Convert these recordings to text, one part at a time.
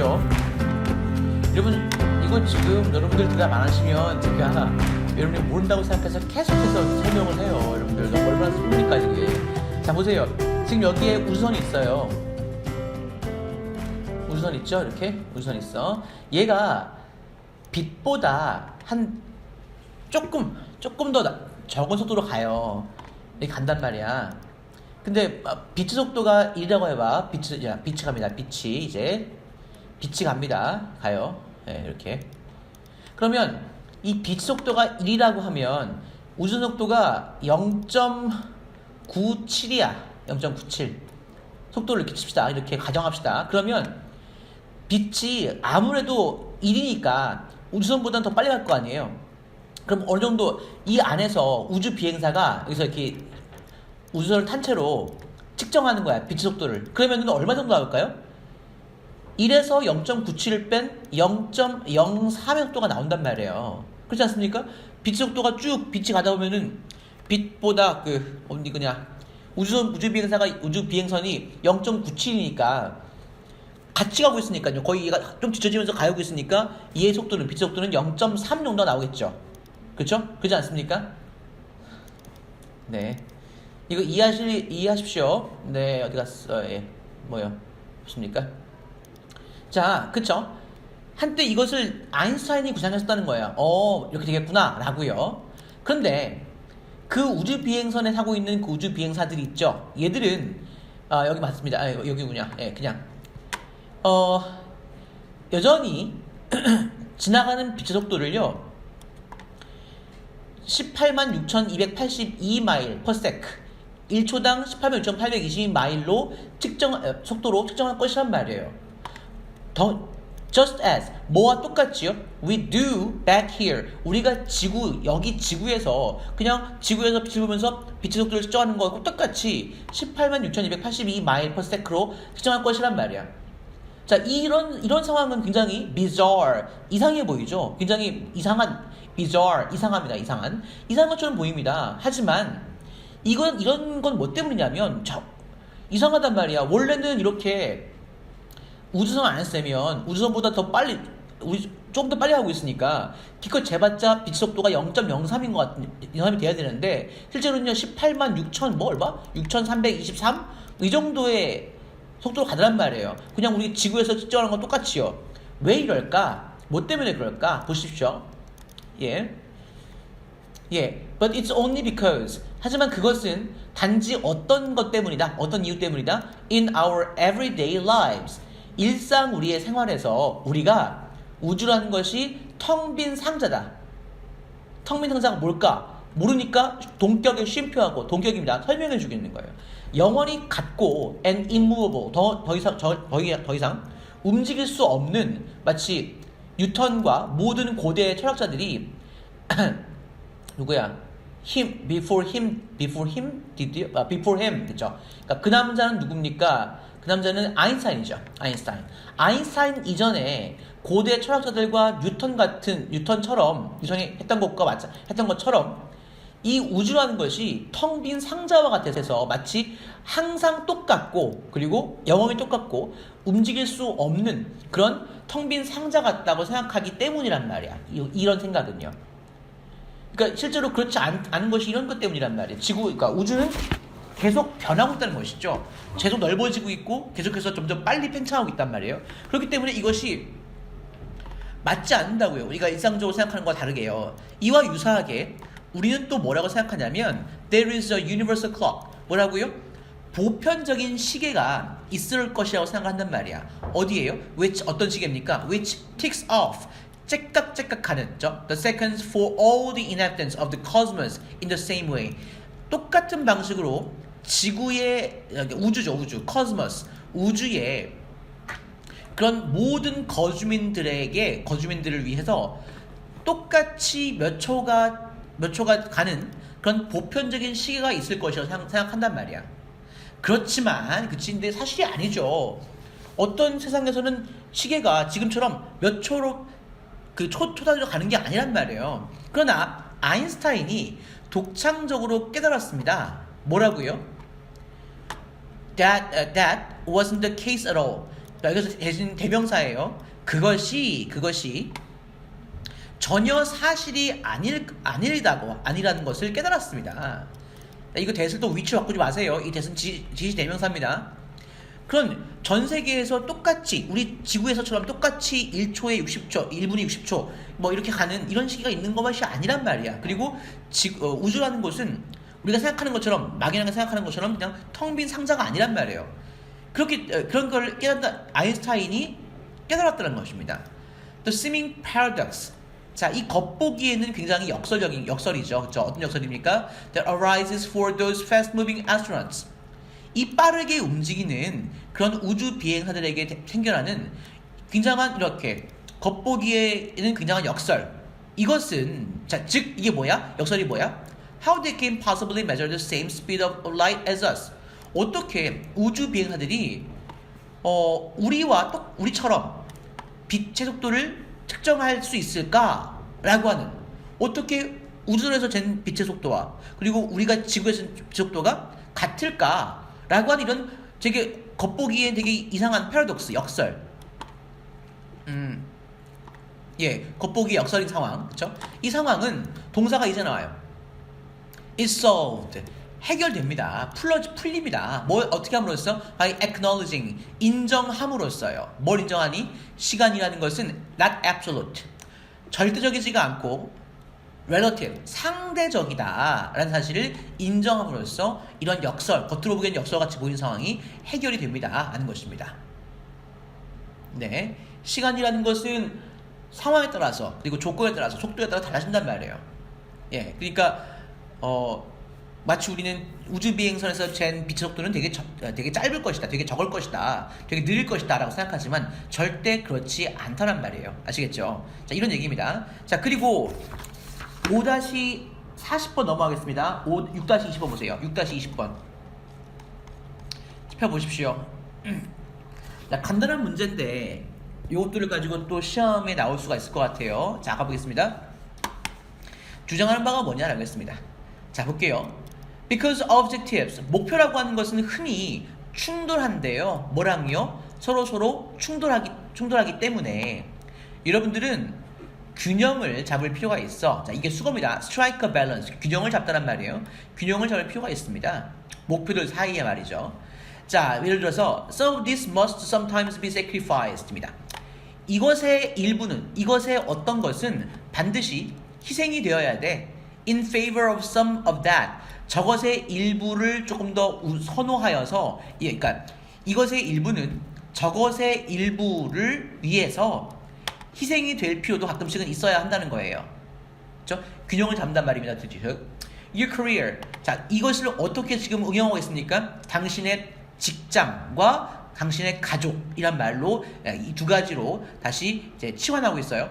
보십시오. 여러분 이거 지금 여러분들 대답 안 하시면 제가 여러분이 모른다고 생각해서 계속해서 설명을 해요. 여러분들 너무 얼마나 슬픕니까 이게. 자 보세요. 지금 여기에 우주선이 있어요. 우주선 있죠? 이렇게 우주선 있어. 얘가 빛보다 한 조금 더 적은 속도로 가요. 이렇게 간단 말이야. 근데 빛의 속도가 1이라고 해봐. 빛이 갑니다. 빛이 갑니다. 가요. 네, 이렇게. 그러면 이 빛 속도가 1이라고 하면 우주 속도가 0.97이야. 0.97. 속도를 이렇게 칩시다. 이렇게 가정합시다. 그러면 빛이 아무래도 1이니까 우주선보다는 더 빨리 갈 거 아니에요. 그럼 어느 정도 이 안에서 우주 비행사가 여기서 이렇게 우주선을 탄 채로 측정하는 거야. 빛의 속도를. 그러면 얼마 정도 나올까요? 1에서 0.97을 뺀 0.03의 속도가 나온단 말이에요. 그렇지 않습니까? 빛의 속도가 쭉 빛이 가다 보면은 빛보다 우주 비행선이 0.97이니까 같이 가고 있으니까요. 거의 얘가 좀 뒤처지면서 가고 있으니까 얘의 속도는 빛의 속도는 0.3 정도 나오겠죠. 그렇죠? 그렇지 않습니까? 네. 이거 이해하십시오. 네, 어디 갔어? 예. 뭐요? 무엇입니까? 자, 그쵸? 한때 이것을 아인슈타인이 구상했었다는 거예요. 이렇게 되겠구나, 라고요. 그런데 그 우주 비행선에 타고 있는 그 우주 비행사들이 있죠. 얘들은 여기 맞습니다. 여기군요. 예, 그냥 여전히 지나가는 빛의 속도를요. 186,282마일 per sec 1초당 186,822마일로 속도로 측정할 것이란 말이에요. Just as 뭐와 똑같지요? We do back here. 우리가 여기 지구에서 그냥 지구에서 빛을 보면서 빛의 속도를 측정하는 거하고 똑같이 186,282마일 per sec로 측정할 것이란 말이야. 자, 이런 상황은 굉장히 bizarre, 이상해 보이죠? 굉장히 이상합니다. 이상한 것처럼 보입니다. 하지만 이런 건 뭐 때문이냐면 이상하단 말이야. 원래는 이렇게 우주선 안 했으면 우주선보다 조금 더 빨리 하고 있으니까 기껏 재봤자 빛 속도가 0.03인 것 같은 0.3이 돼야 되는데 실제로는요 186,6,323 이 정도의 속도로 가더란 말이에요. 그냥 우리 지구에서 측정하는 건 똑같이요. 왜 이럴까? 뭐 때문에 그럴까? 보십시오. 예. But it's only because. 하지만 그것은 단지 어떤 것 때문이다. 어떤 이유 때문이다. In our everyday lives. 일상 우리의 생활에서 우리가 우주라는 것이 텅 빈 상자다. 텅 빈 상자가 뭘까? 모르니까 동격에 쉼표하고 동격입니다. 설명해 주겠는 거예요. 영원히 같고 and immovable. 더 이상 움직일 수 없는 마치 뉴턴과 모든 고대 철학자들이 누구야? before him, 그죠? 그러니까 그 남자는 누굽니까? 그 남자는 아인슈타인이죠. 아인슈타인 이전에 고대 철학자들과 뉴턴이 했던 것처럼 이 우주라는 것이 텅 빈 상자와 같아서 마치 항상 똑같고 그리고 영원히 똑같고 움직일 수 없는 그런 텅 빈 상자 같다고 생각하기 때문이란 말이야. 이런 생각은요. 그러니까 실제로 그렇지 않은 것이 이런 것 때문이란 말이에요. 그러니까 우주는 계속 변하고 있다는 것이죠. 계속 넓어지고 있고 계속해서 점점 빨리 팽창하고 있단 말이에요. 그렇기 때문에 이것이 맞지 않는다고요. 우리가 일상적으로 생각하는 것과 다르게요. 이와 유사하게 우리는 또 뭐라고 생각하냐면 There is a universal clock. 뭐라고요? 보편적인 시계가 있을 것이라고 생각한단 말이야. 어디에요? 어떤 시계입니까? Which ticks off. 째깍째깍하는 The seconds for all the inhabitants of the cosmos in the same way. 똑같은 방식으로 지구의 우주 cosmos 우주의 그런 모든 거주민들을 위해서 똑같이 몇 초가 가는 그런 보편적인 시계가 있을 것이라고 생각한단 말이야. 근데 사실이 아니죠. 어떤 세상에서는 시계가 지금처럼 몇 초로 초단위로 가는 게 아니란 말이에요. 그러나 아인슈타인이 독창적으로 깨달았습니다. 뭐라고요? That wasn't the case at all. 자, 여기서 대신 대명사예요. 그것이 전혀 사실이 아니라는 것을 깨달았습니다. 자, 이거 대신 또 위치 바꾸지 마세요. 이 대신 지시 대명사입니다. 그런 전 세계에서 똑같이 우리 지구에서처럼 똑같이 1초에 60초, 1분에 60초 뭐 이렇게 가는 이런 시기가 있는 것이 아니란 말이야. 그리고 우주라는 것은 우리가 생각하는 것처럼 막연하게 생각하는 것처럼 그냥 텅 빈 상자가 아니란 말이에요. 그런 걸 깨닫다 아인슈타인이 깨달았다는 것입니다. The seeming paradox. 자, 이 겉보기에는 굉장히 역설이죠. 그렇죠? 어떤 역설입니까? That arises for those fast-moving astronauts. 이 빠르게 움직이는 그런 우주 비행사들에게 생겨나는 굉장한 이렇게 겉보기에는 굉장한 역설. 이것은 자, 즉 이게 뭐야? 역설이 뭐야? How they can possibly measure the same speed of light as us? 어떻게 우주 비행사들이 우리처럼 빛의 속도를 측정할 수 있을까라고 하는 어떻게 우주선에서 잰 빛의 속도와 그리고 우리가 지구에서 잰 빛의 속도가 같을까라고 하는 이런 되게 겉보기에 되게 이상한 패러독스 역설. 겉보기 역설인 상황, 그렇죠? 이 상황은 동사가 이제 나와요. It's solved. 해결됩니다. 풀립니다. 뭘 어떻게 함으로써? By acknowledging. 인정함으로써요. 뭘 인정하니? 시간이라는 것은 not absolute. 절대적이지가 않고 relative. 상대적이다. 라는 사실을 인정함으로써 이런 역설, 겉으로 보기엔 역설같이 보이는 상황이 해결이 됩니다. 하는 것입니다. 네. 시간이라는 것은 상황에 따라서 그리고 조건에 따라서 속도에 따라 달라진단 말이에요. 예. 그러니까 마치 우리는 우주 비행선에서 잰 빛의 속도는 되게 짧을 것이다, 되게 적을 것이다, 되게 느릴 것이다 라고 생각하지만 절대 그렇지 않다란 말이에요. 아시겠죠? 자, 이런 얘기입니다. 자, 그리고 5-40번 넘어가겠습니다. 6-20번 보세요. 6-20번 펴보십시오. 자, 간단한 문제인데 이것들을 가지고 또 시험에 나올 수가 있을 것 같아요. 자, 가보겠습니다. 주장하는 바가 뭐냐라고 했습니다. 자, 볼게요. Because objectives, 목표라고 하는 것은 흔히 충돌한대요. 뭐랑요? 서로 충돌하기 때문에 여러분들은 균형을 잡을 필요가 있어. 자, 이게 수거입니다. Strike a balance, 균형을 잡다란 말이에요. 균형을 잡을 필요가 있습니다. 목표들 사이에 말이죠. 자, 예를 들어서 Some of this must sometimes be sacrificed입니다. 이것의 어떤 것은 반드시 희생이 되어야 돼. In favor of some of that. 저것의 일부를 조금 더 선호하여서, 그러니까 이것의 일부는 저것의 일부를 위해서 희생이 될 필요도 가끔씩은 있어야 한다는 거예요. 그렇죠? 균형을 잡는단 말입니다. 즉, your career. 자, 이것을 어떻게 지금 응용하고 있습니까? 당신의 직장과 당신의 가족이란 말로 이 두 가지로 다시 이제 치환하고 있어요.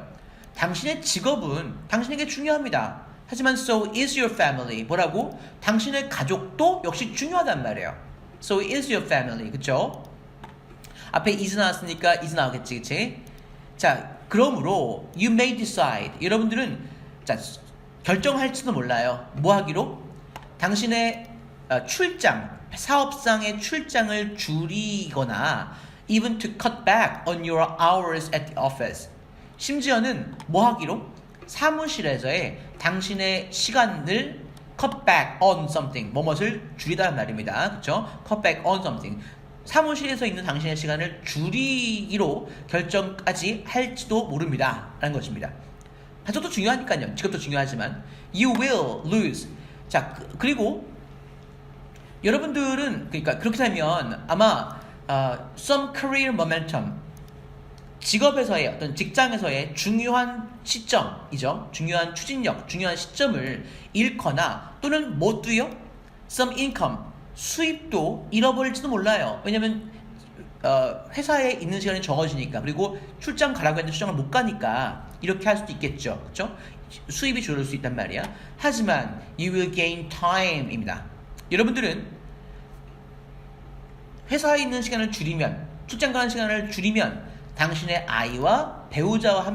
당신의 직업은 당신에게 중요합니다. 하지만 so is your family. 뭐라고? 당신의 가족도 역시 중요하단 말이에요. So is your family. 그쵸? 앞에 is 나왔으니까 is 나오겠지. 그치? 자, 그러므로 you may decide. 여러분들은 자, 결정할지도 몰라요. 뭐 하기로? 당신의 사업상의 출장을 줄이거나 even to cut back on your hours at the office. 심지어는 뭐 하기로? 사무실에서의 당신의 시간을 cut back on something, 뭐뭇을 줄이다는 말입니다. 그렇죠? cut back on something. 사무실에서 있는 당신의 시간을 줄이기로 결정까지 할지도 모릅니다. 라는 것입니다. 가족도 중요하니까요. 직업도 중요하지만 you will lose. 자, 그리고 여러분들은 그러니까 그렇게 되면 아마 some career momentum, 직업에서의 어떤 직장에서의 중요한 시점이죠. 중요한 추진력, 중요한 시점을 잃거나 또는 뭐도요? some income, 수입도 잃어버릴지도 몰라요. 왜냐면 회사에 있는 시간이 적어지니까, 그리고 출장 가라고 했는데 출장을 못 가니까 이렇게 할 수도 있겠죠. 그렇죠? 수입이 줄어들 수 있단 말이야. 하지만 you will gain time입니다. 여러분들은 회사에 있는 시간을 줄이면, 출장 가는 시간을 줄이면 당신의 아이와 배우자와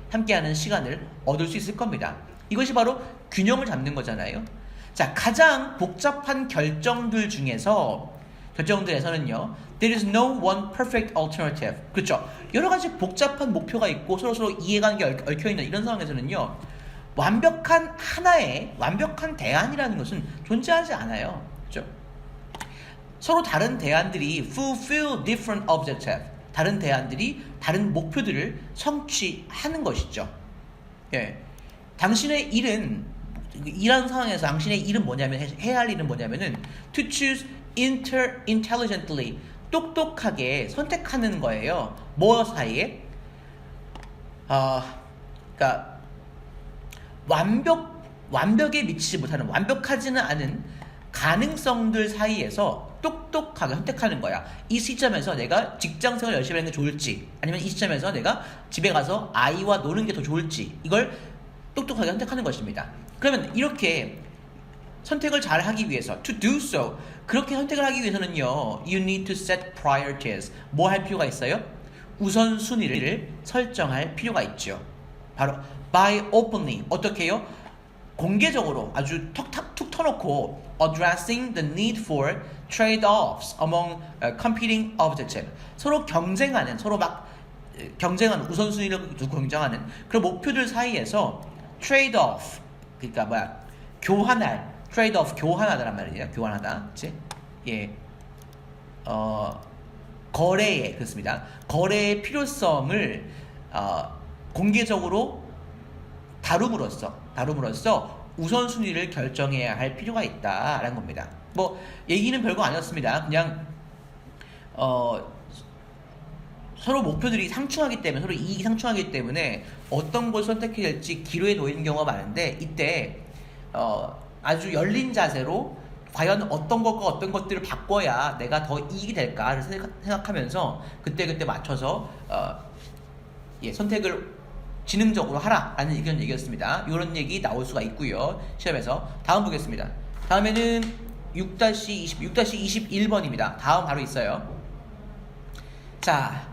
함께하는 시간을 얻을 수 있을 겁니다. 이것이 바로 균형을 잡는 거잖아요. 자, 가장 복잡한 결정들에서는요, There is no one perfect alternative. 그렇죠? 여러 가지 복잡한 목표가 있고 서로 이해관계 얽혀 있는 이런 상황에서는요. 완벽한 하나의 완벽한 대안이라는 것은 존재하지 않아요. 그렇죠? 서로 다른 대안들이 fulfill different objectives. 다른 대안들이 다른 목표들을 성취하는 것이죠. 예. 당신의 일은 일하는 상황에서 당신의 일은 뭐냐면 해야 할 일은 뭐냐면은 to choose intelligently 똑똑하게 선택하는 거예요. 뭐 사이에? 그러니까 완벽에 미치지 못하는 완벽하지는 않은 가능성들 사이에서 똑똑하게 선택하는 거야. 이 시점에서 내가 직장생활 열심히 하는 게 좋을지 아니면 이 시점에서 내가 집에 가서 아이와 노는 게 더 좋을지 이걸 똑똑하게 선택하는 것입니다. 그러면 이렇게 선택을 잘 하기 위해서 to do so 그렇게 선택을 하기 위해서는요 you need to set priorities 뭐 할 필요가 있어요? 우선순위를 설정할 필요가 있죠. 바로 by openly 어떻게 해요? 공개적으로 아주 툭 터놓고 addressing the need for trade-offs among competing objectives 서로 경쟁하는 우선순위를 두고 경쟁하는 그런 목표들 사이에서 trade-off 그러니까 교환할 trade-off 교환하다란 말이에요. 교환하다, 그렇지? 예, 거래에 그렇습니다. 거래의 필요성을 공개적으로 다룸으로써 우선순위를 결정해야 할 필요가 있다라는 겁니다. 뭐 얘기는 별거 아니었습니다. 그냥 서로 목표들이 상충하기 때문에 서로 이익이 상충하기 때문에 어떤 걸 선택해야 될지 기로에 놓이는 경우가 많은데 이때 아주 열린 자세로 과연 어떤 것과 어떤 것들을 바꿔야 내가 더 이익이 될까를 생각하면서 그때 맞춰서 선택을 지능적으로 하라라는 얘기였습니다. 이런 얘기 나올 수가 있고요. 시험에서 다음 보겠습니다. 다음에는 6-21번입니다. 다음 바로 있어요. 자,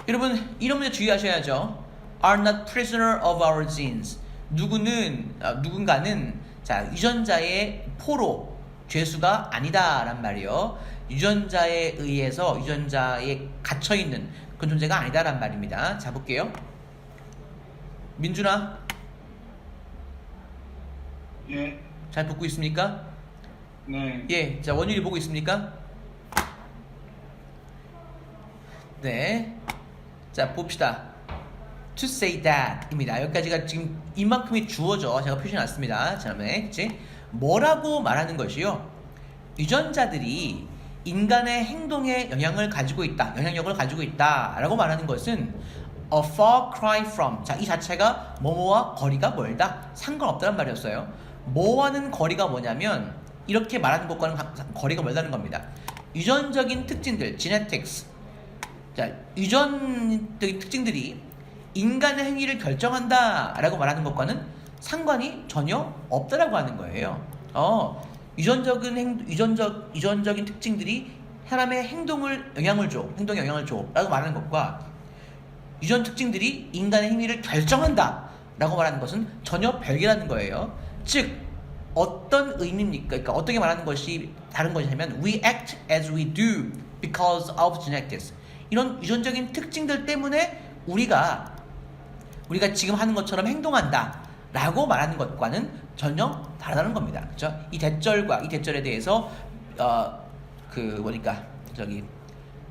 여러분 이런 문제 주의하셔야죠. Are not prisoner of our genes. 누군가는 자 유전자의 포로 죄수가 아니다란 말이요. 유전자에 의해서 유전자에 갇혀 있는 그런 존재가 아니다란 말입니다. 자 볼게요. 민준아. 예. 잘 듣고 있습니까? 네. 예. 자 원율이 보고 있습니까? 네. 자 봅시다. To say that 입니다. 여기까지가 지금 이만큼이 주어져 제가 표시해놨습니다. 지난번에 그치? 뭐라고 말하는 것이요? 유전자들이 인간의 행동에 영향력을 가지고 있다 라고 말하는 것은 a far cry from 자, 이 자체가 뭐뭐와 거리가 멀다 상관없다는 말이었어요. 뭐와는 거리가 뭐냐면 이렇게 말하는 것과는 거리가 멀다는 겁니다. 유전적인 특징들 genetics 자, 유전적인 특징들이 인간의 행위를 결정한다 라고 말하는 것과는 상관이 전혀 없다라고 하는 거예요. 유전적인 특징들이 사람의 행동에 영향을 줘 라고 말하는 것과 유전 특징들이 인간의 행위를 결정한다 라고 말하는 것은 전혀 별개라는 거예요. 즉 어떤 의미입니까? 그러니까 어떻게 말하는 것이 다른 것이냐면 we act as we do because of genetics 이런 유전적인 특징들 때문에 우리가 지금 하는 것처럼 행동한다 라고 말하는 것과는 전혀 다르다는 겁니다. 그렇죠? 이 대절과 이 대절에 대해서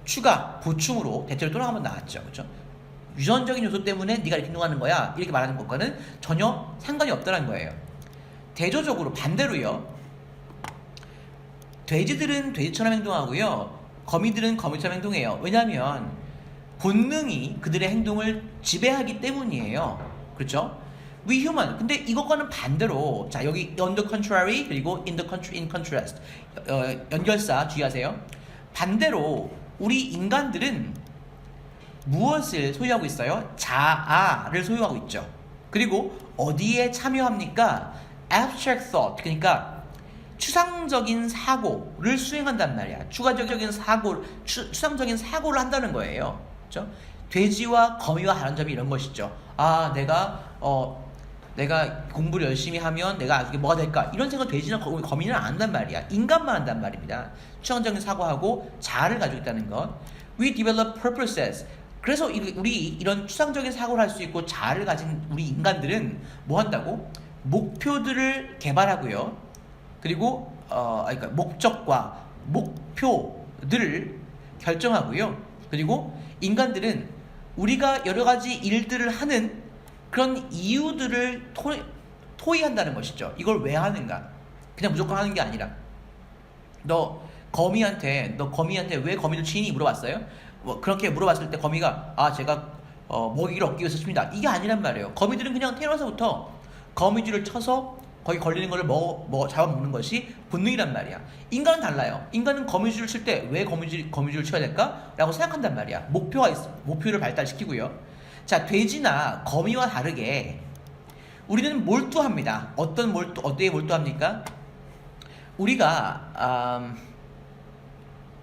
추가 보충으로 대절이 또 한번 나왔죠. 그렇죠? 유전적인 요소 때문에 네가 이렇게 행동하는 거야 이렇게 말하는 것과는 전혀 상관이 없다는 거예요. 대조적으로 반대로요. 돼지들은 돼지처럼 행동하고요. 거미들은 거미처럼 행동해요. 왜냐하면 본능이 그들의 행동을 지배하기 때문이에요. 그렇죠? We human. 근데 이것과는 반대로 자 여기 on the contrary 그리고 in contrast 연결사 주의하세요. 반대로 우리 인간들은 무엇을 소유하고 있어요? 자아를 소유하고 있죠. 그리고 어디에 참여합니까? abstract thought 그러니까 추상적인 사고를 수행한단 말이야. 추상적인 사고를 한다는 거예요. 그렇죠? 돼지와 거미와 다른 점이 이런 것이죠. 내가 내가 공부를 열심히 하면 내가 나중에 뭐가 될까? 이런 생각 돼지나 거미는 안 한단 말이야. 인간만 한단 말입니다. 추상적인 사고하고 자아를 가지고 있다는 것. We develop purposes. 그래서 우리 이런 추상적인 사고를 할 수 있고 자아를 가진 우리 인간들은 뭐 한다고? 목표들을 개발하고요. 그리고 그러니까 목적과 목표들을 결정하고요. 그리고 인간들은 우리가 여러 가지 일들을 하는 그런 이유들을 토의한다는 것이죠. 이걸 왜 하는가? 그냥 무조건 하는 게 아니라 너 거미한테 왜 거미를 치니 물어봤어요? 뭐 그렇게 물어봤을 때 거미가 제가 먹이를 얻기 위해서 칩니다. 이게 아니란 말이에요. 거미들은 그냥 태어나서부터 거미줄을 쳐서 거기 걸리는 거를 잡아먹는 것이 본능이란 말이야. 인간은 달라요. 인간은 거미줄을 칠 때 왜 거미줄을 쳐야 될까? 라고 생각한단 말이야. 목표가 있어. 목표를 발달시키고요. 자, 돼지나 거미와 다르게 우리는 몰두합니다. 어디에 몰두합니까? 우리가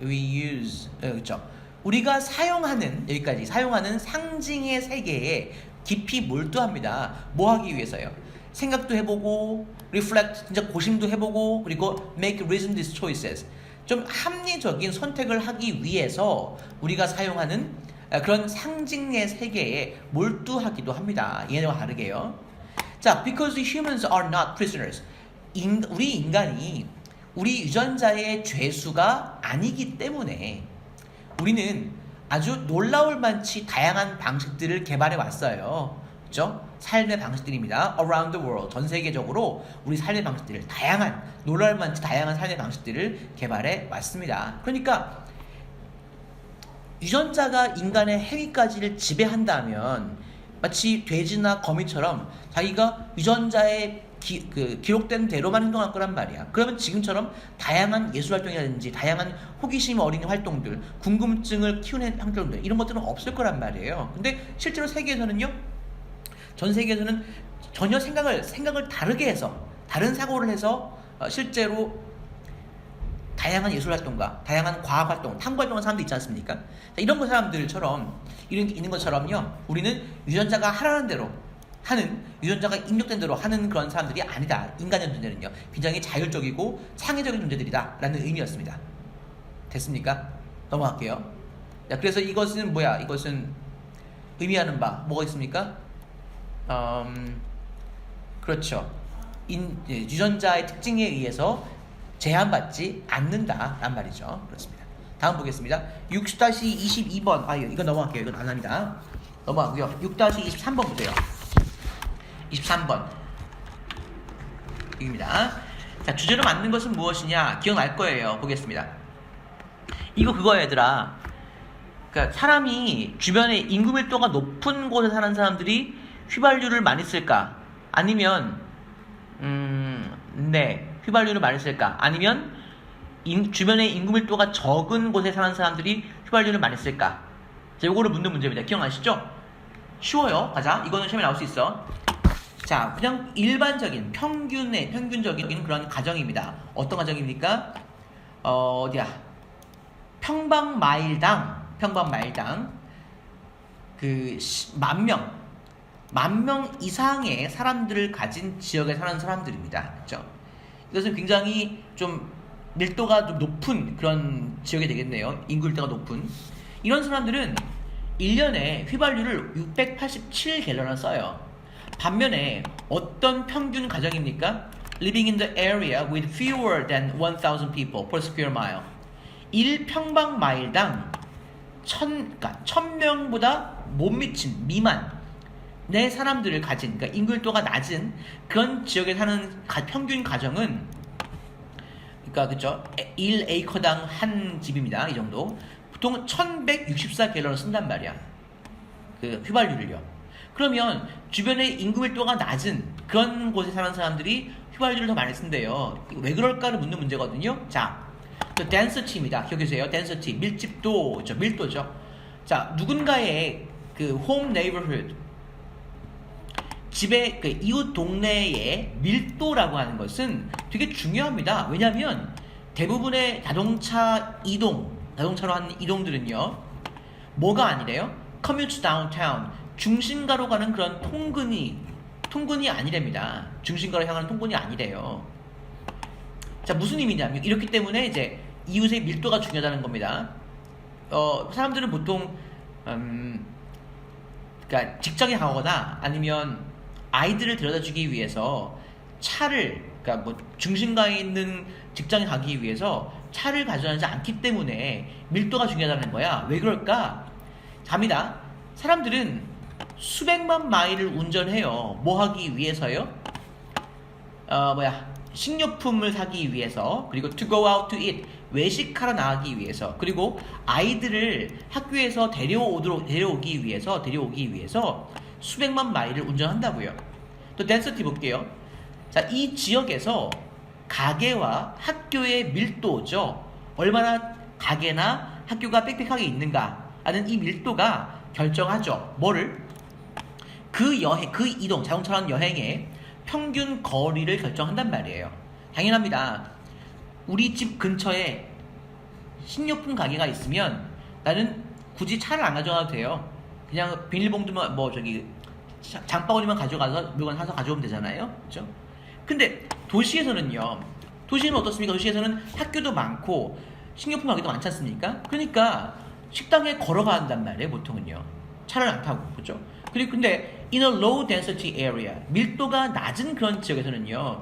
we use 그렇죠. 우리가 사용하는 상징의 세계에 깊이 몰두합니다. 뭐 하기 위해서요? 생각도 해보고, reflect, 진짜 고심도 해보고, 그리고 make reasoned choices. 좀 합리적인 선택을 하기 위해서 우리가 사용하는 그런 상징의 세계에 몰두하기도 합니다. 얘네와 다르게요. 자, because humans are not prisoners. 우리 인간이 우리 유전자의 죄수가 아니기 때문에 우리는 아주 놀라울 만치 다양한 방식들을 개발해 왔어요. 그렇죠? 삶의 방식들입니다. Around the world, 전 세계적으로 우리 삶의 방식들을 놀라울 만치 다양한 삶의 방식들을 개발해 왔습니다. 그러니까 유전자가 인간의 행위까지를 지배한다면 마치 돼지나 거미처럼 자기가 유전자에 기록된 대로만 행동할 거란 말이야. 그러면 지금처럼 다양한 예술활동이라든지 다양한 호기심 어린 활동들, 궁금증을 키우는 활동들 이런 것들은 없을 거란 말이에요. 근데 실제로 전 세계에서는 전혀 생각을 다르게 해서 다른 사고를 해서 실제로 다양한 예술활동과 다양한 과학활동, 탐구활동하는 사람도 있지 않습니까? 자, 이런 사람들처럼 있는 것처럼요. 우리는 유전자가 하라는 대로 유전자가 입력된 대로 하는 그런 사람들이 아니다. 인간의 존재는요. 굉장히 자율적이고 창의적인 존재들이다 라는 의미였습니다. 됐습니까? 넘어갈게요. 자, 그래서 이것은 뭐야? 이것은 의미하는 바 뭐가 있습니까? 그렇죠. 유전자의 특징에 의해서 제한받지 않는다 란 말이죠. 그렇습니다. 다음 보겠습니다. 6-22번 이거 넘어갈게요. 이건 안 합니다. 넘어가고요. 6-23번 보세요. 23번 입니다. 자, 주제로 맞는 것은 무엇이냐? 기억날 거예요. 보겠습니다. 이거 그거야, 얘들아. 그러니까 사람이 주변에 인구 밀도가 높은 곳에 사는 사람들이 휘발유를 많이 쓸까? 아니면 휘발유를 많이 쓸까? 아니면 주변에 인구 밀도가 적은 곳에 사는 사람들이 휘발유를 많이 쓸까? 자, 요거를 묻는 문제입니다. 기억나시죠? 쉬워요. 가자. 이거는 시험에 나올 수 있어. 자, 그냥 일반적인 평균적인 그런 가정입니다. 어떤 가정입니까? 어디야? 평방 마일당 그 만 명 이상의 사람들을 가진 지역에 사는 사람들입니다. 그렇죠? 이것은 굉장히 좀 밀도가 좀 높은 그런 지역이 되겠네요. 인구밀도가 높은 이런 사람들은 1년에 휘발유를 687갤런을 써요. 반면에 어떤 평균 가정입니까? Living in the area with fewer than 1,000 people per square mile. 1평방 마일당 1,000명보다 못 미친 미만 내 사람들을 가진, 그러니까 인구밀도가 낮은 그런 지역에 사는 평균 가정은, 그러니까 그죠? 1에이커당 한 집입니다. 이 정도. 보통 1,164갤런을 쓴단 말이야. 그 휘발유를요. 그러면 주변에 인구밀도가 낮은 그런 곳에 사는 사람들이 휘발유를 더 많이 쓴대요. 왜 그럴까를 묻는 문제거든요. 자, density입니다. 기억해주세요. density, 밀도죠. 자, 누군가의 그 home neighborhood, 집의 그 이웃 동네의 밀도라고 하는 것은 되게 중요합니다. 왜냐하면 대부분의 자동차로 하는 이동들은요, 뭐가 아니래요? commute downtown, 중심가로 가는 그런 통근이 통근이 아니랍니다. 중심가로 향하는 통근이 아니래요. 자, 무슨 의미냐면 이렇기 때문에 이제 이웃의 밀도가 중요하다는 겁니다. 사람들은 보통 그러니까 직장에 가거나 아니면 아이들을 데려다주기 위해서 차를 그러니까 뭐 중심가에 있는 직장에 가기 위해서 차를 가져가지 않기 때문에 밀도가 중요하다는 거야. 왜 그럴까? 갑니다. 사람들은 수백만 마일을 운전해요. 뭐 하기 위해서요? 식료품을 사기 위해서, 그리고 to go out to eat, 외식하러 나가기 위해서, 그리고 아이들을 학교에서 데려오기 위해서 수백만 마일을 운전한다고요. 또 density 볼게요. 자, 이 지역에서 가게와 학교의 밀도죠. 얼마나 가게나 학교가 빽빽하게 있는가 하는 이 밀도가 결정하죠. 뭐를? 그 이동, 자동차라는 여행의 평균 거리를 결정한단 말이에요. 당연합니다. 우리 집 근처에 식료품 가게가 있으면 나는 굳이 차를 안 가져가도 돼요. 그냥 비닐봉투만 장바구니만 가져가서 물건 사서 가져오면 되잖아요. 그렇죠? 근데 도시에서는요. 도시는 어떻습니까? 도시에서는 학교도 많고 식료품 가게도 많지 않습니까? 그러니까 식당에 걸어가야 한단 말이에요. 보통은요. 차를 안 타고. 그렇죠? 그리고 근데 in a low density area, 밀도가 낮은 그런 지역에서는요,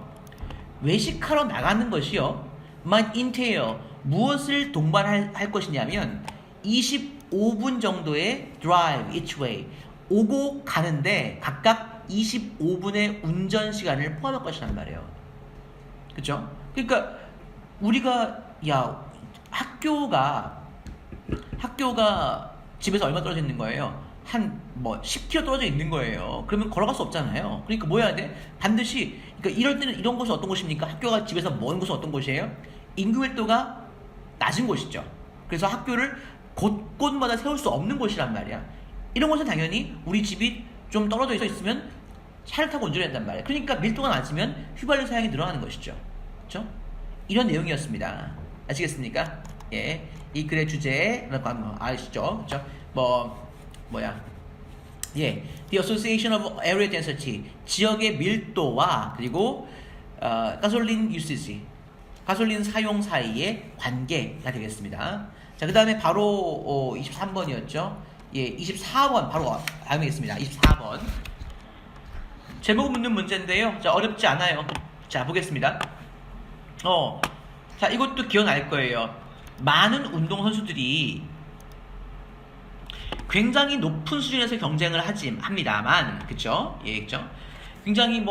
외식하러 나가는 것이요, might entail, 무엇을 동반할 것이냐면 25분 정도의 drive each way, 오고 가는데 각각 25분의 운전 시간을 포함할 것이란 말이에요. 그쵸? 그러니까 우리가 학교가 집에서 얼마 떨어져 있는 거예요? 한 10km 떨어져 있는 거예요. 그러면 걸어갈 수 없잖아요. 그러니까 뭐 해야 돼? 반드시, 그러니까 이럴 때는 이런 곳은 어떤 곳입니까? 학교가 집에서 먼 곳은 어떤 곳이에요? 인구 밀도가 낮은 곳이죠. 그래서 학교를 곳곳마다 세울 수 없는 곳이란 말이야. 이런 곳은 당연히 우리 집이 좀 떨어져 있으면 차를 타고 운전해야 한단 말이야. 그러니까 밀도가 낮으면 휘발유 사용이 늘어나는 것이죠. 그렇죠? 이런 내용이었습니다. 아시겠습니까? 예, 이 글의 주제 아시죠? 그렇죠? The Association of Area Density, 지역의 밀도와 그리고 가솔린 usage, 가솔린 사용 사이의 관계가 되겠습니다. 자, 그 다음에 바로 23번이었죠. 예, 24번 바로 다음이겠습니다. 24번 제목 묻는 문제인데요. 자, 어렵지 않아요. 자, 보겠습니다. 자, 이것도 기억날 거예요. 많은 운동선수들이 굉장히 높은 수준에서 경쟁을 합니다만, 그쵸? 예, 그쵸? 굉장히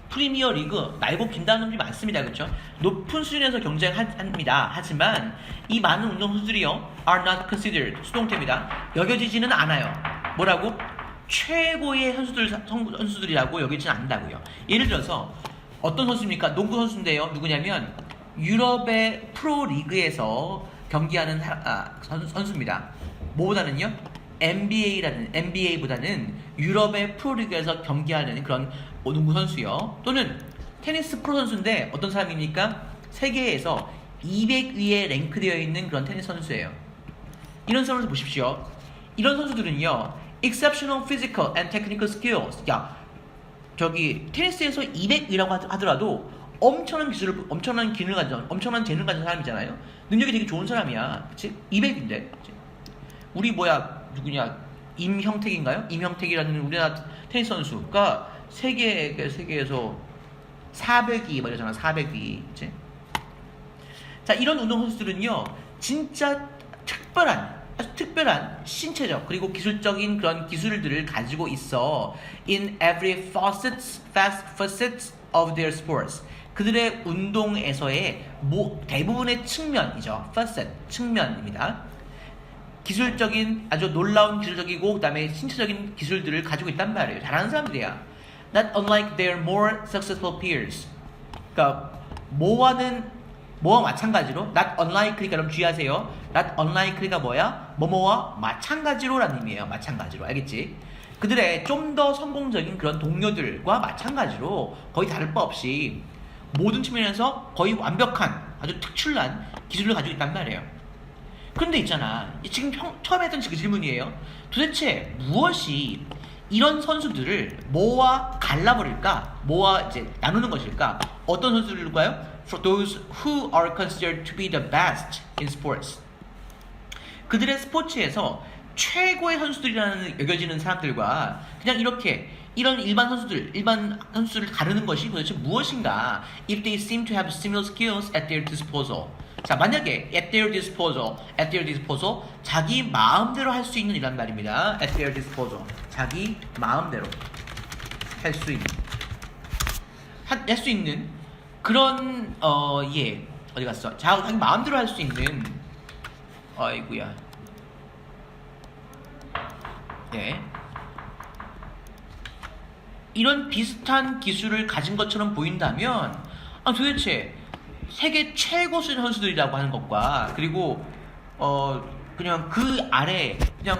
프리미어 리그, 날고 긴다는 놈들이 많습니다, 그쵸? 높은 수준에서 경쟁합니다. 하지만, 이 많은 운동선수들이요, are not considered, 수동태입니다. 여겨지지는 않아요. 뭐라고? 최고의 선수들이라고 여기지는 않는다고요. 예를 들어서, 어떤 선수입니까? 농구 선수인데요. 누구냐면, 유럽의 프로리그에서 경기하는 선수입니다. 뭐보다는요? NBA보다는 유럽의 프로리그에서 경기하는 그런 농구 선수요. 또는 테니스 프로 선수인데 어떤 사람입니까? 세계에서 200위에 랭크되어 있는 그런 테니스 선수예요. 이런 선수를 보십시오. 이런 선수들은요, exceptional physical and technical skills. 테니스에서 200위라고 하더라도 엄청난 재능을 가진 사람이잖아요. 능력이 되게 좋은 사람이야. 그치? 200인데. 우리 누구냐? 임형택인가요? 임형택이라는 우리나라 테니스 선수가 세계에서 400위 말이잖아. 400위. 그치? 자, 이런 운동선수들은요, 진짜 아주 특별한 신체적 그리고 기술적인 그런 기술들을 가지고 있어. In every facet of their sports. 그들의 운동에서의 대부분의 측면이죠. facet, 측면입니다. 기술적인, 아주 놀라운 기술적이고, 그 다음에 신체적인 기술들을 가지고 있단 말이에요. 잘하는 사람들이야. Not unlike their more successful peers. 그러니까, 뭐와 마찬가지로, not unlike니까 여러분 주의하세요. not unlike가 뭐야? 뭐뭐와 마찬가지로라는 의미예요. 마찬가지로. 알겠지? 그들의 좀 더 성공적인 그런 동료들과 마찬가지로 거의 다를 바 없이 모든 측면에서 거의 완벽한, 아주 특출난 기술을 가지고 있단 말이에요. 그런데 있잖아, 지금 처음에 했던 그 질문이에요. 도대체 무엇이 이런 선수들을 뭐와 갈라버릴까? 뭐와 이제 나누는 것일까? 어떤 선수들일까요? For those who are considered to be the best in sports. 그들의 스포츠에서 최고의 선수들이라는 여겨지는 사람들과 그냥 이렇게 이런 일반 선수들을 가르는 것이 도대체 무엇인가? If they seem to have similar skills at their disposal. 자, 만약에 at their disposal, 자기 마음대로 할 수 있는 이란 말입니다. at their disposal, 자기 마음대로 할 수 있는 그런 어디 갔어? 자기 마음대로 할 수 있는 아이구야. 예. 이런 비슷한 기술을 가진 것처럼 보인다면 도대체 세계 최고 수준 선수들이라고 하는 것과 그리고 그냥 그 아래 그냥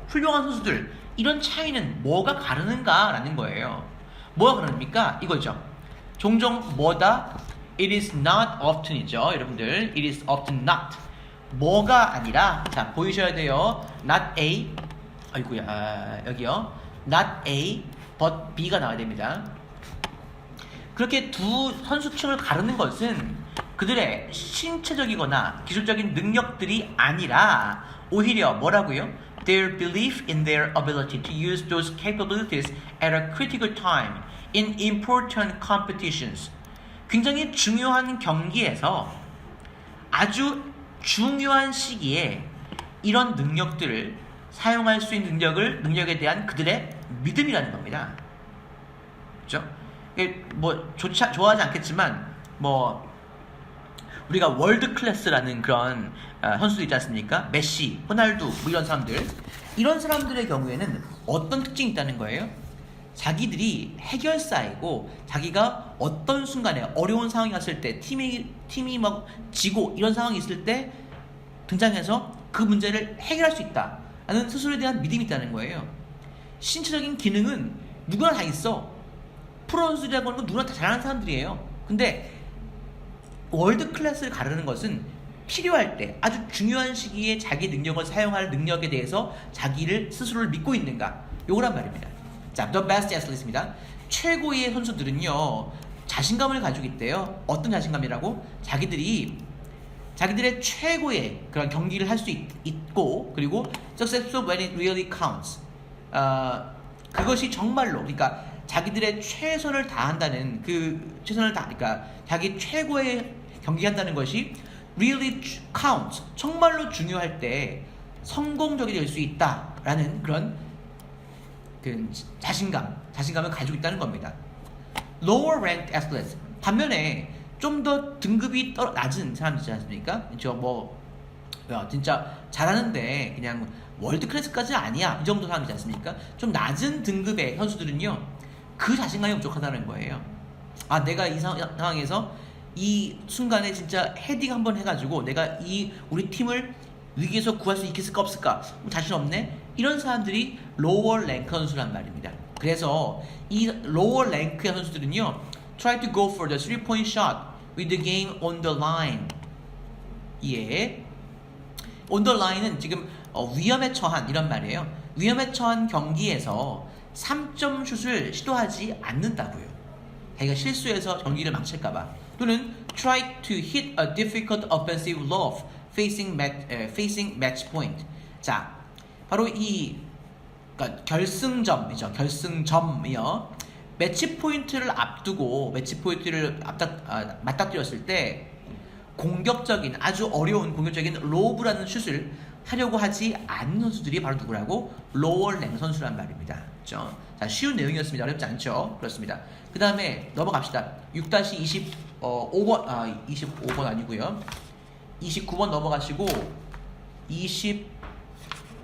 훌륭한 선수들 이런 차이는 뭐가 가르는가라는 거예요. 뭐가 가릅니까? 이거죠. 종종 뭐다? It is not often이죠. 여러분들 it is often not 뭐가 아니라 자 보이셔야 돼요. not A 아이고야 여기요. not A but B가 나와야 됩니다. 그렇게 두 선수층을 가르는 것은 그들의 신체적이거나 기술적인 능력들이 아니라 오히려 뭐라고요? Their belief in their ability to use those capabilities at a critical time in important competitions. 굉장히 중요한 경기에서 아주 중요한 시기에 이런 능력들을 사용할 수 있는 능력에 대한 그들의 믿음이라는 겁니다. 그렇죠? 뭐 좋아하지 않겠지만 뭐 우리가 월드 클래스라는 그런 선수들 있지 않습니까? 메시, 호날두 뭐 이런 사람들의 경우에는 어떤 특징이 있다는 거예요? 자기들이 해결사이고 자기가 어떤 순간에 어려운 상황이 왔을 때 팀이 막 지고 이런 상황이 있을 때 등장해서 그 문제를 해결할 수 있다라는 스스로에 대한 믿음이 있다는 거예요. 신체적인 기능은 누구나 다 있어. 프로 선수들이라고 하는 건 누구나 다 잘하는 사람들이에요. 근데 월드 클래스를 가르는 것은 필요할 때 아주 중요한 시기에 자기 능력을 사용할 능력에 대해서 자기를 스스로를 믿고 있는가 요거란 말입니다. 자, the best athletes입니다. 최고의 선수들은요 자신감을 가지고 있대요. 어떤 자신감이라고? 자기들의 최고의 그런 경기를 할 수 있고 그리고 successful when it really counts. 그것이 정말로 그러니까 자기들의 최선을 다한다는 그러니까 자기 최고의 경기한다는 것이 really counts 정말로 중요할 때 성공적이 될 수 있다라는 그런 자신감을 가지고 있다는 겁니다. Lower ranked athletes 반면에 좀 더 등급이 낮은 사람들 있지 않습니까? 진짜 잘하는데 그냥 월드 클래스까지 아니야 이 정도 사람이지 않습니까? 좀 낮은 등급의 선수들은요 그 자신감이 부족하다는 거예요. 내가 이 상황에서 이 순간에 진짜 헤딩 한번 해가지고 내가 우리 팀을 위기에서 구할 수 있을까 없을까 자신 없네. 이런 사람들이 lower rank 선수란 말입니다. 그래서 이 lower rank의 선수들은요 try to go for the 3-point shot with the game on the line. 예, on the line은 지금 위험에 처한 이런 말이에요. 위험에 처한 경기에서 3점 슛을 시도하지 않는다고요. 자기가 실수해서 경기를 망칠까봐. 또는 try to hit a difficult offensive lob facing match point. 자, 바로 그러니까 결승점이요. 매치 포인트를 맞닥뜨렸을 때 공격적인 아주 어려운 공격적인 로브라는 슛을 하려고 하지 않는 선수들이 바로 누구라고? 로워 랭 선수란 말입니다. 그렇죠? 자, 쉬운 내용이었습니다. 어렵지 않죠? 그렇습니다. 그 다음에 넘어갑시다. 6-25번 25번 아니고요. 29번 넘어가시고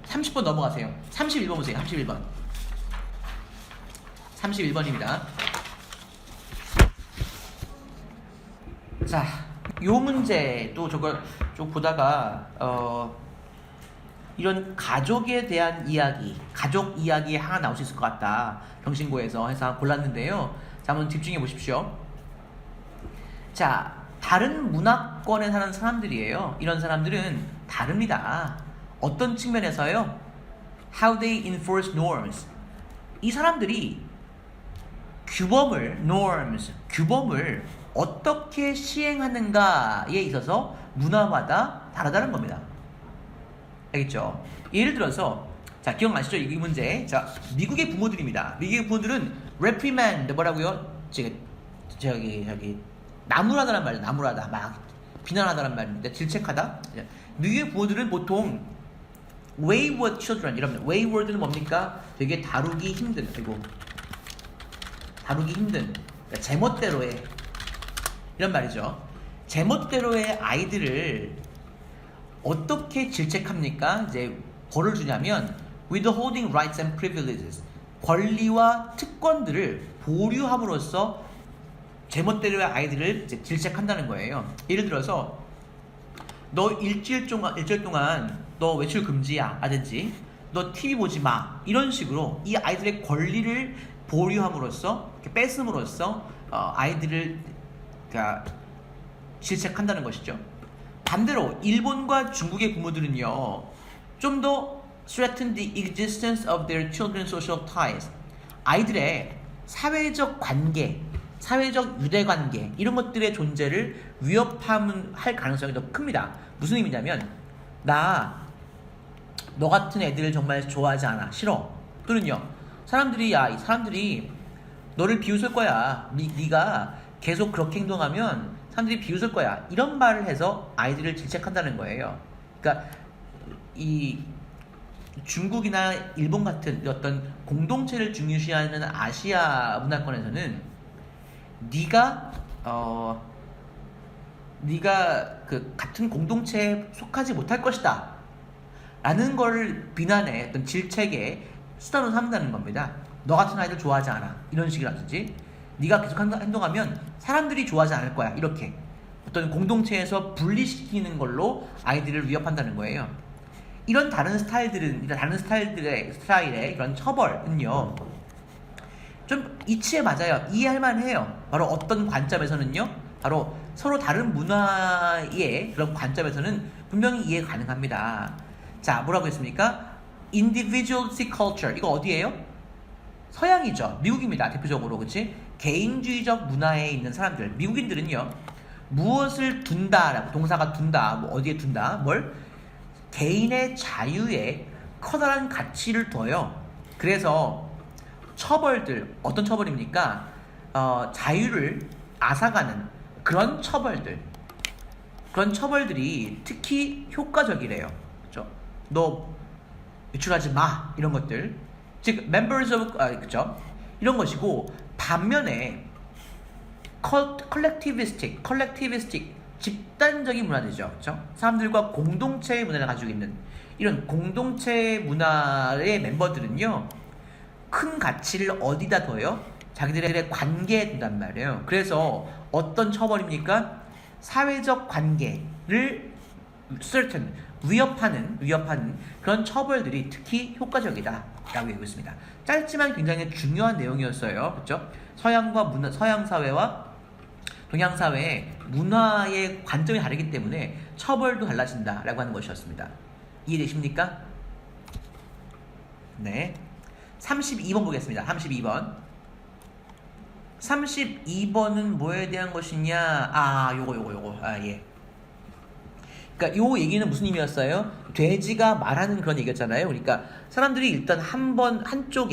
30번 넘어가세요. 31번 보세요. 31번입니다. 자, 요 문제도 저걸 좀 보다가 이런 가족에 대한 가족 이야기 하나 나올 수 있을 것 같다. 경신고에서 해서 골랐는데요. 자, 한번 집중해 보십시오. 자, 다른 문화권에 사는 사람들이에요. 이런 사람들은 다릅니다. 어떤 측면에서요? How they enforce norms. 이 사람들이 규범을 norms, 규범을 어떻게 시행하는가에 있어서 문화마다 다르다는 겁니다. 알겠죠? 예를 들어서 자 기억나시죠? 이 문제. 자 미국의 부모들입니다. 미국의 부모들은 reprimand 뭐라고요? 저기 나무라다란 말이에요. 나무라다 막 비난하다란 말입니다. 질책하다. 미국의 부모들은 보통 wayward children 이럽니다. wayward는 뭡니까? 되게 다루기 힘든 그러니까 제멋대로의 이런 말이죠. 제멋대로의 아이들을 어떻게 질책합니까? 이제 벌을 주냐면 withholding rights and privileges 권리와 특권들을 보류함으로써 제멋대로의 아이들을 이제 질책한다는 거예요. 예를 들어서 너 일주일 동안 너 외출 금지야 라든지 너 TV 보지 마 이런 식으로 이 아이들의 권리를 보류함으로써 뺏음으로써 아이들을 그러니까 질책한다는 것이죠. 반대로 일본과 중국의 부모들은요 좀 더 threaten the existence of their children's social ties 아이들의 사회적 관계, 사회적 유대관계 이런 것들의 존재를 위협할 가능성이 더 큽니다. 무슨 의미냐면 너 같은 애들 정말 좋아하지 않아 싫어 또는요 이 사람들이 너를 비웃을 거야 네가 계속 그렇게 행동하면 사람들이 비웃을 거야 이런 말을 해서 아이들을 질책한다는 거예요. 그러니까 이 중국이나 일본 같은 어떤 공동체를 중요시하는 아시아 문화권에서는 네가 그 같은 공동체에 속하지 못할 것이다 라는 걸 비난의 어떤 질책의 수단으로 삼는다는 겁니다. 너 같은 아이들 좋아하지 않아 이런 식이라든지 네가 계속 행동하면 사람들이 좋아하지 않을 거야 이렇게 어떤 공동체에서 분리시키는 걸로 아이들을 위협한다는 거예요. 이런 다른 스타일의 이런 처벌은요 좀 이치에 맞아요. 이해할 만해요. 바로 어떤 관점에서는요 바로 서로 다른 문화의 그런 관점에서는 분명히 이해 가능합니다. 자 뭐라고 했습니까? individualistic culture 이거 어디예요? 서양이죠. 미국입니다. 대표적으로 그치? 개인주의적 문화에 있는 사람들 미국인들은요 무엇을 둔다라고 동사가 둔다 뭐 어디에 둔다 뭘 개인의 자유에 커다란 가치를 둬요. 그래서 처벌들 어떤 처벌입니까? 자유를 앗아가는 그런 처벌들이 특히 효과적이래요. 그렇죠? 너 유출하지 마 이런 것들 즉 members of 그죠? 이런 것이고 반면에 collectivistic 집단적인 문화들이죠. 그렇죠? 사람들과 공동체의 문화를 가지고 있는 이런 공동체 문화의 멤버들은요 큰 가치를 어디다 둬요? 자기들의 관계에 둔단 말이에요. 그래서 어떤 처벌입니까? 사회적 관계를 위협하는 그런 처벌들이 특히 효과적이다 라고 얘기하고 있습니다. 짧지만 굉장히 중요한 내용이었어요. 그렇죠? 서양 사회와 동양 사회의 문화의 관점이 다르기 때문에 처벌도 달라진다 라고 하는 것이었습니다. 이해되십니까? 네. 32번 보겠습니다. 32번은 뭐에 대한 것이냐? 요거. 예. 그러니까 요 얘기는 무슨 의미였어요? 돼지가 말하는 그런 얘기였잖아요. 그러니까 사람들이 일단 한쪽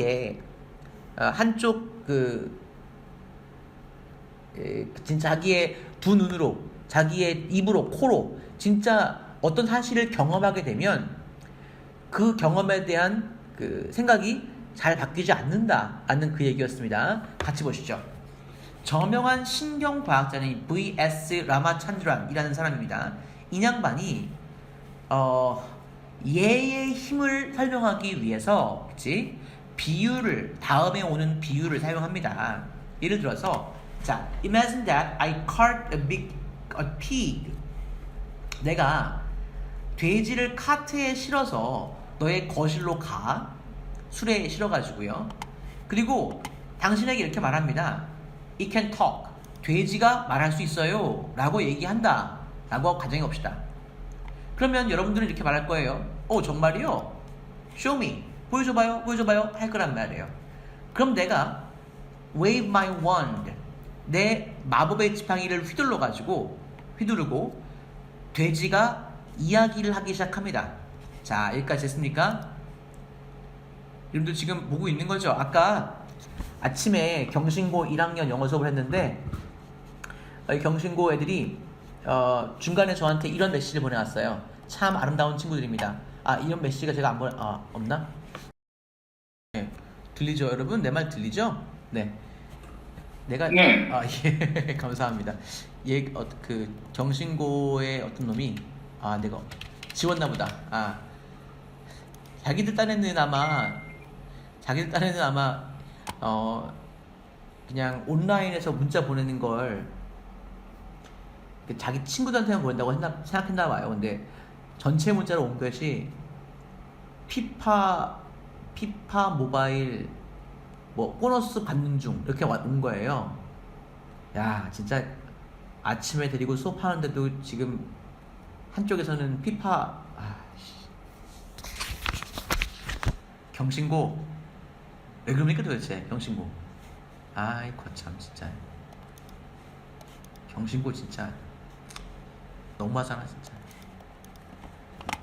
진짜 자기의 두 눈으로, 자기의 입으로, 코로 진짜 어떤 사실을 경험하게 되면 그 경험에 대한 그 생각이 잘 바뀌지 않는다라는 그 얘기였습니다. 같이 보시죠. 저명한 신경과학자는 V.S. 라마찬드란이라는 사람입니다. 이 양반이 예의 힘을 설명하기 위해서 다음에 오는 비유를 사용합니다. 예를 들어서 자, imagine that I cart a pig. 내가 돼지를 카트에 실어서 너의 거실로 가. 수레에 실어가지고요. 그리고 당신에게 이렇게 말합니다. It can talk. 돼지가 말할 수 있어요. 라고 얘기한다. 라고 가정해 봅시다. 그러면 여러분들은 이렇게 말할 거예요. 정말이요? Show me. 보여줘봐요. 할 거란 말이에요. 그럼 내가 wave my wand, 내 마법의 지팡이를 휘두르고 돼지가 이야기를 하기 시작합니다. 자, 여기까지 했습니까? 여러분들 지금 보고 있는 거죠? 아까 아침에 경신고 1학년 영어 수업을 했는데 경신고 애들이 중간에 저한테 이런 메시지를 보내왔어요. 참 아름다운 친구들입니다. 이런 메시지가 제가 없나? 네. 들리죠, 여러분? 내 말 들리죠? 네. 내가 네. 예, 감사합니다. 그 경신고의 어떤 놈이 내가 지웠나 보다. 자기들 딴에는 아마 그냥 온라인에서 문자 보내는 걸 자기 친구들한테만 보낸다고 생각했나 봐요. 근데 전체 문자로 온 것이 피파 모바일 보너스 받는 중 이렇게 온 거예요. 야, 진짜 아침에 데리고 수업하는데도 지금 한쪽에서는 피파 경신고 왜 그럽니까 도대체? 경신고 아이고 참 진짜 경신고 진짜 너무하잖아 진짜.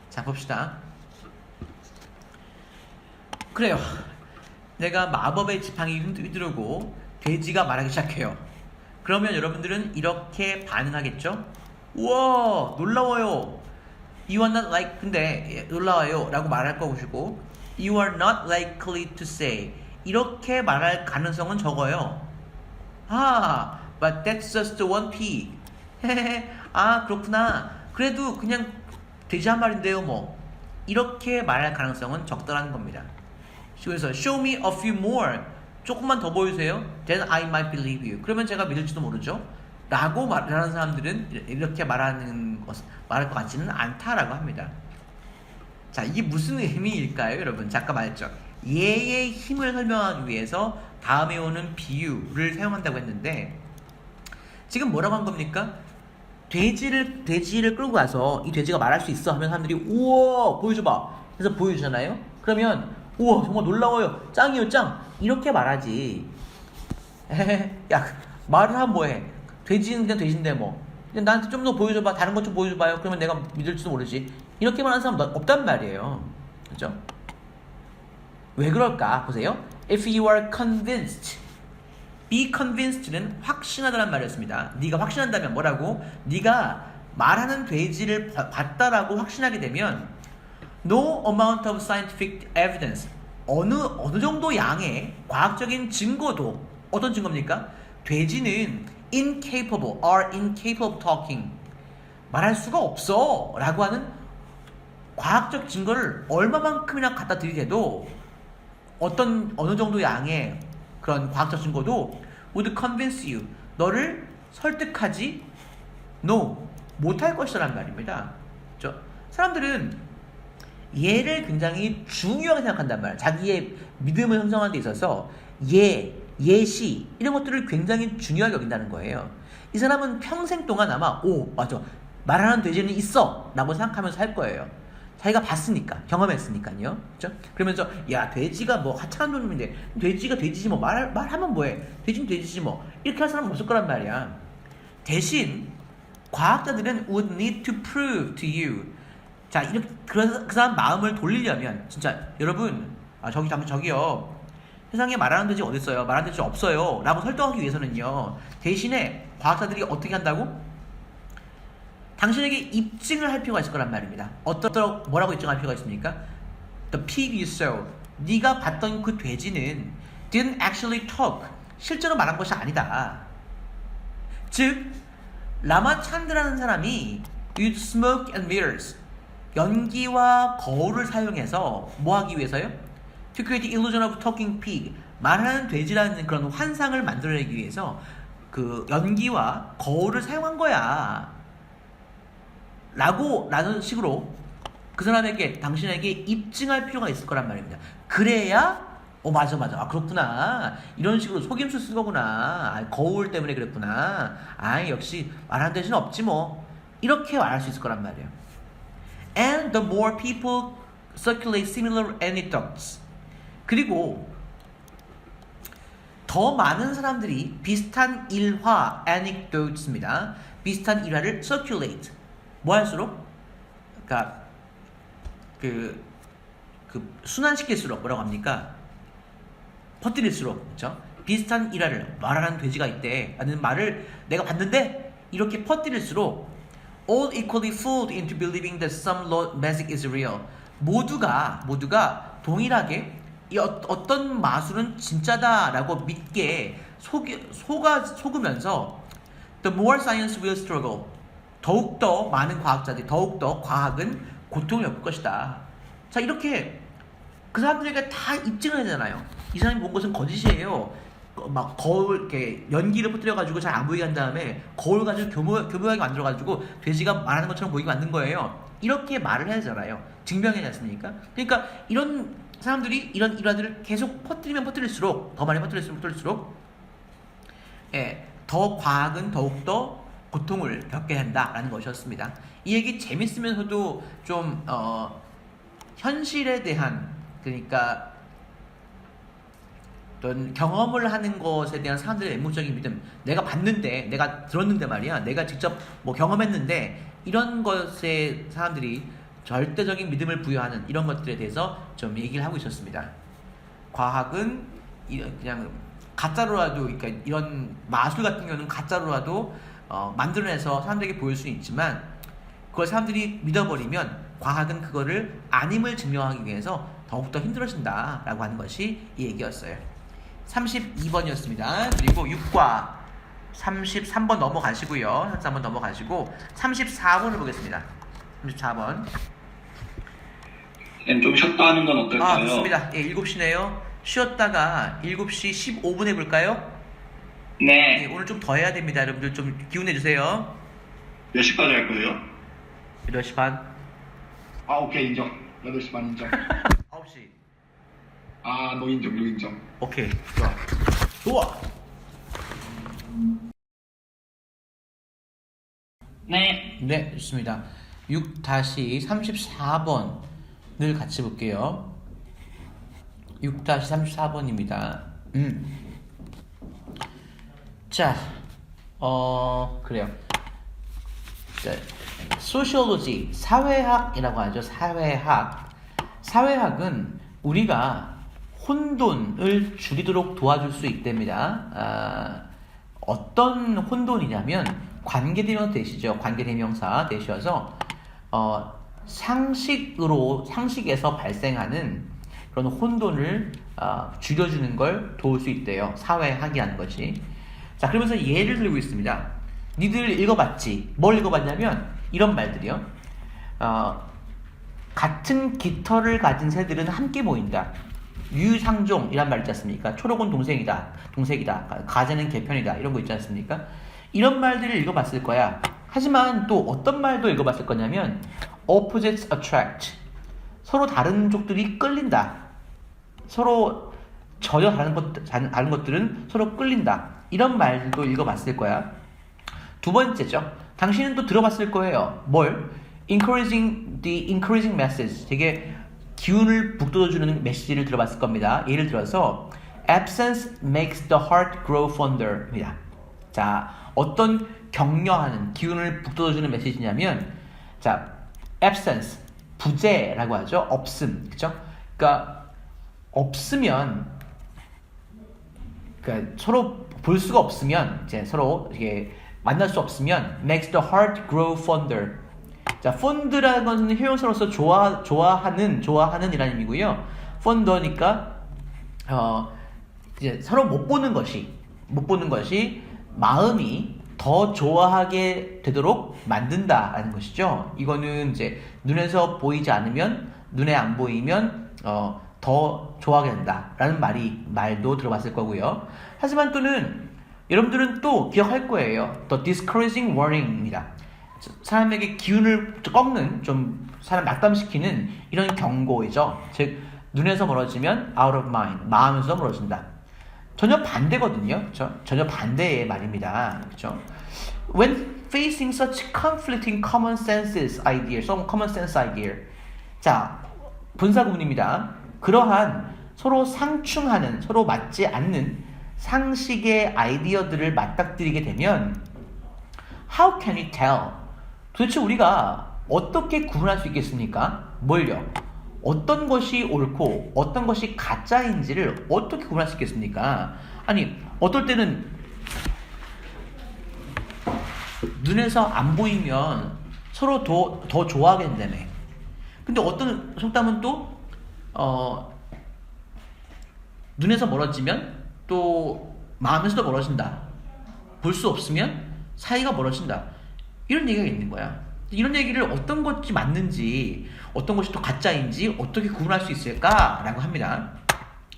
자, 봅시다. 그래요. 내가 마법의 지팡이 휘두르고 돼지가 말하기 시작해요. 그러면 여러분들은 이렇게 반응하겠죠? 우와, 놀라워요. You are not like, 근데 놀라워요 라고 말할 것이고, You are not likely to say, 이렇게 말할 가능성은 적어요. But that's just one pig. 그렇구나. 그래도 그냥 돼지 한 마리인데요 뭐. 이렇게 말할 가능성은 적다라는 겁니다. 그래서 show me a few more, 조금만 더 보여주세요. Then I might believe you. 그러면 제가 믿을지도 모르죠. 라고 말하는 사람들은 이렇게 말할 것 같지는 않다라고 합니다. 자, 이게 무슨 의미일까요, 여러분? 잠깐 말했죠. 얘의 힘을 설명하기 위해서 다음에 오는 비유를 사용한다고 했는데, 지금 뭐라고 한 겁니까? 돼지를 끌고 가서 이 돼지가 말할 수 있어 하면 사람들이 우와 보여줘봐 해서 보여주잖아요. 그러면 우와 정말 놀라워요, 짱이요 짱, 이렇게 말하지. 야, 말을 하면 뭐해? 돼지는 그냥 돼지인데 뭐. 근데 나한테 좀 더 보여줘봐, 다른 것 좀 보여줘봐요. 그러면 내가 믿을지도 모르지. 이렇게 말하는 사람 없단 말이에요. 그렇죠? 왜 그럴까? 보세요. If you are convinced, be convinced는 확신하다는 말이었습니다. 네가 확신한다면 뭐라고? 네가 말하는 돼지를 봤다라고 확신하게 되면 no amount of scientific evidence, 어느 정도 양의 과학적인 증거도, 어떤 증거입니까? 돼지는 incapable of talking, 말할 수가 없어 라고 하는 과학적 증거를 얼마만큼이나 갖다 드리게도 어느 정도 양의 그런 과학적 증거도 would convince you, 너를 설득하지 못할 것이라는 말입니다. 그렇죠? 사람들은 예를 굉장히 중요하게 생각한단 말이에요. 자기의 믿음을 형성하는 데 있어서 예시 이런 것들을 굉장히 중요하게 여긴다는 거예요. 이 사람은 평생 동안 아마 맞아, 말하는 돼지는 있어 라고 생각하면서 살 거예요. 자기가 봤으니까, 경험했으니까요. 그렇죠? 그러면서 야, 돼지가 뭐 하찮은 놈인데 돼지가 돼지지 뭐, 말하면 뭐해, 돼지는 돼지지 뭐, 이렇게 할 사람은 없을 거란 말이야. 대신 과학자들은 would need to prove to you. 자, 이렇게 그 사람 마음을 돌리려면, 진짜 여러분, 저기요, 세상에 말하는 돼지 어디 있어요? 말하는 돼지 없어요 라고 설득하기 위해서는요, 대신에 과학자들이 어떻게 한다고? 당신에게 입증을 할 필요가 있을 거란 말입니다. 뭐라고 입증할 필요가 있습니까? The pig you saw, 네가 봤던 그 돼지는 didn't actually talk, 실제로 말한 것이 아니다. 즉, 라마찬드라는 사람이 used smoke and mirrors, 연기와 거울을 사용해서 뭐 하기 위해서요? To create the illusion of talking pig, 말하는 돼지라는 그런 환상을 만들어내기 위해서 그 연기와 거울을 사용한 거야 라는 식으로 그 사람에게, 당신에게 입증할 필요가 있을 거란 말입니다. 그래야 맞아, 그렇구나, 이런 식으로 속임수 쓴 거구나, 거울 때문에 그랬구나, 역시 말하는 돼지는 없지 뭐, 이렇게 말할 수 있을 거란 말이에요. And the more people circulate similar anecdotes, 그리고 더 많은 사람들이 비슷한 일화 anecdotes입니다. 비슷한 일화를 circulate 뭐 할수록 그러니까 그 순환시킬수록 뭐라고 합니까? 퍼뜨릴수록 그렇죠? 비슷한 일화를 말하는 돼지가 있대 라는 말을 내가 봤는데 이렇게 퍼뜨릴수록 all equally fooled into believing that some Lord magic is real. 모두가 동일하게 어떤 마술은 진짜다라고 믿게 속으면서 the more science will struggle. 더욱더 많은 과학자들이 더욱더 과학은 고통을 겪을 것이다. 자, 이렇게 그 사람들에게 다 입증을 해야 되잖아요. 이 사람이 본 것은 거짓이에요. 막 거울 이렇게 연기를 퍼뜨려가지고 잘 안 보이게 한 다음에 거울 가지고 교묘하게 만들어가지고 돼지가 말하는 것처럼 보이게 만든 거예요. 이렇게 말을 해야 되잖아요. 증명해야 되지 않습니까? 그러니까 이런 사람들이 이런 일화들을 계속 퍼뜨리면 퍼뜨릴수록 더 많이 퍼뜨릴수록 더 과학은 더욱더 고통을 겪게 한다라는 것이었습니다. 이 얘기 재밌으면서도 좀 현실에 대한 그러니까 어떤 경험을 하는 것에 대한 사람들의 맹목적인 믿음, 내가 봤는데, 내가 들었는데 말이야, 내가 직접 뭐 경험했는데 이런 것에 사람들이 절대적인 믿음을 부여하는 이런 것들에 대해서 좀 얘기를 하고 있었습니다. 과학은 그냥 가짜로라도, 그러니까 이런 마술 같은 경우는 가짜로라도 만들어내서 사람들에게 보일 수는 있지만 그걸 사람들이 믿어버리면 과학은 그거를 아님을 증명하기 위해서 더욱더 힘들어진다라고 하는 것이 이 얘기였어요. 32번이었습니다. 그리고 6과 33번 넘어가시고요. 33번 넘어가시고 34번을 보겠습니다. 34번. 좀 쉬었다 하는 건 어떨까요? 좋습니다. 예, 7시네요. 쉬었다가 7시 15분 해볼까요? 네. 예, 오늘 좀 더 해야 됩니다. 여러분들 좀 기운내주세요. 몇 시까지 할 거예요? 8시 반. 오케이, 인정. 8시 반 인정. 9시. 노인정. 오케이, 좋아. 네, 좋습니다. 6-34번을 같이 볼게요. 6-34번입니다. 자, 그래요. 자, sociology, 사회학이라고 하죠. 사회학은 우리가 혼돈을 줄이도록 도와줄 수 있답니다. 어떤 혼돈이냐면 관계대명사 대시죠. 관계대명사 대시여서 상식에서 발생하는 그런 혼돈을 줄여주는 걸 도울 수 있대요. 사회학이라는 것이. 자, 그러면서 예를 들고 있습니다. 니들 읽어봤지? 뭘 읽어봤냐면 이런 말들이요. 같은 깃털을 가진 새들은 함께 모인다. 유상종이란 말 있지 않습니까? 초록은 동색이다. 가재는 개편이다. 이런 거 있지 않습니까? 이런 말들을 읽어봤을 거야. 하지만 또 어떤 말도 읽어봤을 거냐면 opposites attract. 서로 다른 족들이 끌린다. 서로 전혀 다른 것들은 서로 끌린다. 이런 말들도 읽어봤을 거야. 두 번째죠. 당신은 또 들어봤을 거예요. 뭘? encouraging message. 되게 기운을 북돋워주는 메시지를 들어봤을 겁니다. 예를 들어서 absence makes the heart grow fonder 입니다. 자, 어떤 격려하는 기운을 북돋워주는 메시지냐면 자, absence, 부재라고 하죠. 없음, 그렇죠? 그러니까 없으면 그러니까 서로 볼 수가 없으면 이제 서로 이렇게 만날 수 없으면 makes the heart grow fonder. 자, fond라는 것은 형용사로서 좋아하는 이라는 의미고요. fonder니까 이제 서로 못 보는 것이 마음이 더 좋아하게 되도록 만든다라는 것이죠. 이거는 이제 눈에서 보이지 않으면 눈에 안 보이면 더 좋아하게 된다라는 말도 들어봤을 거고요. 하지만 또는 여러분들은 또 기억할 거예요. The discouraging warning입니다. 사람에게 기운을 꺾는, 좀 사람 낙담시키는 이런 경고이죠. 즉 눈에서 멀어지면 out of mind, 마음에서 멀어진다. 전혀 반대거든요. 그렇죠? 전혀 반대의 말입니다. 그렇죠? When facing such conflicting common sense idea. 자, 본사 구문입니다. 그러한 서로 상충하는, 서로 맞지 않는 상식의 아이디어들을 맞닥뜨리게 되면 How can we tell? 도대체 우리가 어떻게 구분할 수 있겠습니까? 뭘요? 어떤 것이 옳고 어떤 것이 가짜인지를 어떻게 구분할 수 있겠습니까? 아니 어떨 때는 눈에서 안 보이면 서로 더 좋아하게 된다며. 근데 어떤 속담은 또 눈에서 멀어지면 또 마음에서도 멀어진다. 볼 수 없으면 사이가 멀어진다. 이런 얘기가 있는 거야. 이런 얘기를 어떤 것이 맞는지 어떤 것이 또 가짜인지 어떻게 구분할 수 있을까라고 합니다.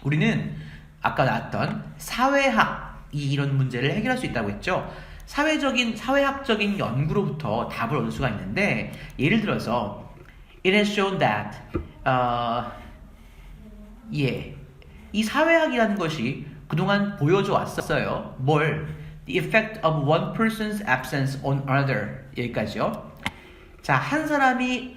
우리는 아까 나왔던 사회학이 이런 문제를 해결할 수 있다고 했죠. 사회학적인 연구로부터 답을 얻을 수가 있는데 예를 들어서 It has shown that 이 사회학이라는 것이 그동안 보여줘 왔었어요. 뭘? The effect of one person's absence on another. 여기까지요. 자, 한 사람이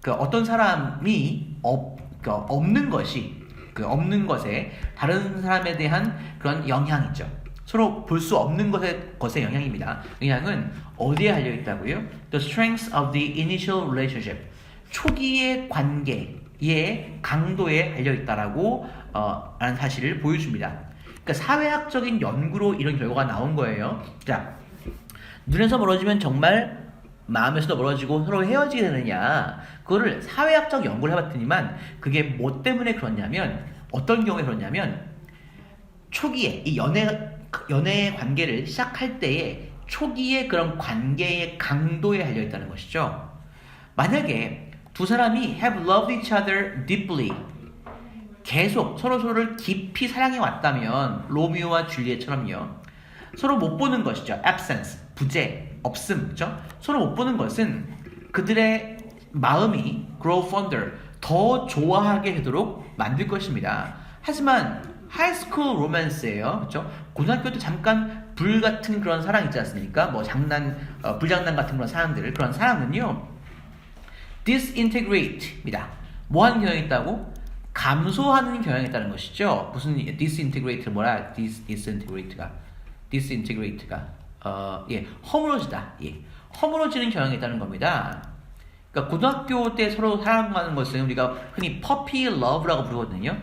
어떤 사람이 없는 것이 없는 것에 다른 사람에 대한 그런 영향이죠. 서로 볼 수 없는 것의 영향입니다. 영향은 어디에 달려 있다고요? The strength of the initial relationship. 초기의 관계의 강도에 달려 있다라고 라는 사실을 보여줍니다. 그러니까 사회학적인 연구로 이런 결과가 나온 거예요. 자, 눈에서 멀어지면 정말 마음에서도 멀어지고 서로 헤어지게 되느냐? 그거를 사회학적 연구를 해봤더니만 그게 뭐 때문에 그렇냐면 어떤 경우에 그렇냐면 초기에 이 연애 관계를 시작할 때에 초기에 그런 관계의 강도에 달려 있다는 것이죠. 만약에 두 사람이 have loved each other deeply 계속 서로를 깊이 사랑해 왔다면 로미오와 줄리엣처럼요. 서로 못 보는 것이죠. absence, 부재, 없음, 그렇죠? 서로 못 보는 것은 그들의 마음이 grow fonder, 더 좋아하게 되도록 만들 것입니다. 하지만 하이스쿨 로맨스예요, 그렇죠? 고등학교 때 잠깐 불 같은 그런 사랑 있지 않습니까? 뭐 불장난 같은 그런 사랑들, 그런 사랑은요, disintegrate입니다. 뭐 하는 경향이 있다고? 감소하는 경향이 있다는 것이죠. 무슨 disintegrate 뭐라? disintegrate가 허물어지다. 허물어지는 경향이 있다는 겁니다. 그러니까 고등학교 때 서로 사랑하는 것은 우리가 흔히 puppy love라고 부르거든요.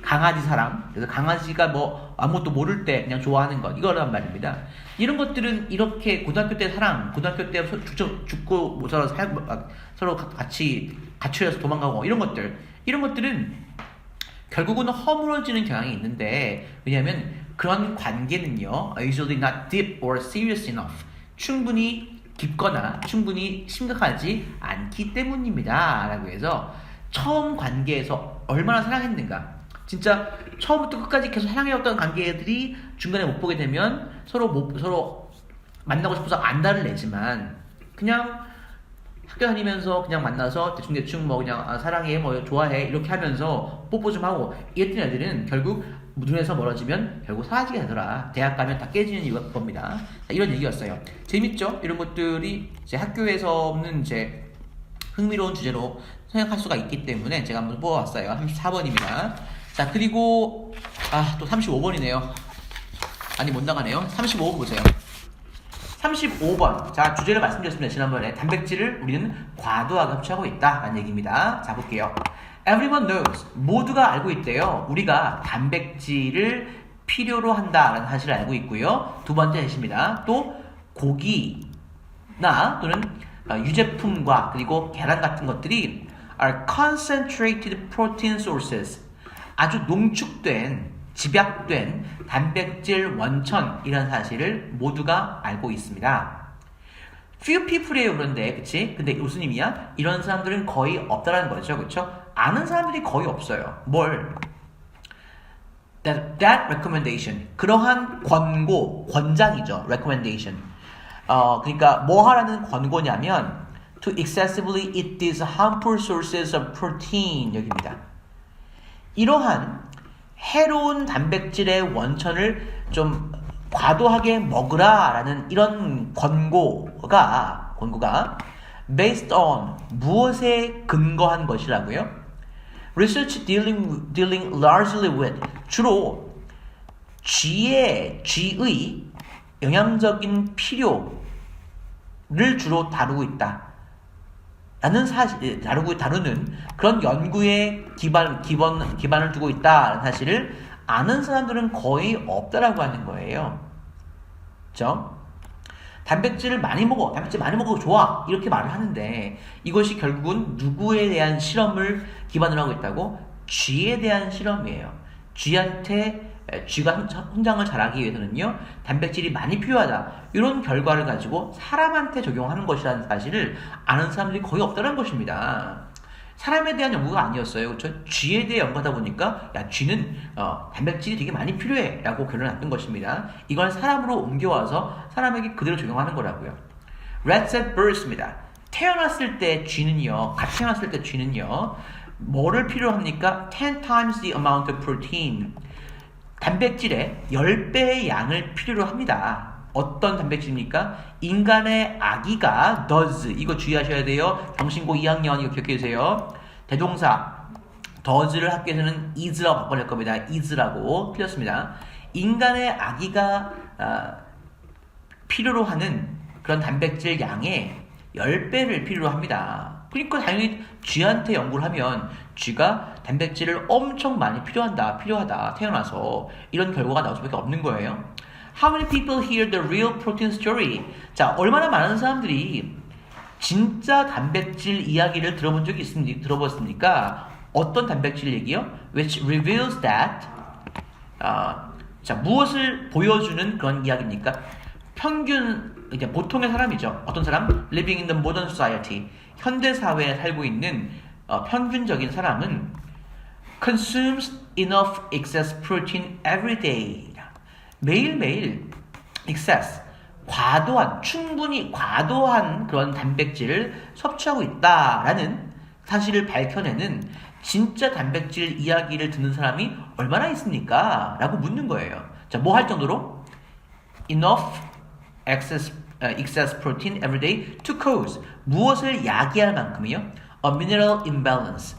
강아지 사랑. 그래서 강아지가 뭐 아무것도 모를 때 그냥 좋아하는 것 이거란 말입니다. 이런 것들은 이렇게 고등학교 때 사랑, 고등학교 때 죽고 뭐 서로 같이 갇혀서 도망가고 이런 것들은 결국은 허물어지는 경향이 있는데 왜냐하면 그런 관계는요 usually not deep or serious enough 충분히 깊거나 충분히 심각하지 않기 때문입니다 라고 해서 처음 관계에서 얼마나 사랑했는가 진짜 처음부터 끝까지 계속 사랑해왔던 관계들이 중간에 못 보게 되면 서로 만나고 싶어서 안달을 내지만 그냥 학교 다니면서 그냥 만나서 대충 뭐 그냥 사랑해 뭐 좋아해 이렇게 하면서 뽀뽀 좀 하고 이랬던 애들은 결국 눈에서 멀어지면 결국 사라지게 되더라. 대학 가면 다 깨지는 이유가 그겁니다. 이런 얘기였어요. 재밌죠? 이런 것들이 이제 학교에서 없는 이제 흥미로운 주제로 생각할 수가 있기 때문에 제가 한번 뽑아왔어요. 34번입니다. 자 그리고 또 35번이네요. 아니 못 나가네요. 35번 보세요. 35번. 자, 주제를 말씀드렸습니다. 지난번에 단백질을 우리는 과도하게 섭취하고 있다. 라는 얘기입니다. 자, 볼게요. Everyone knows. 모두가 알고 있대요. 우리가 단백질을 필요로 한다라는 사실을 알고 있고요. 두 번째 예시입니다. 또 고기나 또는 유제품과 그리고 계란 같은 것들이 are concentrated protein sources. 아주 농축된 집약된 단백질 원천이라는 사실을 모두가 알고 있습니다. Few people이에요 그런데 그치? 근데 무슨 의미야? 이런 사람들은 거의 없다라는 거죠 그쵸? 아는 사람들이 거의 없어요. 뭘? That recommendation 그러한 권장이죠. recommendation 그러니까 뭐 하라는 권고냐면 to excessively eat these harmful sources of protein 여기입니다. 이러한 해로운 단백질의 원천을 좀 과도하게 먹으라라는 이런 권고가 based on 무엇에 근거한 것이라고요? Research dealing largely with 주로 G의 영양적인 필요를 주로 다루고 있다. 라는 다루는 그런 연구에 기반을 두고 있다는 사실을 아는 사람들은 거의 없다라고 하는 거예요. 그죠? 단백질 많이 먹어 좋아 이렇게 말을 하는데 이것이 결국은 누구에 대한 실험을 기반으로 하고 있다고? 쥐에 대한 실험이에요. 쥐가 성장을 잘하기 위해서는요 단백질이 많이 필요하다 이런 결과를 가지고 사람한테 적용하는 것이라는 사실을 아는 사람들이 거의 없다는 것입니다. 사람에 대한 연구가 아니었어요. 그렇죠? 쥐에 대해 연구하다 보니까 야 쥐는 단백질이 되게 많이 필요해 라고 결론을 났던 것입니다. 이걸 사람으로 옮겨와서 사람에게 그대로 적용하는 거라고요. Rats and birds입니다. 태어났을 때 쥐는요 뭐를 필요로 합니까? 10 times the amount of protein 단백질의 10배의 양을 필요로 합니다. 어떤 단백질입니까? 인간의 아기가 does 이거 주의하셔야 돼요. 정신고 2학년 이거 기억해 주세요. 대동사 does를 학교에서는 is라고 바꿔낼 겁니다. is라고 틀렸습니다. 인간의 아기가 필요로 하는 그런 단백질 양의 10배를 필요로 합니다. 그러니까 당연히 쥐한테 연구를 하면 쥐가 단백질을 엄청 많이 필요하다 태어나서 이런 결과가 나올 수밖에 없는 거예요. How many people hear the real protein story? 자, 얼마나 많은 사람들이 진짜 단백질 이야기를 들어봤습니까? 어떤 단백질 얘기요? Which reveals that 자, 무엇을 보여주는 그런 이야기입니까? 이제 보통의 사람이죠. 어떤 사람? Living in the modern society. 현대 사회에 살고 있는 평균적인 사람은 consumes enough excess protein every day. 매일매일 excess, 충분히 과도한 그런 단백질을 섭취하고 있다라는 사실을 밝혀내는 진짜 단백질 이야기를 듣는 사람이 얼마나 있습니까? 라고 묻는 거예요. 자, 뭐 할 정도로? Enough excess protein every day to cause 무엇을 야기할 만큼이요? A mineral imbalance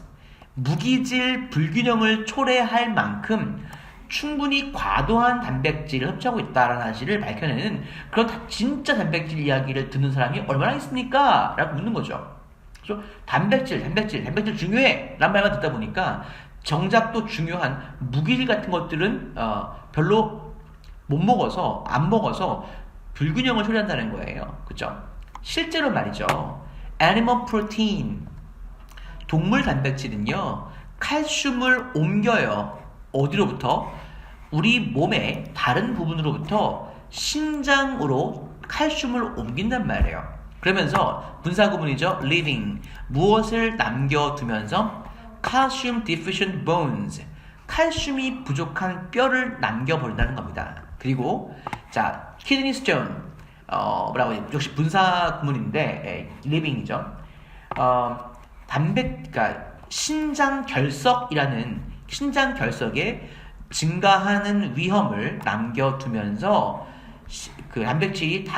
무기질 불균형을 초래할 만큼 충분히 과도한 단백질을 섭취하고 있다는 사실을 밝혀내는 그런 진짜 단백질 이야기를 듣는 사람이 얼마나 있습니까? 라고 묻는 거죠. 그래서 단백질 중요해! 라는 말만 듣다 보니까 정작 또 중요한 무기질 같은 것들은 별로 안 먹어서 불균형을 초래한다는 거예요. 그죠? 실제로 말이죠. Animal protein 동물 단백질은요 칼슘을 옮겨요. 어디로부터? 우리 몸의 다른 부분으로부터 신장으로 칼슘을 옮긴단 말이에요. 그러면서 분사구문이죠. leaving 무엇을 남겨두면서 calcium deficient bones 칼슘이 부족한 뼈를 남겨버린다는 겁니다. 그리고 자 kidney stone 뭐라고 역시 분사구문인데 leaving이죠. 그러니까 신장 결석에 증가하는 위험을 남겨두면서 그 단백질이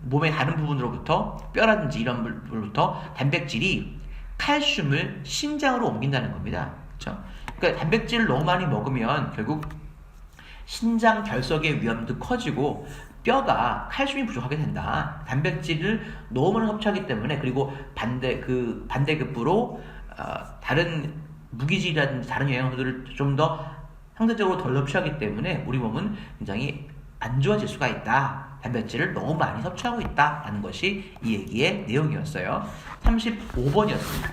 몸의 다른 부분으로부터 뼈라든지 이런 부분으로부터 단백질이 칼슘을 신장으로 옮긴다는 겁니다. 그렇죠? 그러니까 단백질을 너무 많이 먹으면 결국 신장 결석의 위험도 커지고 뼈가 칼슘이 부족하게 된다. 단백질을 너무 많이 섭취하기 때문에 그리고 반대급부로 다른 무기질이라든지 다른 영양소들을 좀 더 상대적으로 덜 섭취하기 때문에 우리 몸은 굉장히 안 좋아질 수가 있다. 단백질을 너무 많이 섭취하고 있다라는 것이 이 얘기의 내용이었어요. 35번이었습니다.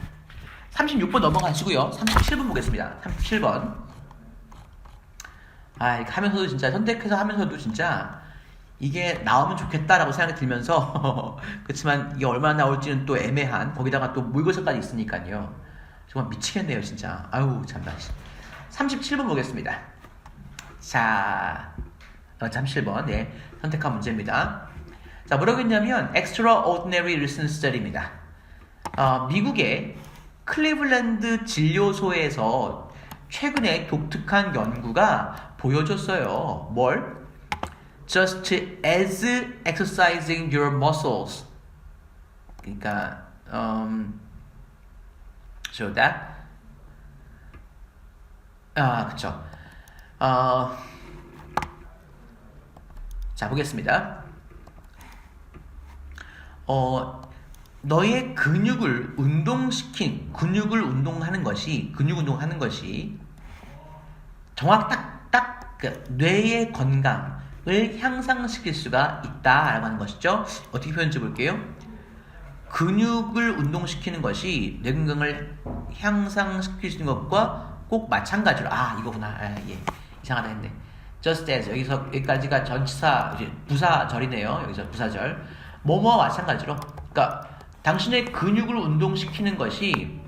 36번 넘어가시고요. 37번 보겠습니다. 37번. 이렇게 하면서도 진짜 선택해서 하면서도 진짜 이게 나오면 좋겠다라고 생각이 들면서 그렇지만 이게 얼마나 나올지는 또 애매한 거기다가 또 모의고사까지 있으니까요. 정말 미치겠네요 진짜. 아유 참나. 37번 보겠습니다. 자 37번 네 선택한 문제입니다. 자 뭐라고 했냐면 Extraordinary Recent Study입니다. 미국의 클리블랜드 진료소에서 최근에 독특한 연구가 보여줬어요. 뭘? Just as exercising your muscles. 그러니까 so that 그쵸. 자, 보겠습니다. 너의 근육을 근육을 운동하는 것이 그 뇌의 건강을 향상시킬 수가 있다라고 하는 것이죠. 어떻게 표현해 볼게요. 근육을 운동시키는 것이 뇌 건강을 향상시킬 수 있는 것과 꼭 마찬가지로 이거구나. 예. 이상하다 했네. Just as 여기까지가 전치사 부사절이네요. 여기서 부사절. 뭐뭐와 마찬가지로. 그러니까 당신의 근육을 운동시키는 것이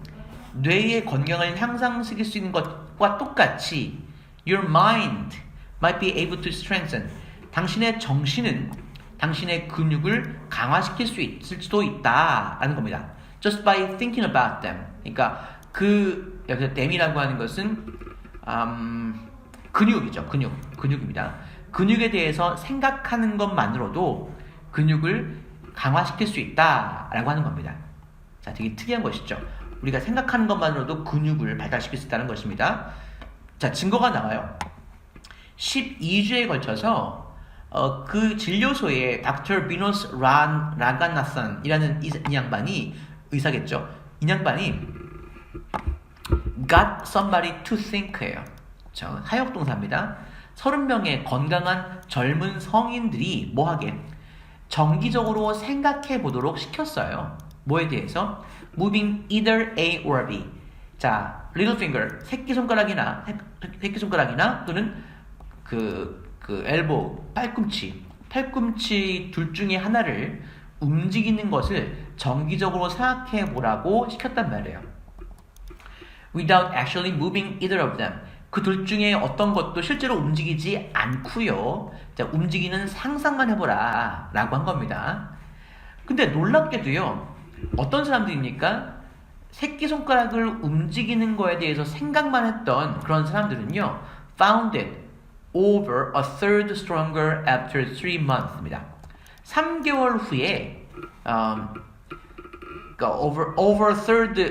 뇌의 건강을 향상시킬 수 있는 것과 똑같이 your mind might be able to strengthen. 당신의 정신은 당신의 근육을 강화시킬 수 있을 수도 있다라는 겁니다. Just by thinking about them. 그러니까 여기서 them이라고 하는 것은 근육이죠. 근육입니다. 근육에 대해서 생각하는 것만으로도 근육을 강화시킬 수 있다라고 하는 겁니다. 자, 되게 특이한 것이죠. 우리가 생각하는 것만으로도 근육을 발달시킬 수 있다는 것입니다. 자, 증거가 나와요. 12주에 걸쳐서 그 진료소에 Dr. Binos Raghunathan이라는 이 양반이 의사겠죠. 이 양반이 got somebody to think예요. 하역동사입니다. 30명의 건강한 젊은 성인들이 뭐하게 정기적으로 생각해 보도록 시켰어요. 뭐에 대해서? Moving either A or B. 자, little finger, 새끼손가락이나 또는 그 elbow, 팔꿈치 둘 중에 하나를 움직이는 것을 정기적으로 생각해 보라고 시켰단 말이에요. Without actually moving either of them. 그 둘 중에 어떤 것도 실제로 움직이지 않고요. 자, 움직이는 상상만 해보라 라고 한 겁니다. 근데 놀랍게도요. 어떤 사람들입니까? 새끼손가락을 움직이는 거에 대해서 생각만 했던 그런 사람들은요. Found it over a third stronger after 3 months입니다. 3개월 후에 그러니까 over a third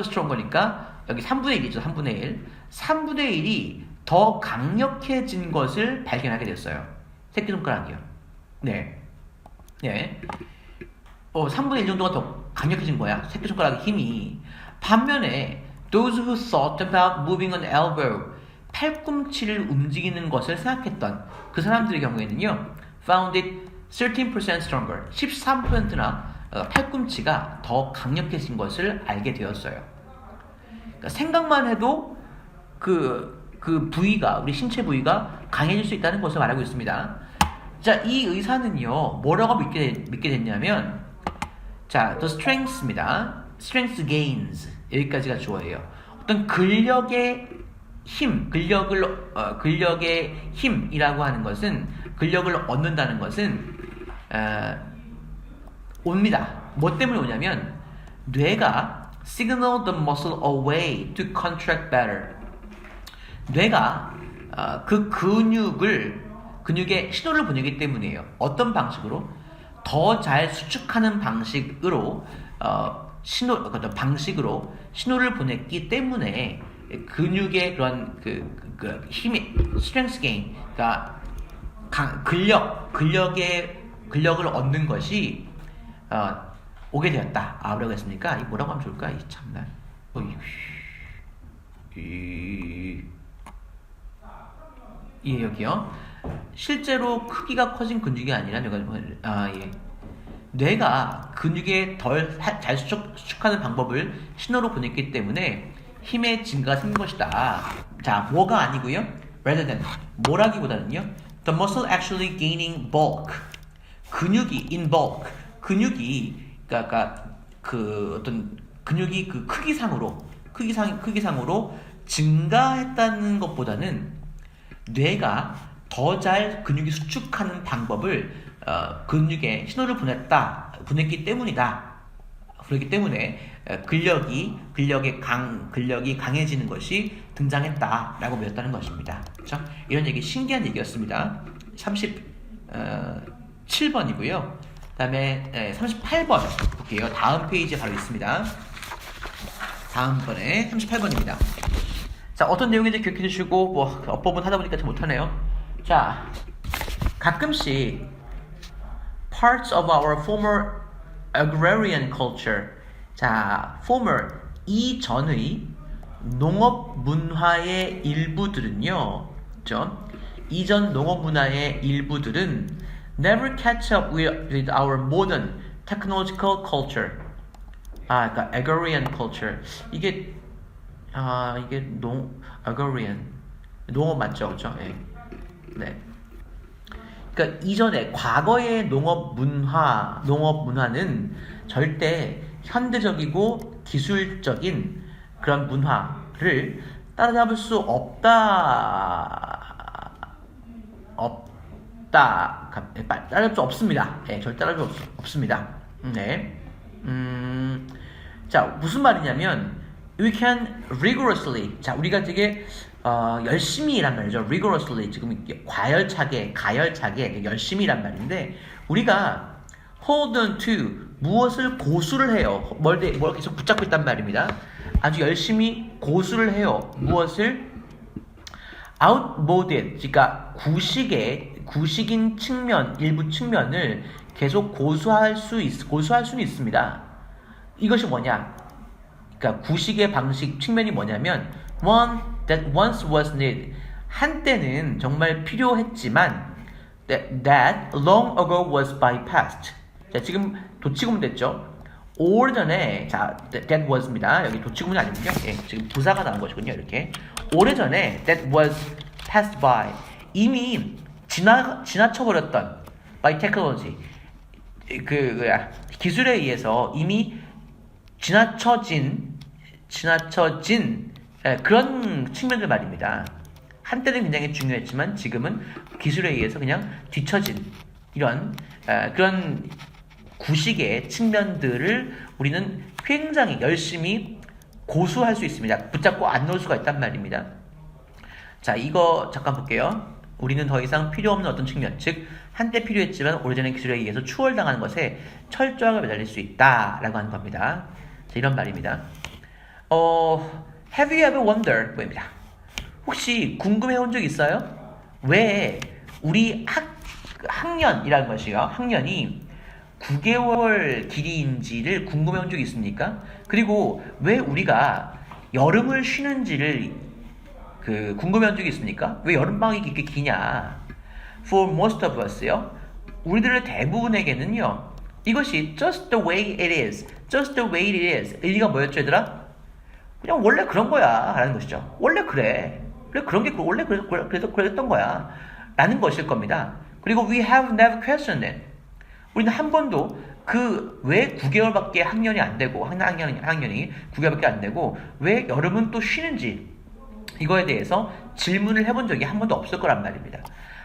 stronger니까 여기 3분의 1이죠. 3분의 1. 3분의 1이 더 강력해진 것을 발견하게 됐어요. 새끼손가락이요. 네. 3분의 1 정도가 더 강력해진 거야. 새끼손가락의 힘이. 반면에 those who thought about moving an elbow, 팔꿈치를 움직이는 것을 생각했던 그 사람들의 경우에는요. found it 13% stronger. 13%나 팔꿈치가 더 강력해진 것을 알게 되었어요. 그러니까 생각만 해도 그 부위가, 우리 신체 부위가 강해질 수 있다는 것을 말하고 있습니다. 자, 이 의사는요, 뭐라고 믿게 됐냐면, 자, the strength입니다. strength gains. 여기까지가 주어예요. 어떤 근력의 힘이라고 하는 것은, 근력을 얻는다는 것은, 옵니다. 뭐 때문에 오냐면, 뇌가 signal the muscle away to contract better. 뇌가 그 근육의 신호를 보내기 때문이에요. 어떤 방식으로? 더 잘 수축하는 방식으로 신호를 보냈기 때문에 근육의 그런 힘의 strength gain, 그러니까 근력을 얻는 것이 오게 되었다. 뭐라고 했습니까? 뭐라고 하면 좋을까? 참나. 여기요. 실제로 크기가 커진 근육이 아니라 뇌가 근육에 덜 잘 수축하는 방법을 신호로 보냈기 때문에 힘의 증가가 생긴 것이다. 자, 뭐가 아니고요. rather than 뭐라기보다는요. The muscle actually gaining bulk. 근육이 in bulk. 그러니까 어떤 근육이 그 크기상으로 증가했다는 것보다는 뇌가 더 잘 근육이 수축하는 방법을 근육에 신호를 보냈기 때문이다. 그렇기 때문에 근력이 강해지는 것이 등장했다라고 배웠다는 것입니다. 그렇죠? 이런 얘기 신기한 얘기였습니다. 37번이고요. 그다음에 38번 볼게요. 다음 페이지에 바로 있습니다. 다음번에 38번입니다. 자, 어떤 내용인지 기억해 주시고, 어법은 하다 보니까 잘 못하네요. 자, 가끔씩 parts of our former agrarian culture, 자, former 이전의 농업 문화의 일부들은요, 그죠? 이전 농업 문화의 일부들은 never catch up with our modern technological culture. 그러니까 agrarian culture. 이게 agrarian 농업 맞죠, 그죠? 예. 네. 그러니까 이전에 과거의 농업 문화는 절대 현대적이고 기술적인 그런 문화를 따라잡을 수 따라잡을 수 없습니다. 네, 절대 따라잡을 수 없습니다. 네. 자, 무슨 말이냐면 we can rigorously, 자, 우리가 되게 열심히란 말이죠. rigorously, 지금 가열차게 열심히란 말인데, 우리가 hold on to, 무엇을 고수를 해요. 뭘 계속 붙잡고 있단 말입니다. 아주 열심히 고수를 해요. 무엇을? outmoded, 그러니까 구식인 측면, 일부 측면을 계속 고수할 수는 있습니다. 이것이 뭐냐? 그러니까 구식의 방식 측면이 뭐냐면 one that once was needed, 한때는 정말 필요했지만 that long ago was bypassed. 자, 지금 도치구문 됐죠? 오래전에, 자, that was입니다. 여기 도치구문이 아니군요. 예, 지금 부사가 나온 것이군요. 이렇게 오래전에 that was passed by, 이미 지나쳐버렸던 by technology, 기술에 의해서 이미 지나쳐진 그런 측면들 말입니다. 한때는 굉장히 중요했지만 지금은 기술에 의해서 그냥 뒤처진 이런 그런 구식의 측면들을 우리는 굉장히 열심히 고수할 수 있습니다. 붙잡고 안 놓을 수가 있단 말입니다. 자, 이거 잠깐 볼게요. 우리는 더 이상 필요 없는 어떤 측면, 즉 한때 필요했지만 오래전의 기술에 의해서 추월당하는 것에 철저하게 매달릴 수 있다라고 하는 겁니다. 자, 이런 말입니다. Have you ever wondered? 뭐입니다. 혹시 궁금해온 적 있어요? 왜 우리 학년이라는 것이요, 학년이 9개월 길이인지를 궁금해온 적 있습니까? 그리고 왜 우리가 여름을 쉬는지를 궁금해온 적이 있습니까? 왜 여름방학이 이렇게 기냐? For most of us요, 우리들의 대부분에게는요, 이것이 just the way it is, just the way it is. 의미가 뭐였죠, 얘들아? 그냥 원래 그런 거야 라는 것이죠. 원래 그래. 그런 게 원래 그랬던 거야 라는 것일 겁니다. 그리고 we have never questioned it. 우리는 한 번도 왜 9개월밖에 학년이 안 되고, 학년이 9개월밖에 안 되고 왜 여름은 또 쉬는지, 이거에 대해서 질문을 해본 적이 한 번도 없을 거란 말입니다.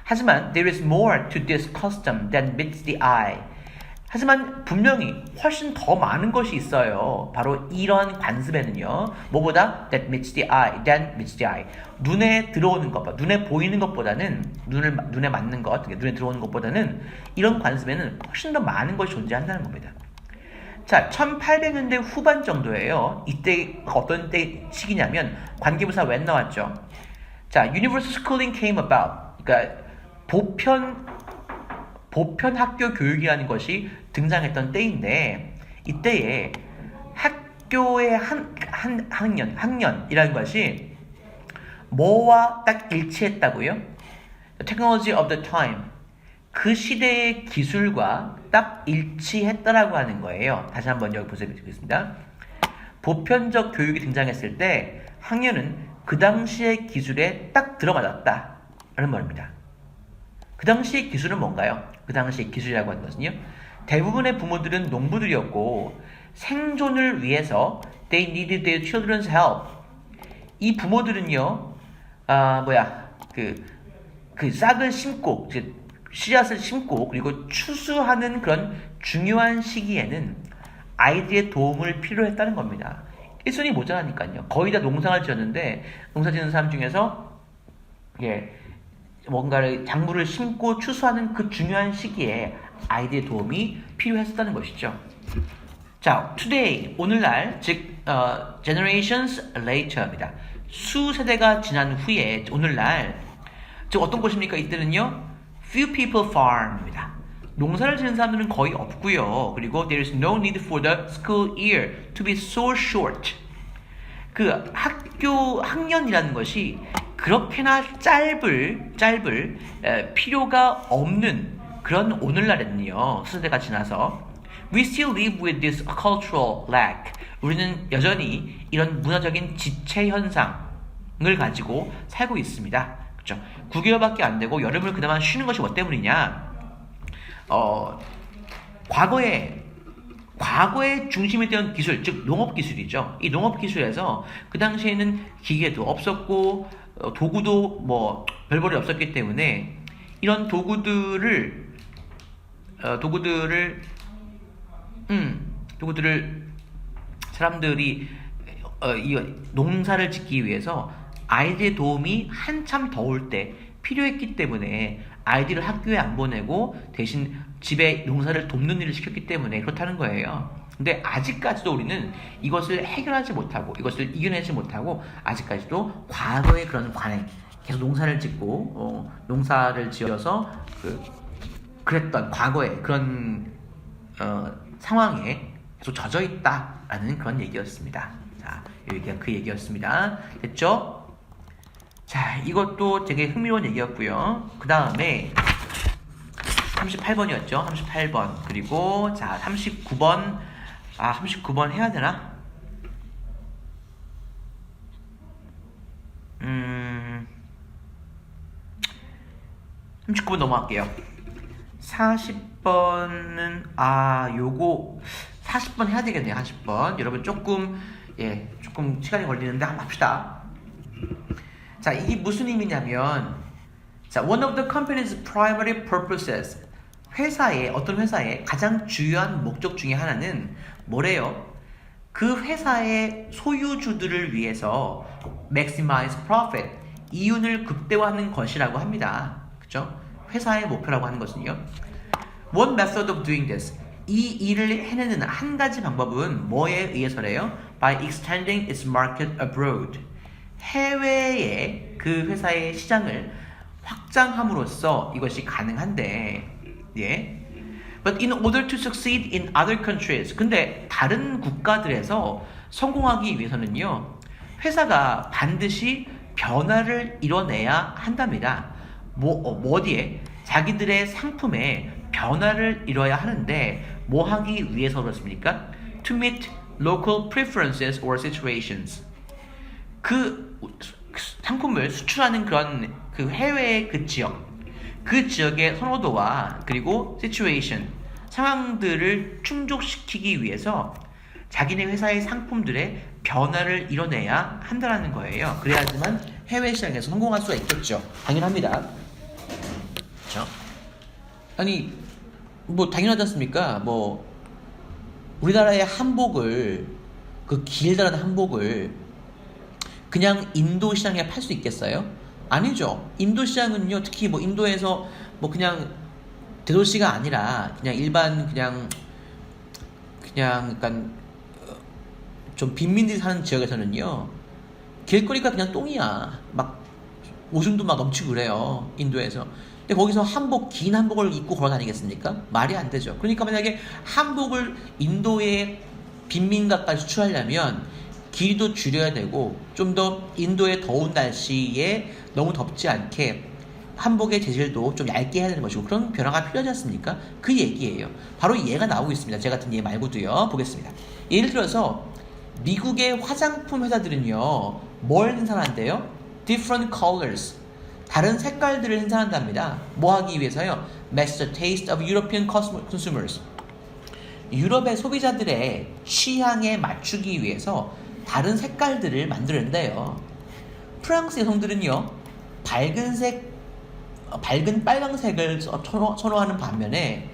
하지만 there is more to this custom than meets the eye. 하지만 분명히 훨씬 더 많은 것이 있어요. 바로 이런 관습에는요, 뭐보다 that meets the eye, than meets the eye. 눈에 들어오는 것보다, 눈에 보이는 것보다는, 눈에 맞는 것, 눈에 들어오는 것보다는 이런 관습에는 훨씬 더 많은 것이 존재한다는 겁니다. 자, 1800년대 후반 정도예요. 이때 어떤 때 시기냐면 관계부사 when 나왔죠. 자, universal schooling came about. 그러니까 보편 학교 교육이라는 것이 등장했던 때인데, 이때에 학교의 학년이라는 것이 뭐와 딱 일치했다고요? The technology of the time. 그 시대의 기술과 딱 일치했다라고 하는 거예요. 다시 한번 여기 보시겠습니다. 보편적 교육이 등장했을 때 학년은 그 당시의 기술에 딱 들어맞았다라는 말입니다. 그 당시의 기술은 뭔가요? 그 당시의 기술이라고 하는 것은요, 대부분의 부모들은 농부들이었고 생존을 위해서 they needed their children's help. 이 부모들은요, 싹을 심고, 씨앗을 심고 그리고 추수하는 그런 중요한 시기에는 아이들의 도움을 필요했다는 겁니다. 일손이 모자라니까요. 거의 다 농사를 지었는데, 농사 짓는 사람 중에서 뭔가를 작물을 심고 추수하는 그 중요한 시기에 아이들의 도움이 필요했었다는 것이죠. 자, today, 오늘날, 즉 generations later입니다. 수세대가 지난 후에 오늘날, 즉 어떤 것입니까? 이때는요, few people farm입니다. 농사를 지는 사람들은 거의 없고요. 그리고 there is no need for the school year to be so short. 그 학년이라는 것이 그렇게나 짧을 필요가 없는 그런 오늘날에는요. 세대가 지나서 we still live with this cultural lack. 우리는 여전히 이런 문화적인 지체 현상을 가지고 살고 있습니다. 그렇죠? 9개월밖에 안 되고 여름을 그나마 쉬는 것이 뭐 때문이냐? 과거에 중심이 되는 기술, 즉 농업 기술이죠. 이 농업 기술에서 그 당시에는 기계도 없었고 도구도 뭐 별볼이 없었기 때문에 이런 도구들을 사람들이 이 농사를 짓기 위해서 아이들의 도움이 한참 더울 때 필요했기 때문에 아이들을 학교에 안 보내고 대신 집에 농사를 돕는 일을 시켰기 때문에 그렇다는 거예요. 근데 아직까지도 우리는 이것을 해결하지 못하고 이것을 이겨내지 못하고 아직까지도 과거의 그런 관행, 계속 농사를 짓고 농사를 지어서 그랬던 과거의 그런 상황에 계속 젖어 있다라는 그런 얘기였습니다. 자, 여기가 그 얘기였습니다. 됐죠? 자, 이것도 되게 흥미로운 얘기였고요. 그 다음에 38번이었죠. 38번. 그리고 자, 39번. 39번 해야 되나? 39번 넘어갈게요. 40번은 요거 40번 해야 되겠네요. 40번. 여러분 조금 시간이 걸리는데 한번 합시다. 자, 이게 무슨 의미냐면, 자, one of the company's primary purposes. 어떤 회사의 가장 중요한 목적 중에 하나는 뭐래요? 그 회사의 소유주들을 위해서 maximize profit, 이윤을 극대화하는 것이라고 합니다. 그죠? 회사의 목표라고 하는 것은요. One method of doing this. 이 일을 해내는 한 가지 방법은 뭐에 의해서래요? By extending its market abroad. 해외에 그 회사의 시장을 확장함으로써 이것이 가능한데, 예. But in order to succeed in other countries, 근데 다른 국가들에서 성공하기 위해서는요, 회사가 반드시 변화를 이뤄내야 한답니다. 어디에? 자기들의 상품에 변화를 이뤄야 하는데, 뭐 하기 위해서 그렇습니까? To meet local preferences or situations. 그 상품을 수출하는 그런 그 해외의 그 지역의 선호도와 그리고 situation, 상황들을 충족시키기 위해서 자기네 회사의 상품들의 변화를 이뤄내야 한다는 거예요. 그래야지만 해외 시장에서 성공할 수가 있겠죠. 당연합니다. 그렇죠? 아니, 뭐 당연하지 않습니까? 뭐 우리나라의 한복을, 그 길다란 한복을 그냥 인도 시장에 팔 수 있겠어요? 아니죠. 인도 시장은요, 특히 뭐 인도에서 뭐 그냥 대도시가 아니라 그냥 일반 그냥 약간 좀 빈민들이 사는 지역에서는요, 길거리가 그냥 똥이야. 막 오줌도 막 넘치고 그래요, 인도에서. 근데 거기서 긴 한복을 입고 걸어 다니겠습니까? 말이 안 되죠. 그러니까 만약에 한복을 인도의 빈민가까지 수출하려면 길이도 줄여야 되고, 좀 더 인도의 더운 날씨에 너무 덥지 않게 한복의 재질도 좀 얇게 해야 되는 것이고, 그런 변화가 필요하지 않습니까? 그 얘기예요. 바로 얘가 나오고 있습니다. 제 같은 얘 말고도요. 보겠습니다. 예를 들어서 미국의 화장품 회사들은요, 뭘 생산한대요? Different colors. 다른 색깔들을 생산한답니다. 뭐 하기 위해서요? Match the taste of European consumers. 유럽의 소비자들의 취향에 맞추기 위해서 다른 색깔들을 만드는데요. 프랑스 여성들은요, 밝은 빨강색을 선호하는 반면에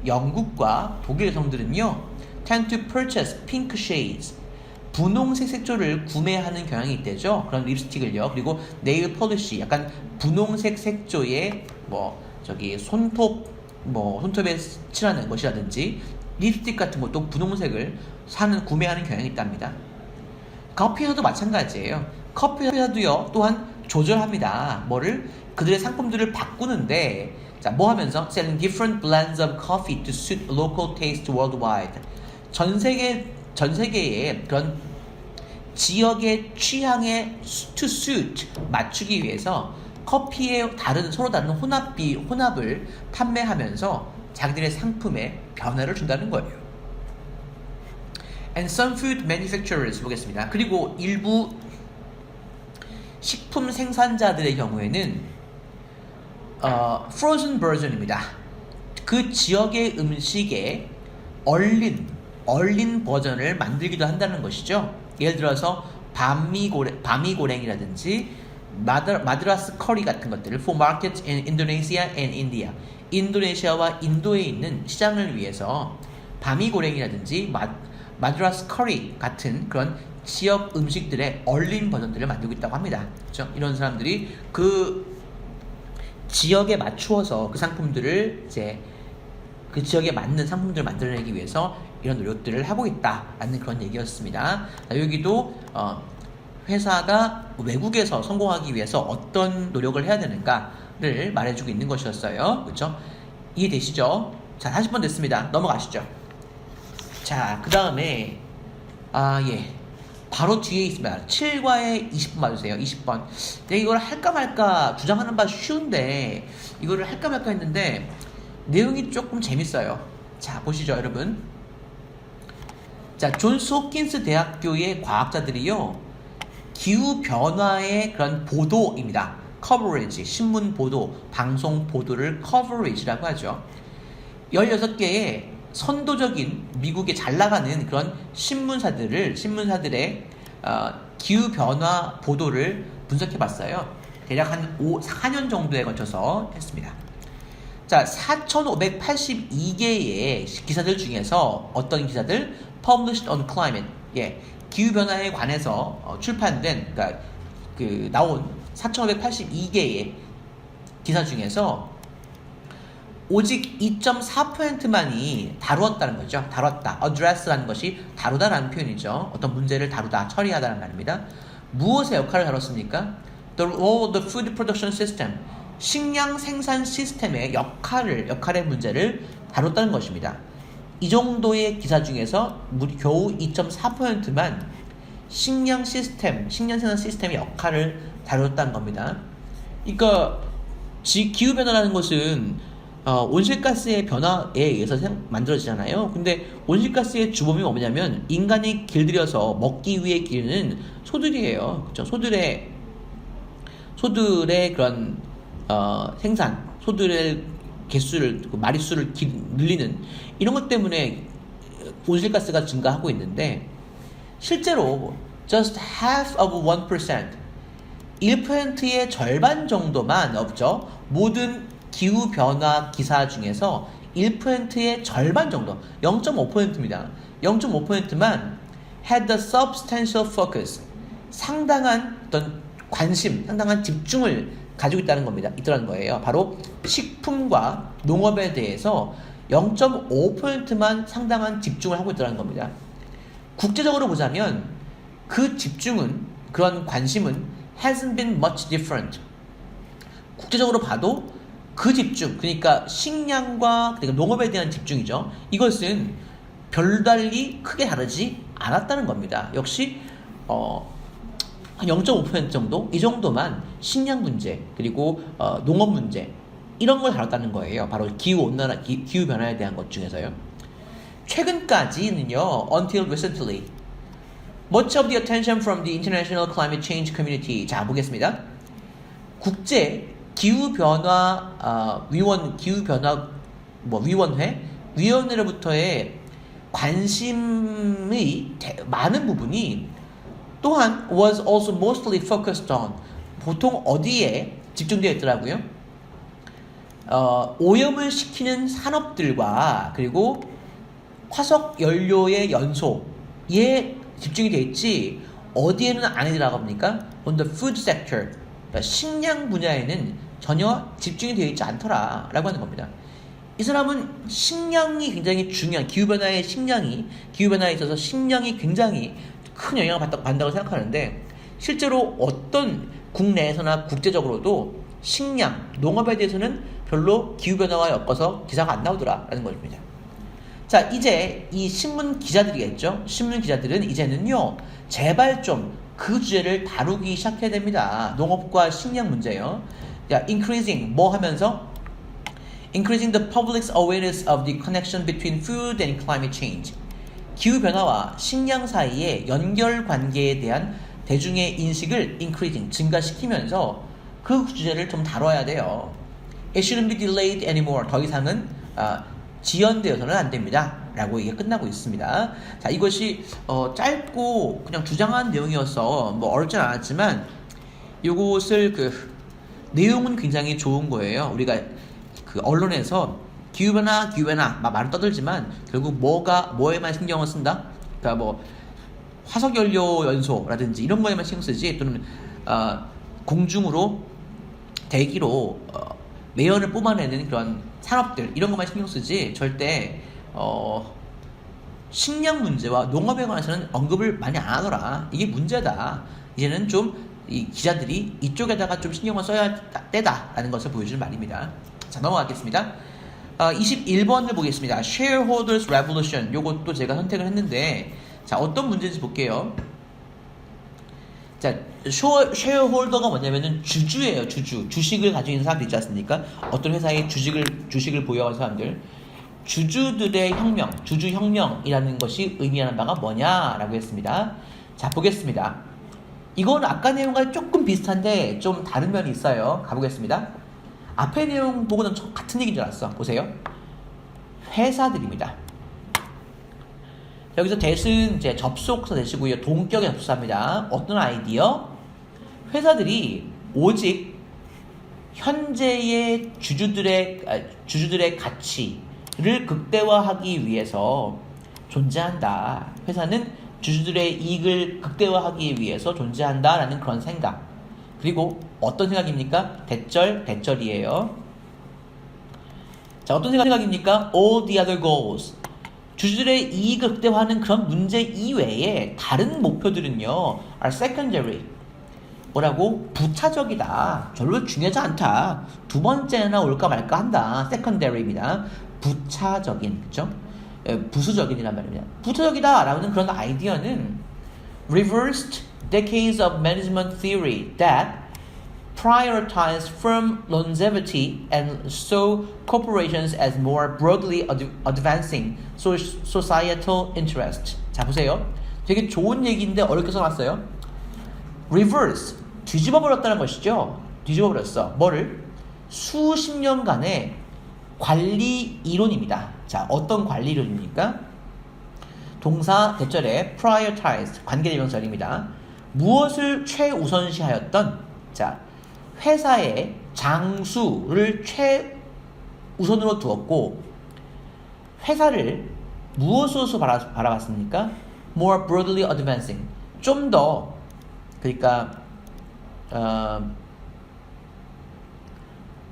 영국과 독일 여성들은요, tend to purchase pink shades, 분홍색 색조를 구매하는 경향이 있대죠. 그런 립스틱을요. 그리고 네일 폴리시, 약간 분홍색 색조의 손톱에 칠하는 것이라든지 립스틱 같은 것도 분홍색을 구매하는 경향이 있답니다. 커피 회사도 마찬가지예요. 커피 회사도요, 또한 조절합니다. 그들의 상품들을 바꾸는데 자, 뭐 하면서? Selling different blends of coffee to suit local taste worldwide. 전 세계의 그런 지역의 취향에 to suit 맞추기 위해서 커피의 서로 다른 혼합을 판매하면서 자기들의 상품에 변화를 준다는 거예요. And some food manufacturers 보겠습니다. 그리고 일부 식품 생산자들의 경우에는 frozen version입니다. 그 지역의 음식에 얼린 버전을 만들기도 한다는 것이죠. 예를 들어서 바미고랭이라든지 마드라스 커리 같은 것들을 for markets in Indonesia and India. 인도네시아와 인도에 있는 시장을 위해서 바미고랭이라든지 마드라스 커리 같은 그런 지역 음식들의 얼린 버전들을 만들고 있다고 합니다. 그렇죠? 이런 사람들이 그 지역에 맞추어서 그 상품들을 이제 그 지역에 맞는 상품들을 만들어내기 위해서 이런 노력들을 하고 있다라는 그런 얘기였습니다. 자, 여기도 회사가 외국에서 성공하기 위해서 어떤 노력을 해야 되는가를 말해주고 있는 것이었어요. 그렇죠? 이해되시죠? 자, 40번 됐습니다. 넘어가시죠. 자, 그 다음에 예, 바로 뒤에 있습니다. 7과에 20번 봐주세요. 20번. 내가 이걸 할까 말까 주장하는 바 쉬운데 이거를 할까 말까 했는데 내용이 조금 재밌어요. 자, 보시죠, 여러분. 자, 존스 홉킨스 대학교의 과학자들이요, 기후 변화의 그런 보도입니다. coverage, 신문 보도, 방송 보도를 coverage라고 하죠. 16개의 선도적인 미국에 잘 나가는 그런 신문사들의 기후 변화 보도를 분석해 봤어요. 대략 한 4년 정도에 걸쳐서 했습니다. 자, 4,582개의 기사들 중에서 어떤 기사들? Published on Climate. 예, 기후 변화에 관해서 출판된, 그러니까 나온 4,582개의 기사 중에서 오직 2.4%만이 다루었다는 거죠. 다뤘다. address라는 것이 다루다라는 표현이죠. 어떤 문제를 다루다, 처리하다는 말입니다. 무엇의 역할을 다뤘습니까? The role of the food production system. 식량 생산 시스템의 역할의 문제를 다뤘다는 것입니다. 이 정도의 기사 중에서 겨우 2.4%만 식량 생산 시스템의 역할을 다뤘다는 겁니다. 그러니까 기후 변화라는 것은 온실가스의 변화에 의해서 만들어지잖아요. 근데 온실가스의 주범이 뭐냐면 인간이 길들여서 먹기 위해 기르는 소들이에요. 그렇죠? 소들의 그런 생산, 소들의 개수를, 마리수를 늘리는 이런 것 때문에 온실가스가 증가하고 있는데, 실제로 just half of 1%, 1%의 절반 정도만 없죠. 모든 기후 변화 기사 중에서 1%의 절반 정도, 0.5%입니다. 0.5%만 had the substantial focus, 상당한 어떤 관심, 상당한 집중을 가지고 있더라는 거예요. 바로 식품과 농업에 대해서 0.5%만 상당한 집중을 하고 있더라는 겁니다. 국제적으로 보자면 그 집중은, 그런 관심은 hasn't been much different. 국제적으로 봐도 그 집중, 그러니까 식량과 그러니까 농업에 대한 집중이죠. 이것은 별달리 크게 다르지 않았다는 겁니다. 역시 한 0.5% 정도? 이 정도만 식량 문제, 그리고 농업 문제, 이런 걸 다뤘다는 거예요. 바로 기후 변화에 대한 것 중에서요. 최근까지는요, until recently, much of the attention from the international climate change community. 자, 보겠습니다. 국제 기후 변화 위원회로부터의 관심의 많은 부분이 또한 was also mostly focused on, 보통 어디에 집중되어 있더라고요? 오염을 시키는 산업들과 그리고 화석 연료의 연소에 집중이 되어 있지, 어디에는 아니더라고 합니까? On the food sector, 그러니까 식량 분야에는 전혀 집중이 되어 있지 않더라 라고 하는 겁니다. 이 사람은 식량이 굉장히 중요한, 기후변화에 있어서 식량이 굉장히 큰 영향을 받는다고 생각하는데, 실제로 어떤 국내에서나 국제적으로도 식량, 농업에 대해서는 별로 기후변화와 엮어서 기사가 안 나오더라라는 것입니다. 자, 이제 이 신문 기자들이겠죠. 신문 기자들은 이제는요, 제발 좀 그 주제를 다루기 시작해야 됩니다. 농업과 식량 문제요. 자, increasing 뭐 하면서 increasing the public's awareness of the connection between food and climate change. 기후 변화와 식량 사이의 연결 관계에 대한 대중의 인식을 increasing 증가시키면서 그 주제를 좀 다뤄야 돼요. It shouldn't be delayed anymore. 더 이상은 지연되어서는 안 됩니다. 라고 이게 끝나고 있습니다. 자, 이것이 짧고 그냥 주장한 내용이어서 뭐 어렵진 않았지만 이것을 내용은 굉장히 좋은 거예요. 우리가 언론에서 기후변화 막 말을 떠들지만 결국 뭐에만 신경을 쓴다? 그러니까 뭐 화석연료 연소라든지 이런 거에만 신경 쓰지, 또는 공중으로 대기로 매연을 뽑아내는 그런 산업들 이런 것만 신경 쓰지 절대 식량 문제와 농업에 관해서는 언급을 많이 안 하더라. 이게 문제다. 이제는 좀 이 기자들이 이쪽에다가 좀 신경을 써야 할 때다라는 것을 보여주는 말입니다. 자, 넘어가겠습니다. 21번을 보겠습니다. Shareholders Revolution. 요것도 제가 선택을 했는데, 자, 어떤 문제인지 볼게요. 자, 쉐어홀더가 뭐냐면은 주주예요. 주식을 가지고 있는 사람들 있지 않습니까? 어떤 회사에 주식을 보유한 사람들. 주주들의 혁명, 주주혁명이라는 것이 의미하는 바가 뭐냐라고 했습니다. 자, 보겠습니다. 이건 아까 내용과 조금 비슷한데 좀 다른 면이 있어요. 가보겠습니다. 앞의 내용 보고는 같은 얘기인 줄 알았어. 보세요. 회사들입니다. 여기서 대신 이제 접속사 대시고요. 동격의 접속사입니다. 어떤 아이디어? 회사들이 오직 현재의 주주들의 가치를 극대화하기 위해서 존재한다. 회사는 주주들의 이익을 극대화하기 위해서 존재한다라는 그런 생각. 그리고 어떤 생각입니까? 대절이에요. 자, 어떤 생각입니까? All the other goals. 주주들의 이익을 극대화하는 그런 문제 이외에 다른 목표들은요, are secondary. 뭐라고? 부차적이다. 별로 중요하지 않다. 두 번째나 올까 말까 한다. secondary입니다. 부차적인, 그죠? 부수적인이란 말입니다. 부차적이다 라는 그런 아이디어는 reversed decades of management theory that prioritize firm longevity and saw corporations as more broadly advancing societal interest. 자, 보세요. 되게 좋은 얘기인데 어렵게 써놨어요. reverse, 뒤집어버렸다는 것이죠. 뒤집어버렸어. 뭐를? 수십 년간의 관리 이론입니다. 자, 어떤 관리 이론입니까? 동사 대절에 prioritize, 관계대명사입니다. 무엇을 최우선시하였던? 자, 회사의 장수를 최우선으로 두었고, 회사를 무엇으로서 바라봤습니까? More broadly advancing. 좀 더, 그러니까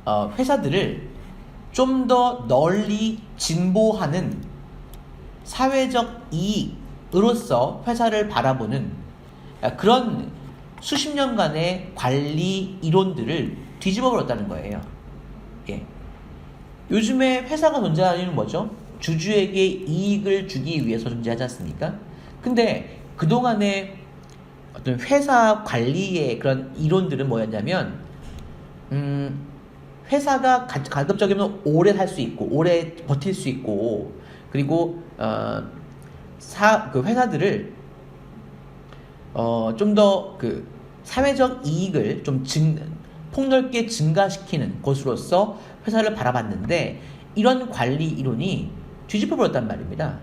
회사들을 좀 더 널리 진보하는 사회적 이익으로서 회사를 바라보는 그런 수십 년간의 관리 이론들을 뒤집어 버렸다는 거예요. 예. 요즘에 회사가 존재하는 이유는 뭐죠? 주주에게 이익을 주기 위해서 존재하지 않습니까? 근데 그동안의 어떤 회사 관리의 그런 이론들은 뭐였냐면, 회사가 가급적이면 오래 살 수 있고, 오래 버틸 수 있고, 그리고, 회사들을, 좀 더 사회적 이익을 좀 폭넓게 증가시키는 것으로서 회사를 바라봤는데, 이런 관리 이론이 뒤집어 버렸단 말입니다.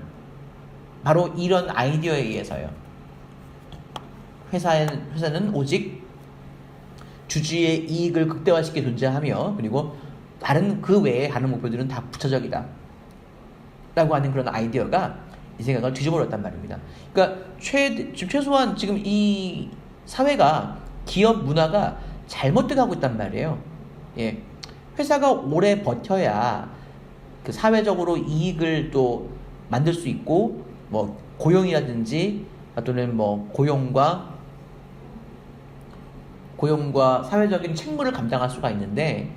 바로 이런 아이디어에 의해서요. 회사는 오직 주주의 이익을 극대화시켜 존재하며, 그리고 그 외에 다른 목표들은 다 부차적이다 라고 하는 그런 아이디어가 이 생각을 뒤집어버렸단 말입니다. 그러니까 최소한 지금 이 사회가, 기업 문화가 잘못돼 가고 있단 말이에요. 예. 회사가 오래 버텨야 사회적으로 이익을 또 만들 수 있고, 뭐 고용이라든지 또는 뭐 고용과 사회적인 책무를 감당할 수가 있는데,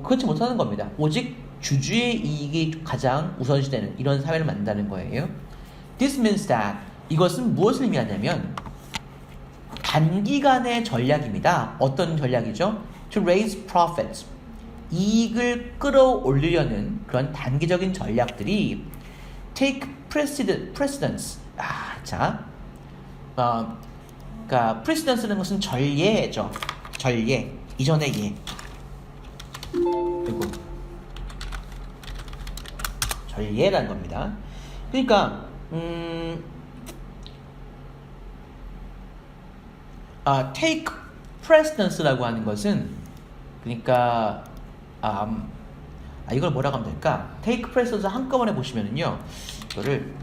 그렇지 못하는 겁니다. 오직 주주의 이익이 가장 우선시되는 이런 사회를 만든다는 거예요. This means that 이것은 무엇을 의미하냐면 단기간의 전략입니다. 어떤 전략이죠? To raise profits. 이익을 끌어올리려는 그런 단기적인 전략들이 take precedence. 그러니까 precedence는 것은 전례죠. 전례. 이전의 예. 그리고 전례라는 겁니다. 그러니까 take precedence라고 하는 것은 그러니까 이걸 뭐라고 하면 될까? take precedence 한꺼번에 보시면은요, 이거를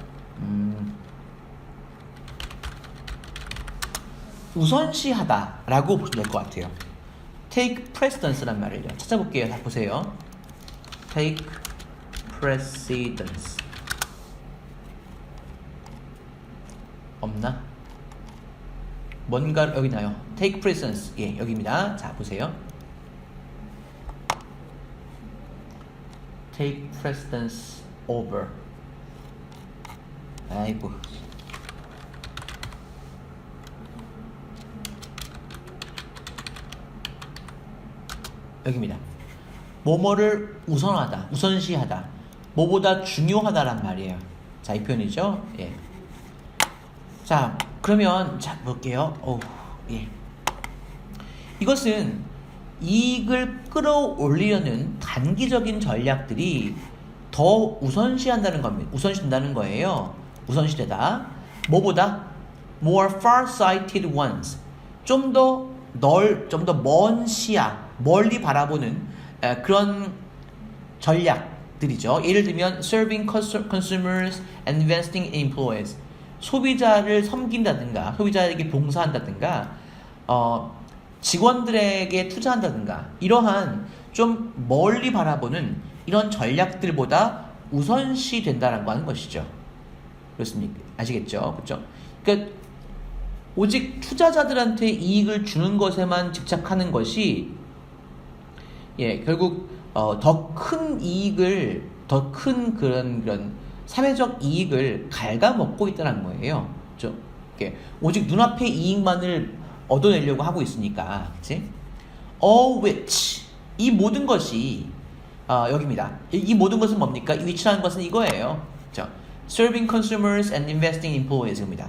우선시하다라고 보시면 될 것 같아요. take precedence란 말을요. 찾아볼게요. 다 보세요. take precedence 없나? 뭔가 여기 나요. take precedence. 예, 여기입니다. 자, 보세요. take precedence over. 아이고. 여기입니다. 뭐뭐를 우선하다, 우선시하다, 뭐보다 중요하다란 말이에요. 자, 이 표현이죠. 예. 자, 그러면 자 볼게요. 예. 이것은 이익을 끌어올리려는 단기적인 전략들이 더 우선시한다는 겁니다. 우선시된다는 거예요. 우선시되다. 뭐보다 more far-sighted ones. 좀 더 먼 시야, 멀리 바라보는 그런 전략들이죠. 예를 들면 serving consumers and investing in employees. 소비자를 섬긴다든가, 소비자에게 봉사한다든가, 직원들에게 투자한다든가, 이러한 좀 멀리 바라보는 이런 전략들보다 우선시 된다라고 하는 것이죠. 그렇습니까? 아시겠죠? 그렇죠? 그러니까 오직 투자자들한테 이익을 주는 것에만 집착하는 것이 결국 더 큰 이익을, 더 큰 그런 사회적 이익을 갉아먹고 있다는 거예요. 그렇죠? 오직 눈앞의 이익만을 얻어내려고 하고 있으니까, 그렇지? All which, 이 모든 것이 여기입니다. 이 모든 것은 뭡니까? 이 which라는 것은 이거예요. 그렇죠? Serving consumers and investing in employees입니다.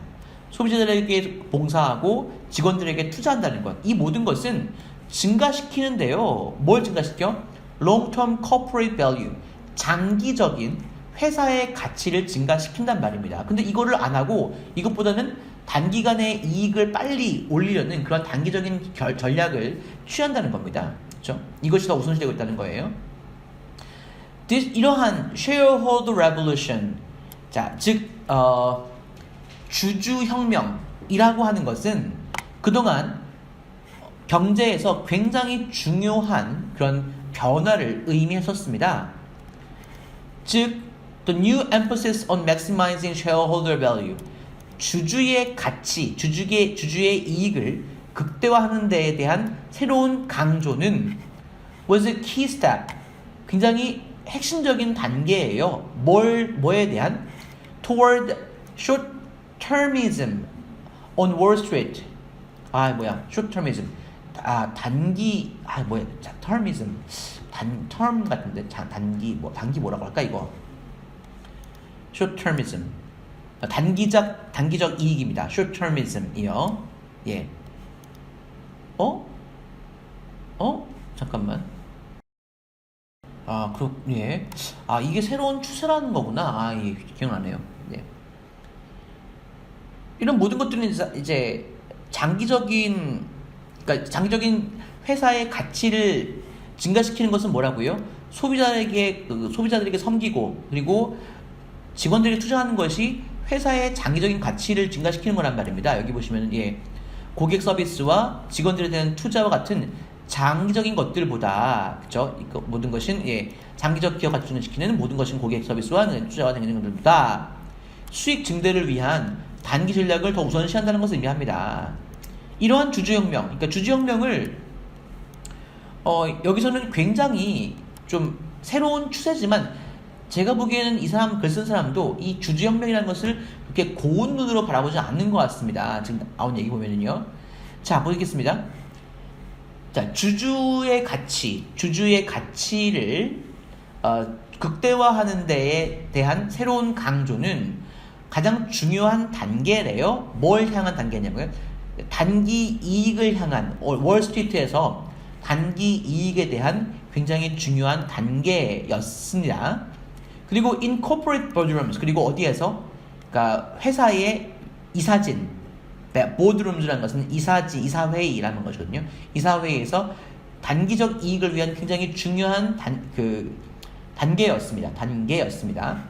소비자들에게 봉사하고 직원들에게 투자한다는 것. 이 모든 것은 증가시키는데요. 뭘 증가시켜? Long-term corporate value. 장기적인 회사의 가치를 증가시킨단 말입니다. 근데 이거를 안 하고 이것보다는 단기간의 이익을 빨리 올리려는 그런 단기적인 전략을 취한다는 겁니다. 그렇죠? 이것이 더 우선시되고 있다는 거예요. 이러한 shareholder revolution, 자, 즉 주주혁명이라고 하는 것은 그동안 경제에서 굉장히 중요한 그런 변화를 의미했었습니다. 즉, the new emphasis on maximizing shareholder value, 주주의 가치, 주주의 이익을 극대화하는 데에 대한 새로운 강조는 was a key step, 굉장히 핵심적인 단계예요. 뭐에 대한? toward short-termism on Wall Street. short-termism. termism. term 같은데, 단기 뭐라고 할까, 이거? short-termism. 단기적 이익입니다. short-termism이요. 예. 잠깐만. 예. 이게 새로운 추세라는 거구나. 예, 기억나네요. 예. 이런 모든 것들은 이제 장기적인 회사의 가치를 증가시키는 것은 뭐라고요? 소비자들에게 섬기고, 그리고 직원들에게 투자하는 것이 회사의 장기적인 가치를 증가시키는 거란 말입니다. 여기 보시면, 예. 고객 서비스와 직원들에 대한 투자와 같은 장기적인 것들보다, 그죠? 모든 것은, 예. 장기적 기업 가치를 증가시키는 모든 것은 고객 서비스와 투자와 장기적인 것들보다 수익 증대를 위한 단기 전략을 더 우선시한다는 것을 의미합니다. 이러한 주주혁명, 그러니까 주주혁명을 여기서는 굉장히 좀 새로운 추세지만 제가 보기에는 이 사람 글 쓴 사람도 이 주주혁명이라는 것을 그렇게 고운 눈으로 바라보지 않는 것 같습니다. 지금 나온 얘기 보면은요. 자, 보겠습니다. 자, 주주의 가치를 극대화하는 데에 대한 새로운 강조는 가장 중요한 단계래요. 뭘 향한 단계냐고요? 단기 이익을 향한 월스트리트에서 단기 이익에 대한 굉장히 중요한 단계였습니다. 그리고 in corporate boardrooms, 그리고 어디에서? 그러니까 회사의 이사진, boardrooms라는 것은 이사회의라는 것이거든요. 이사회의에서 단기적 이익을 위한 굉장히 중요한 단계였습니다.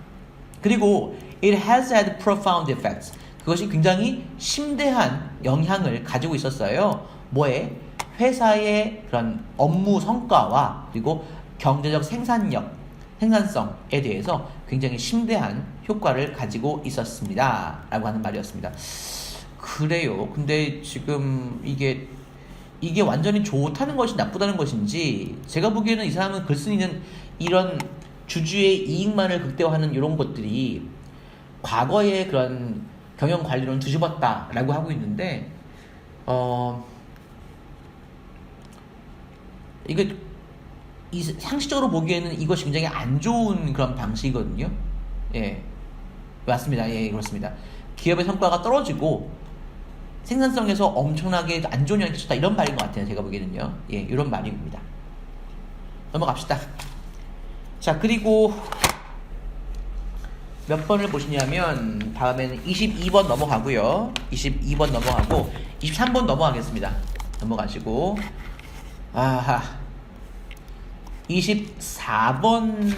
그리고 it has had profound effects. 그것이 굉장히 심대한 영향을 가지고 있었어요. 뭐에? 회사의 그런 업무 성과와 그리고 경제적 생산성에 대해서 굉장히 심대한 효과를 가지고 있었습니다. 라고 하는 말이었습니다. 그래요. 근데 지금 이게 완전히 좋다는 것이 나쁘다는 것인지 제가 보기에는 이 사람은 글쓴이는 이런 주주의 이익만을 극대화하는 이런 것들이 과거의 그런 경영 관리론 뒤집었다라고 하고 있는데 이게 상식적으로 보기에는 이것이 굉장히 안 좋은 그런 방식이거든요. 예, 맞습니다. 예, 그렇습니다. 기업의 성과가 떨어지고 생산성에서 엄청나게 안 좋은 영향을 끼쳤다 이런 말인 것 같아요. 제가 보기에는요. 예, 이런 말입니다. 넘어갑시다. 자, 그리고 몇 번을 보시냐면 다음에는 22번 넘어가고요. 22번 넘어가고 23번 넘어가겠습니다. 넘어가시고 24번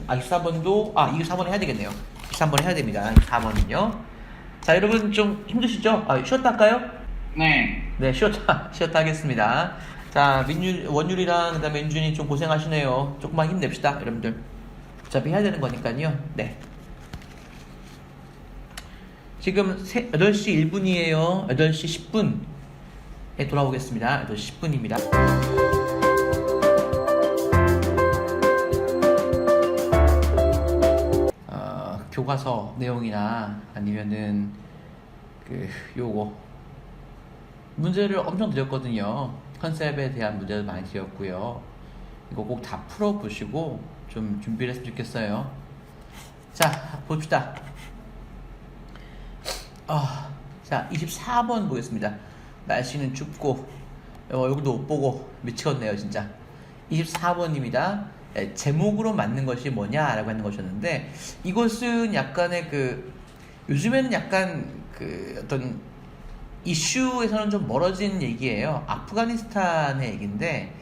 24번 해야 되겠네요. 23번 해야 됩니다. 24번은요. 자, 여러분 좀 힘드시죠? 쉬었다 할까요? 네. 네, 쉬었다 하겠습니다. 자, 원율이랑 그다음에 민준이 좀 고생하시네요. 조금만 힘냅시다, 여러분들. 어차피 해야 되는 거니까요. 네. 지금 8시 1분이에요. 8시 10분에 돌아오겠습니다. 8시 10분입니다. 교과서 내용이나 아니면은 요거 문제를 엄청 드렸거든요. 컨셉에 대한 문제도 많이 드렸고요. 이거 꼭 다 풀어보시고 좀 준비를 했으면 좋겠어요. 자, 봅시다. 자, 24번 보겠습니다. 날씨는 춥고 얼굴도 못 보고 미치겠네요, 진짜. 24번입니다. 제목으로 맞는 것이 뭐냐라고 하는 것이었는데 이것은 약간의 요즘에는 약간 어떤 이슈에서는 좀 멀어진 얘기예요. 아프가니스탄의 얘기인데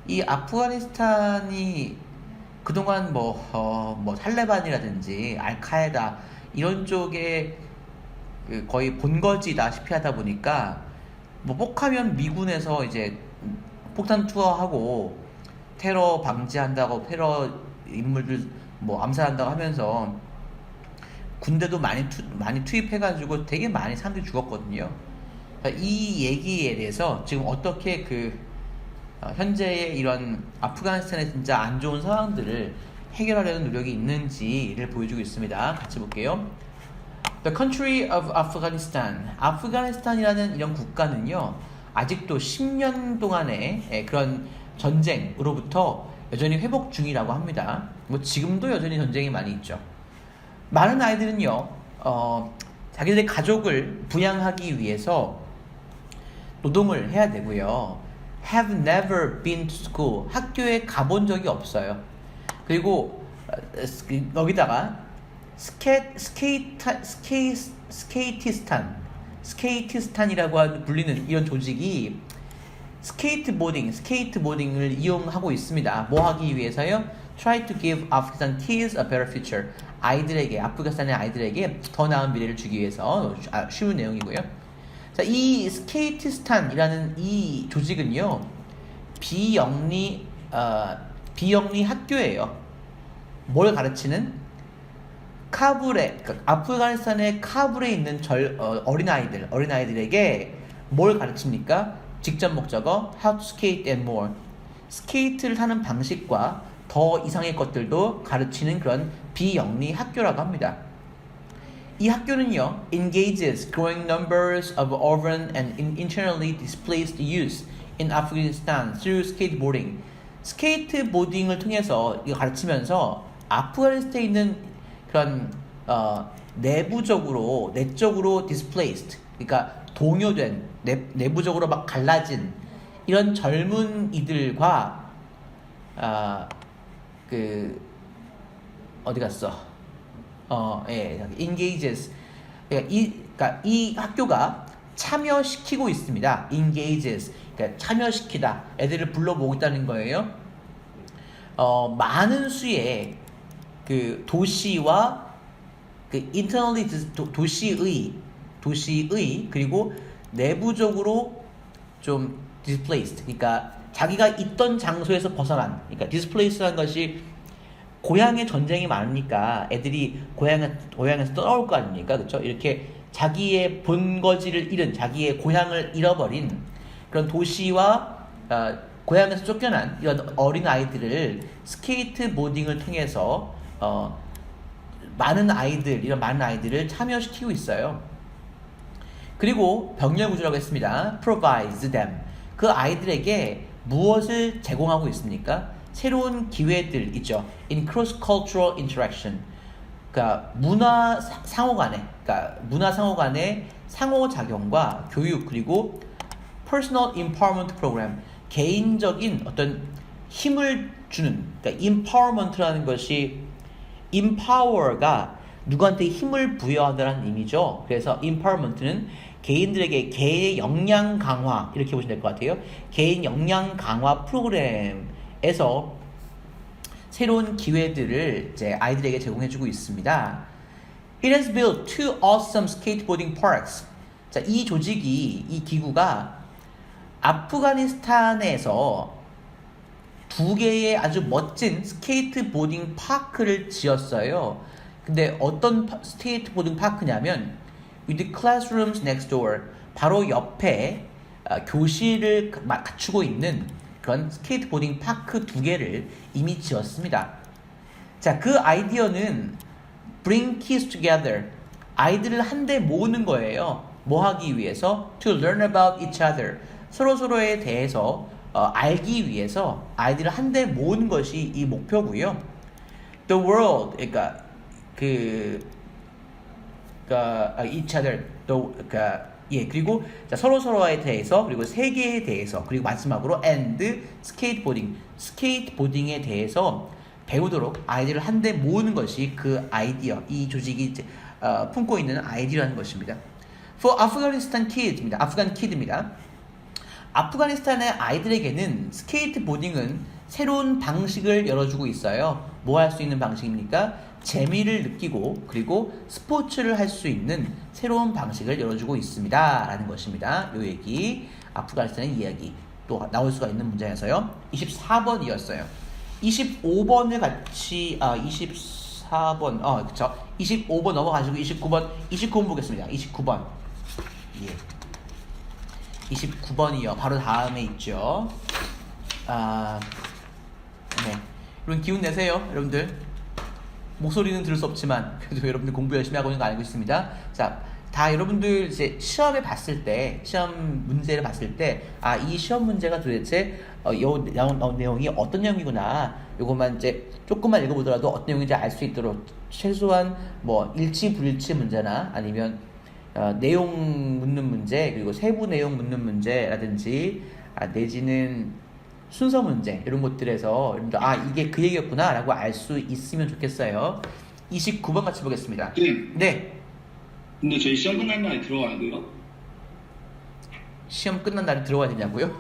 이 아프가니스탄이 그동안 뭐 탈레반이라든지 알카에다 이런 쪽에 거의 본거지다시피 하다 보니까 뭐 폭하면 미군에서 이제 폭탄 투하하고 테러 방지한다고 테러 인물들 뭐 암살한다고 하면서 군대도 많이 투입해가지고 되게 많이 사람들이 죽었거든요. 이 얘기에 대해서 지금 어떻게 현재의 이런 아프가니스탄의 진짜 안 좋은 상황들을 해결하려는 노력이 있는지를 보여주고 있습니다. 같이 볼게요. The country of Afghanistan. 아프가니스탄이라는 이런 국가는요, 아직도 10년 동안의 그런 전쟁으로부터 여전히 회복 중이라고 합니다. 뭐 지금도 여전히 전쟁이 많이 있죠. 많은 아이들은요, 자기들의 가족을 부양하기 위해서 노동을 해야 되고요. Have never been to school. 학교에 가본 적이 없어요. 그리고 여기다가 스케이티스탄이라고 불리는 이런 조직이 스케이트보딩을 이용하고 있습니다. 뭐 하기 위해서요? Try to give Afghanistan kids a better future. 아프가니스탄의 아이들에게 더 나은 미래를 주기 위해서 쉬운 내용이고요. 자, 이 스케이티스탄이라는 이 조직은요, 비영리 학교예요. 뭘 가르치는? 아프가니스탄의 카불에 있는 어린아이들에게 뭘 가르칩니까? 직접 목적어 How to skate and more. 스케이트를 타는 방식과 더 이상의 것들도 가르치는 그런 비영리 학교라고 합니다. 이 학교는요, engages growing numbers of orphan and internally displaced youth in Afghanistan through skateboarding. 스케이트보딩을 통해서 이거 가르치면서 아프가니스탄에 있는 그런 내적으로 displaced, 그러니까 동요된 내부적으로 막 갈라진 이런 젊은 이들과 어디 갔어? engages. 그러니까 이 학교가 참여시키고 있습니다. engages. 그러니까 참여시키다. 애들을 불러모으고 있다는 거예요. 많은 수의 그 도시와 그 internally 도시의 그리고 내부적으로 좀 displaced. 그러니까 자기가 있던 장소에서 벗어난. 그러니까 displaced라는 것이 고향에 전쟁이 많으니까 애들이 고향에서 떠나올 거 아닙니까? 그렇죠? 이렇게 자기의 본거지를 잃은, 자기의 고향을 잃어버린 그런 도시와 고향에서 쫓겨난 이런 어린 아이들을 스케이트보딩을 통해서 많은 아이들을 참여시키고 있어요. 그리고 병렬구조라고 했습니다. provides them. 그 아이들에게 무엇을 제공하고 있습니까? 새로운 기회들 있죠. in cross-cultural interaction. 그러니까 문화 상호 간의 상호작용과 교육, 그리고 personal empowerment program. 개인적인 어떤 힘을 주는, 그러니까 empowerment라는 것이 empower가 누구한테 힘을 부여한다는 의미죠. 그래서 empowerment는 개인들에게 개의 역량 강화, 이렇게 보시면 될 것 같아요. 개인 역량 강화 프로그램에서 새로운 기회들을 이제 아이들에게 제공해주고 있습니다. It has built 2 awesome skateboarding parks. 자, 이 기구가 아프가니스탄에서 2개의 아주 멋진 스케이트보딩 파크를 지었어요. 근데 어떤 스케이트보딩 파크냐면 with the classrooms next door, 바로 옆에 교실을 갖추고 있는 그런 스케이트보딩 파크 2개를 이미 지었습니다. 자, 그 아이디어는 bring kids together, 아이들을 한데 모으는 거예요. 뭐 하기 위해서? to learn about each other, 서로에 대해서 알기 위해서 아이들을 한데 모으는 것이 이 목표고요. The world, 그러니까 each other, 그리고 서로에 대해서, 그리고 세계에 대해서, 그리고 마지막으로 and 스케이트보딩에 대해서 배우도록 아이들을 한데 모으는 것이 그 아이디어, 이 조직이 품고 있는 아이디어라는 것입니다. For Afghanistan kids입니다. 아프간 키드입니다. 아프가니스탄의 아이들에게는 스케이트보딩은 새로운 방식을 열어주고 있어요. 뭐 할 수 있는 방식입니까? 재미를 느끼고 그리고 스포츠를 할 수 있는 새로운 방식을 열어주고 있습니다. 라는 것입니다. 요 얘기, 아프가니스탄의 이야기. 또 나올 수가 있는 문제여서요. 24번이었어요. 25번을 같이, 24번, 그쵸. 25번 넘어가시고 29번 보겠습니다. 29번. 예. 29번이요. 바로 다음에 있죠. 네. 여러분 기운 내세요, 여러분들. 목소리는 들을 수 없지만 그래도 여러분들 공부 열심히 하고 있는 거 알고 있습니다. 자, 다 여러분들 이제 시험 문제를 봤을 때, 이 시험 문제가 도대체 나온 내용이 어떤 내용이구나. 요것만 이제 조금만 읽어보더라도 어떤 내용인지 알 수 있도록 최소한 뭐 일치 불일치 문제나 아니면 내용 묻는 문제, 그리고 세부 내용 묻는 문제라든지 내지는 순서 문제, 이런 것들에서 여러분들 이게 그 얘기였구나 라고 알 수 있으면 좋겠어요. 29번 같이 보겠습니다. 네. 근데 저희 시험 끝난 날에 들어와야 돼요? 시험 끝난 날에 들어와야 되냐고요?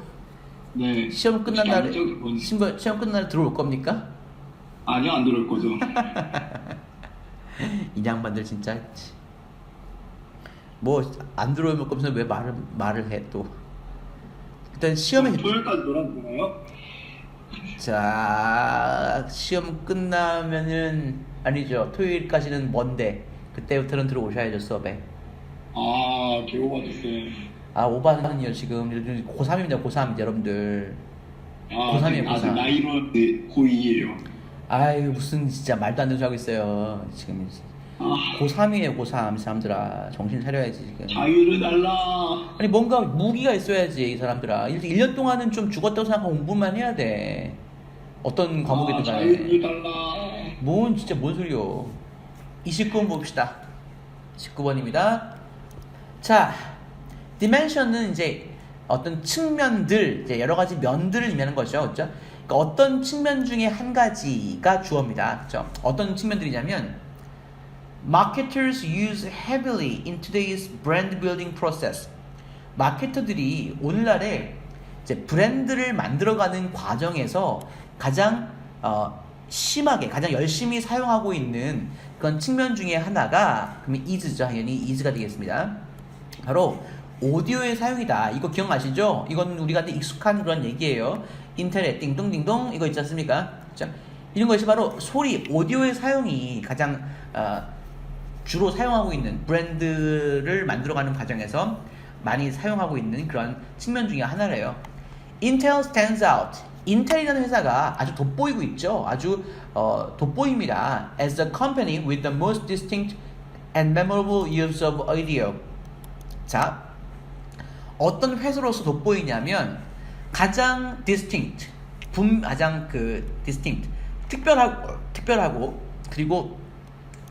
네. 시험 끝난 날에 들어올 겁니까? 아니요, 안 들어올 거죠. 이 양반들 진짜 뭐 안 들어오면 거면서 왜 말을 해 또. 일단 시험에 토요일까지 놀아도 되나요? 자, 시험 끝나면은 아니죠. 토요일까지는 먼데 그때부터는 들어오셔야죠, 수업에. 개오바됐어요. 오바는요, 지금 고3입니다, 고3 여러분들. 고3이에요, 아직 고3. 나이로 고2예요. 아유, 무슨 진짜 말도 안 되는 소리 하고 있어요. 지금 고3이에요, 고3. 사람들아. 정신 차려야지, 지금. 자유를 달라. 아니, 뭔가 무기가 있어야지, 이 사람들아. 1년 동안은 좀 죽었다고 생각하고 공부만 해야 돼. 어떤 과목이든 자유를 간에. 달라. 진짜 뭔 소리요. 29번 봅시다. 19번입니다. 자, dimension은 이제 어떤 측면들, 이제 여러 가지 면들을 의미하는 거죠. 그렇죠? 그러니까 어떤 측면 중에 한 가지가 주어입니다. 그렇죠? 어떤 측면들이냐면 marketers use heavily in today's brand building process. 마케터들이 오늘날에 이제 브랜드를 만들어가는 과정에서 가장 심하게, 가장 열심히 사용하고 있는 그런 측면 중에 하나가 그러면 is죠. 당연히 is가 되겠습니다. 바로 오디오의 사용이다. 이거 기억나시죠? 이건 우리가 익숙한 그런 얘기예요. 인터넷 띵동띵동 이거 있지 않습니까? 자, 이런 것이 바로 소리, 오디오의 사용이 가장 주로 사용하고 있는 브랜드를 만들어가는 과정에서 많이 사용하고 있는 그런 측면 중에 하나래요. Intel stands out. 인텔이라는 회사가 아주 돋보이고 있죠. 아주 돋보입니다. As the company with the most distinct and memorable use of audio. 자, 어떤 회사로서 돋보이냐면 가장 distinct, 가장 distinct, 특별하고 그리고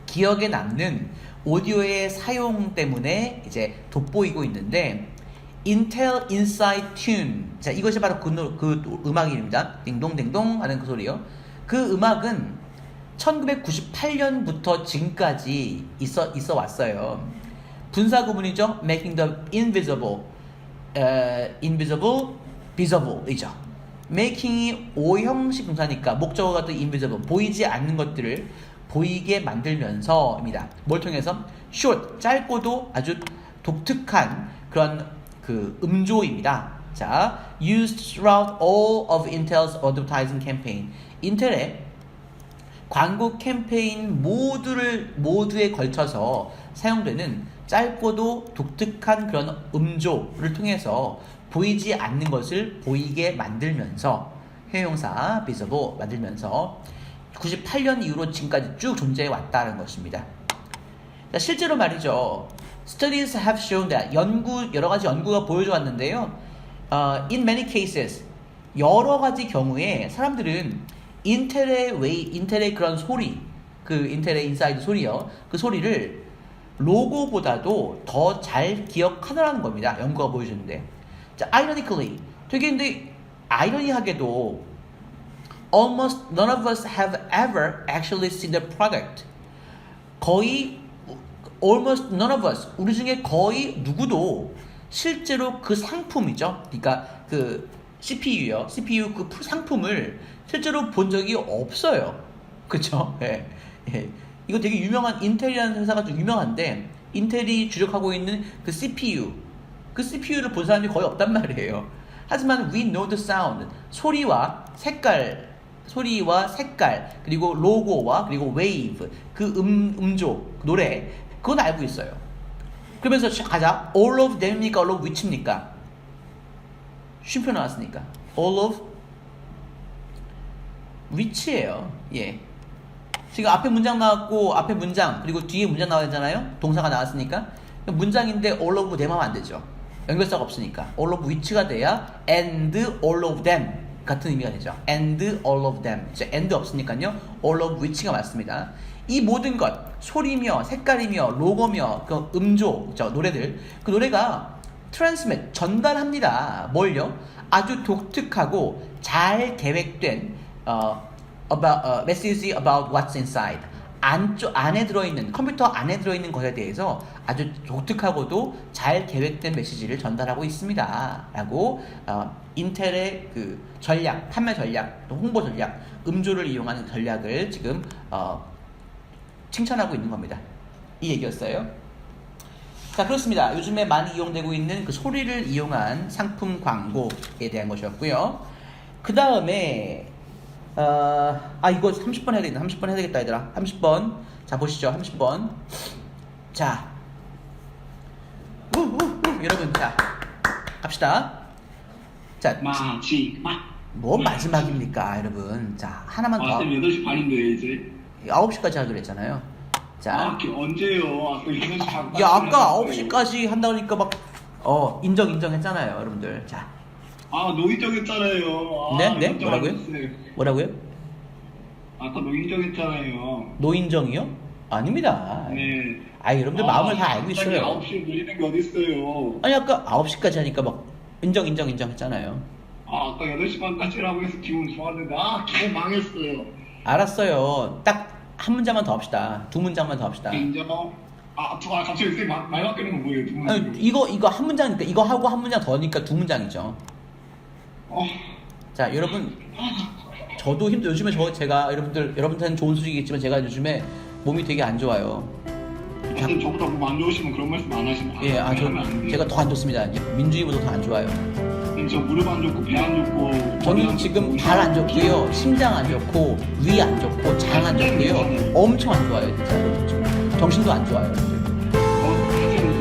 기억에 남는 오디오의 사용 때문에 이제 돋보이고 있는데 Intel Inside Tune. 자, 이것이 바로 그 음악입니다. 딩동딩동 하는 그 소리요. 그 음악은 1998년부터 지금까지 있어 왔어요. 분사 구문이죠. Making the invisible, visible이죠. Making이 오형식 동사니까 목적어가 또 invisible, 보이지 않는 것들을 보이게 만들면서입니다. 뭘 통해서? short, 짧고도 아주 독특한 그런 음조입니다. 자, used throughout all of Intel's advertising campaign. 인텔의 광고 캠페인 모두에 걸쳐서 사용되는 짧고도 독특한 그런 음조를 통해서 보이지 않는 것을 보이게 만들면서 형용사 visible 만들면서 98년 이후로 지금까지 쭉 존재해 왔다는 것입니다. 자, 실제로 말이죠. Studies have shown that 여러 가지 연구가 보여줘 왔는데요. In many cases, 여러 가지 경우에 사람들은 인텔의 그런 소리, 인텔의 인사이드 소리요. 그 소리를 로고보다도 더 잘 기억하더라는 겁니다. 연구가 보여주는데. 자, ironically, 되게 근데 아이러니하게도 almost none of us have ever actually seen the product. almost none of us, 우리 중에 거의 누구도 실제로 그 상품이죠. 그러니까 CPU요. CPU 그 상품을 실제로 본 적이 없어요. 그쵸? 예. 예. 이거 되게 유명한 인텔이라는 회사가 좀 유명한데 인텔이 주력하고 있는 그 CPU를 본 사람이 거의 없단 말이에요. 하지만 we know the sound, 소리와 색깔 그리고 로고와 그리고 wave 음조 노래 그건 알고 있어요. 그러면서 가자. all of them입니까? all of which입니까? 쉼표 나왔으니까 all of which예요. 예. 지금 앞에 문장 나왔고 앞에 문장 그리고 뒤에 문장 나와야 되잖아요. 동사가 나왔으니까 문장인데 all of them 하면 안 되죠. 연결사가 없으니까 all of which가 돼야 and all of them 같은 의미가 되죠. and all of them. and 없으니까요. all of which가 맞습니다. 이 모든 것, 소리며 색깔이며 로고며 그 음조, 노래들, 그 노래가 transmit, 전달합니다. 뭘요? 아주 독특하고 잘 계획된 message about what's inside. 안에 들어있는, 컴퓨터 안에 들어있는 것에 대해서 아주 독특하고도 잘 계획된 메시지를 전달하고 있습니다. 라고 인텔의 전략, 판매 전략, 또 홍보 전략, 음조를 이용하는 전략을 지금 칭찬하고 있는 겁니다. 이 얘기였어요. 자, 그렇습니다. 요즘에 많이 이용되고 있는 그 소리를 이용한 상품 광고에 대한 것이었고요. 그 다음에 이거 30번 해야 되겠다. 30번 해야 되겠다, 얘들아. 30번. 자, 보시죠. 30번. 자, 여러분, 자, 갑시다. 자, 뭐 마지막입니까, 여러분? 자, 하나만 더. 쌤 8시 반인데 이제. 9시까지 하기로 했잖아요. 자, 언제요? 아까 8시 반. 야, 아까 9시까지 한다니까 막, 인정했잖아요, 여러분들. 자, 노인정했잖아요. 네? 뭐라고요? 뭐라고요? 아까 노인정했잖아요. 노인정이요? 아닙니다. 네. 여러분들 마음을 다 알고 갑자기 있어요. 9시에 늘리는 게 어딨어요. 아니, 아까 9시까지 하니까 막, 인정 했잖아요. 아까 8시 반까지라고 해서 기분 좋았는데, 기분 망했어요. 알았어요. 딱 한 문장만 더 합시다. 두 문장만 더 합시다. 인정. 갑자기 쌤 말 바뀌는 건 뭐예요? 두 아니, 문장. 이거 한 문장이니까, 이거 하고 한 문장 더니까 두 문장이죠. 자, 여러분, 저도 요즘에 제가 여러분들한테는 좋은 소식이겠지만 제가 요즘에 몸이 되게 안 좋아요. 쌤 저보다 몸 안 좋으시면 그런 말씀 안 하시면 예, 하면 안 돼요. 제가 더 안 좋습니다. 민주이보다 더 안 좋아요. 쌤, 저 무릎 안 좋고 배 안 좋고 저는 지금 발 안 좋고요, 심장 안 좋고, 위 안 좋고, 장 안 좋고요, 엄청 안 좋아요, 진짜. 여러분, 지금 정신도 안 좋아요. 여러분들.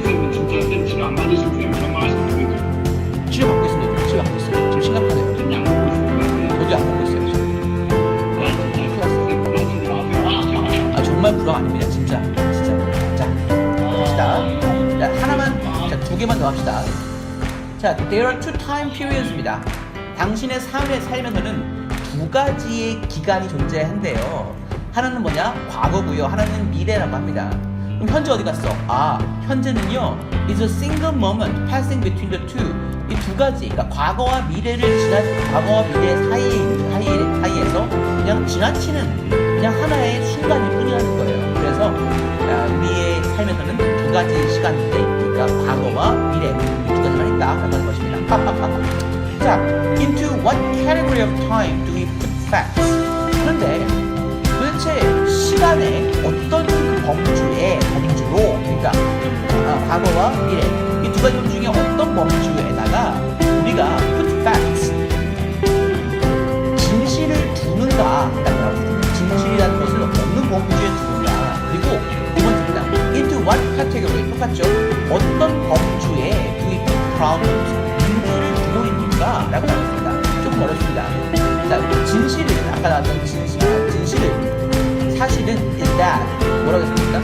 쌤 진짜 쌤 치료 안 받으시면 쌤 그런 말 하시면 되죠. 치료 받고 있습니다. 치료 받고 있어요. 지금 심각하네요. 쌤 약 먹고 있습니다. 저도 약 먹고 있어요. 지금. 쌤 그러지 마세요. 정말 불황 아닙니다, 진짜. 자, 갑시다. 자, 하나만, 자, 두 개만 더 합시다. 자, there are two time periods입니다. 당신의 삶에 살면서는 두 가지의 기간이 존재한대요. 하나는 뭐냐? 과거고요. 하나는 미래라고 합니다. 그럼 현재 어디 갔어? 현재는요, is a single moment passing between the two. 이 두 가지, 그러니까 과거와 미래 사이에서 그냥 지나치는 그냥 하나의 순간일 뿐이라는 거예요. 그래서 우리의 삶에서는 두 가지 시간인데, 그러니까 과거와 미래 이 두 가지만 있다라고 하는 것입니다. 자, into what category of time do we put facts? 그런데 도대체 시간의 어떤 그 범주로, 그러니까 과거와 미래 이 두 가지 범주 중에 어떤 범주에다가 우리가 put facts, 진실을 두는가라고 하거든요. 진실이라는 것을 어느 범주에 두는가. 그리고 두 번째입니다. into what category, 똑같죠? 어떤 범주에 do we put problems, 문제를 두고 있는가 라고 나왔습니다. 조금 어렵습니다. 자, 진실은 아까 나왔던 진실은 사실은 is that 뭐라고 했습니까?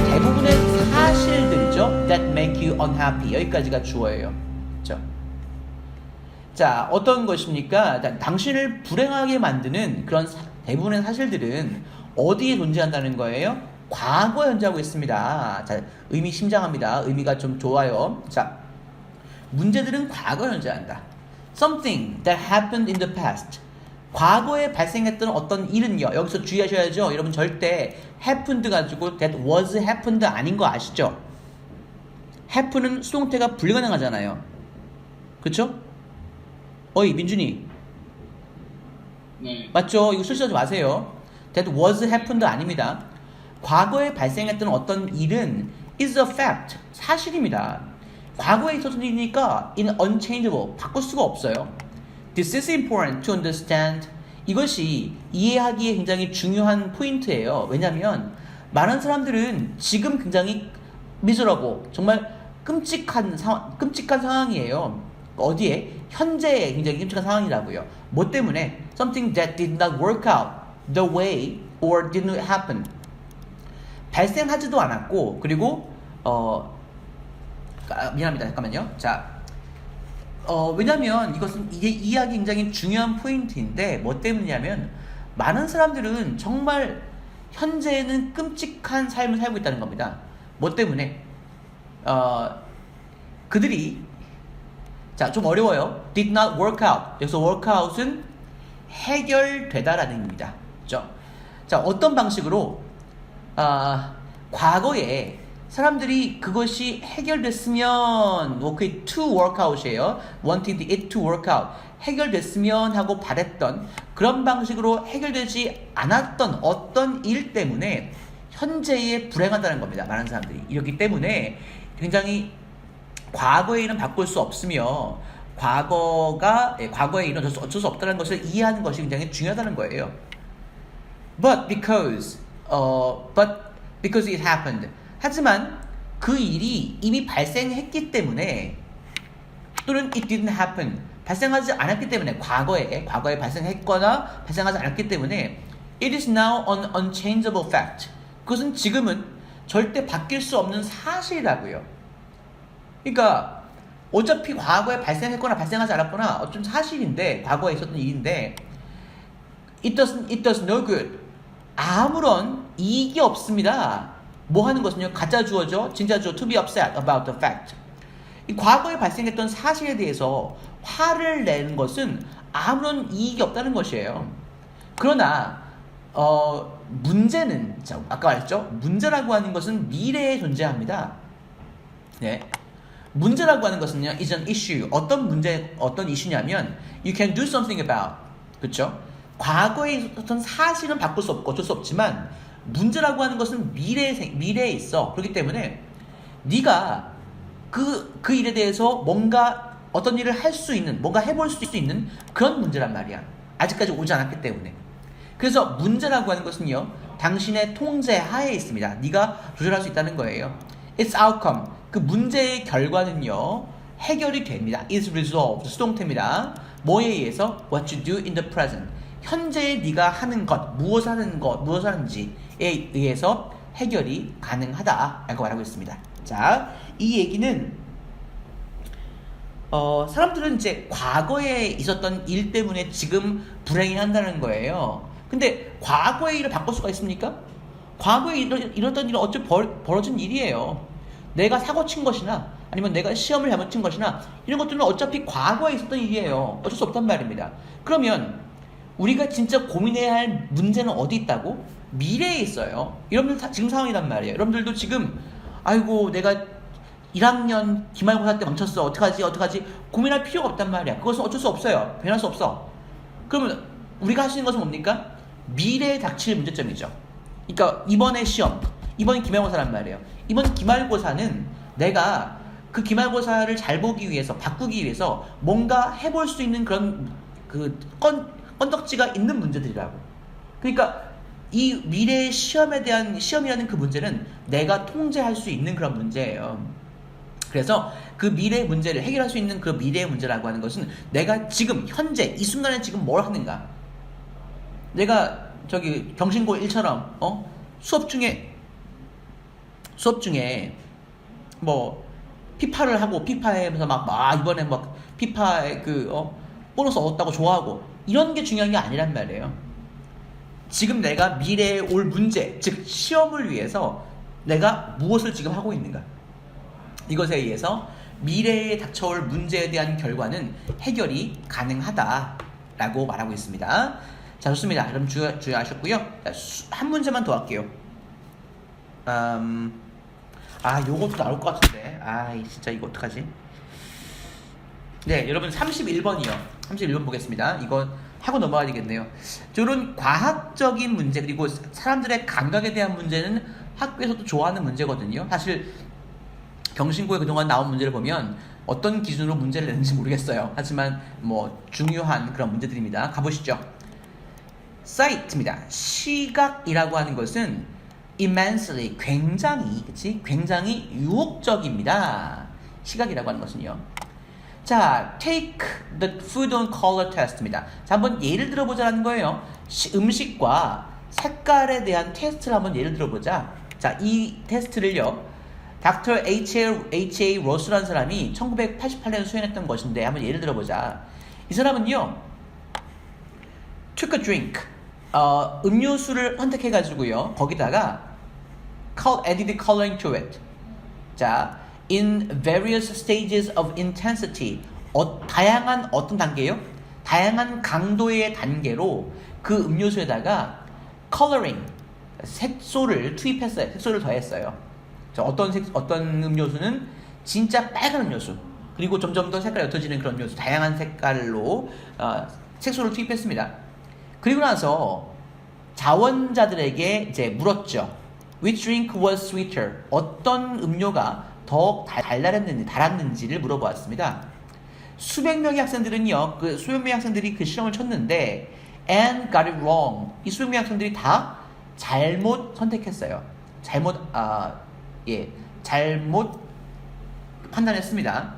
대부분의 사실들이죠. that make you unhappy. 여기까지가 주어예요. 그렇죠? 자, 어떤 것입니까? 당신을 불행하게 만드는 그런 대부분의 사실들은 어디에 존재한다는 거예요? 과거에 존재하고 있습니다. 자, 의미심장합니다. 의미가 좀 좋아요. 자, 문제들은 과거에 존재한다. Something that happened in the past. 과거에 발생했던 어떤 일은요. 여기서 주의하셔야죠. 여러분 절대 happened 가지고 that was happened 아닌 거 아시죠? happen은 수동태가 불가능하잖아요. 그쵸? 어이 민준이, 네. 맞죠? 이거 실수하지 마세요. That was happened 아닙니다. 과거에 발생했던 어떤 일은 is a fact, 사실입니다. 과거에 있었던 일이니까 in unchangeable, 바꿀 수가 없어요. This is important to understand. 이것이 이해하기에 굉장히 중요한 포인트예요. 왜냐하면 많은 사람들은 지금 굉장히 미serable, 정말 끔찍한 상황이에요. 어디에? 현재에 굉장히 끔찍한 상황이라고요. 뭐 때문에? Something that did not work out the way or didn't happen. 발생하지도 않았고, 그리고 미안합니다. 잠깐만요. 자, 왜냐면 이것은 이게 이해하기 굉장히 중요한 포인트인데 뭐 때문이냐면 많은 사람들은 정말 현재에는 끔찍한 삶을 살고 있다는 겁니다. 뭐 때문에? 그들이, 자, 좀 어려워요. did not work out. 여기서 work out은 해결되다라는 의미입니다. 그렇죠? 자, 어떤 방식으로 과거에 사람들이 그것이 해결됐으면, 오케이, to work out이에요. wanted it to work out. 해결됐으면 하고 바랬던 그런 방식으로 해결되지 않았던 어떤 일 때문에 현재에 불행하다는 겁니다. 많은 사람들이. 이렇기 때문에 굉장히 과거의 일은 바꿀 수 없으며 과거의 일은 어쩔 수 없다는 것을 이해하는 것이 굉장히 중요하다는 거예요. But because it happened. 하지만 그 일이 이미 발생했기 때문에, 또는 it didn't happen. 발생하지 않았기 때문에 과거에 발생했거나 발생하지 않았기 때문에 it is now an unchangeable fact. 그것은 지금은 절대 바뀔 수 없는 사실이라고요. 그러니까 어차피 과거에 발생했거나 발생하지 않았거나 어떤 사실인데 과거에 있었던 일인데 it does no good. 아무런 이익이 없습니다. 뭐 하는 것은요? 가짜 주어죠. 진짜 주어 to be upset about the fact. 이 과거에 발생했던 사실에 대해서 화를 내는 것은 아무런 이익이 없다는 것이에요. 그러나 문제는 아까 말했죠. 문제라고 하는 것은 미래에 존재합니다. 네. 문제라고 하는 것은요, is an issue. 어떤 이슈냐면 you can do something about. 그렇죠? 과거에 있었던 사실은 바꿀 수 없고 어쩔 수 없지만 문제라고 하는 것은 미래에 있어. 그렇기 때문에 네가 그 일에 대해서 뭔가 어떤 일을 할 수 있는, 뭔가 해볼 수 있는 그런 문제란 말이야. 아직까지 오지 않았기 때문에. 그래서 문제라고 하는 것은요, 당신의 통제 하에 있습니다. 네가 조절할 수 있다는 거예요. Its outcome, 그 문제의 결과는요, 해결이 됩니다. is resolved, 수동태입니다. 뭐에 의해서? What you do in the present. 현재에 네가 하는 것, 무엇을 하는지에 의해서 해결이 가능하다라고 말하고 있습니다. 자, 이 얘기는 사람들은 이제 과거에 있었던 일 때문에 지금 불행해한다는 거예요. 근데 과거의 일을 바꿀 수가 있습니까? 과거에 이랬던 일은 어차피 벌어진 일이에요. 내가 사고 친 것이나 아니면 내가 시험을 잘못 친 것이나 이런 것들은 어차피 과거에 있었던 일이에요. 어쩔 수 없단 말입니다. 그러면 우리가 진짜 고민해야 할 문제는 어디 있다고? 미래에 있어요. 여러분들 지금 상황이란 말이에요. 여러분들도 지금 아이고 내가 1학년 기말고사 때 망쳤어. 어떡하지? 고민할 필요가 없단 말이야. 그것은 어쩔 수 없어요. 변할 수 없어. 그러면 우리가 할 수 있는 것은 뭡니까? 미래에 닥칠 문제점이죠. 그러니까 이번에 시험, 이번 기말고사란 말이에요. 이번 기말고사는 내가 그 기말고사를 잘 보기 위해서, 바꾸기 위해서 뭔가 해볼 수 있는 그런 건덕지가 있는 문제들이라고. 그러니까 이 미래의 시험이라는 그 문제는 내가 통제할 수 있는 그런 문제예요. 그래서 그 미래의 문제를 해결할 수 있는 그 미래의 문제라고 하는 것은 내가 지금 현재 이 순간에 지금 뭘 하는가. 내가 저기 경신고 1처럼 수업 중에 뭐 피파를 하고 피파에서 막 이번에 막 피파에 보너스 얻었다고 좋아하고 이런 게 중요한 게 아니란 말이에요. 지금 내가 미래에 올 문제, 즉 시험을 위해서 내가 무엇을 지금 하고 있는가. 이것에 의해서 미래에 닥쳐올 문제에 대한 결과는 해결이 가능하다라고 말하고 있습니다. 자, 좋습니다. 그럼 주의하셨고요. 한 문제만 더 할게요. 요것도 나올 것 같은데. 진짜 이거 어떡하지? 네, 여러분 31번이요. 31번 보겠습니다. 이거 하고 넘어가야 되겠네요. 이런 과학적인 문제 그리고 사람들의 감각에 대한 문제는 학교에서도 좋아하는 문제거든요. 사실 경신고에 그동안 나온 문제를 보면 어떤 기준으로 문제를 내는지 모르겠어요. 하지만 뭐 중요한 그런 문제들입니다. 가보시죠. sight입니다. 시각이라고 하는 것은 immensely, 굉장히 유혹적입니다. 시각이라고 하는 것은요. 자, take the food on color test입니다. 자, 한번 예를 들어보자는 거예요. 음식과 색깔에 대한 테스트를 한번 예를 들어보자. 자, 이 테스트를요, Dr. H.A. 로스라는 사람이 1988년에 수행했던 것인데 한번 예를 들어보자. 이 사람은요, took a drink, 음료수를 선택해가지고요, 거기다가 added coloring to it. 자, in various stages of intensity, 다양한 어떤 단계요? 다양한 강도의 단계로 그 음료수에다가 coloring, 색소를 투입했어요. 색소를 더했어요. 자, 어떤 음료수는 진짜 빨간 음료수, 그리고 점점 더 색깔이 옅어지는 그런 음료수, 다양한 색깔로 색소를 투입했습니다. 그리고 나서 자원자들에게 이제 물었죠. Which drink was sweeter? 어떤 음료가 더 달았는지를 물어보았습니다. 수백 명의 학생들은요, 수백 명의 학생들이 그 실험을 쳤는데, and got it wrong. 이 수백 명의 학생들이 다 잘못 선택했어요. 잘못 판단했습니다.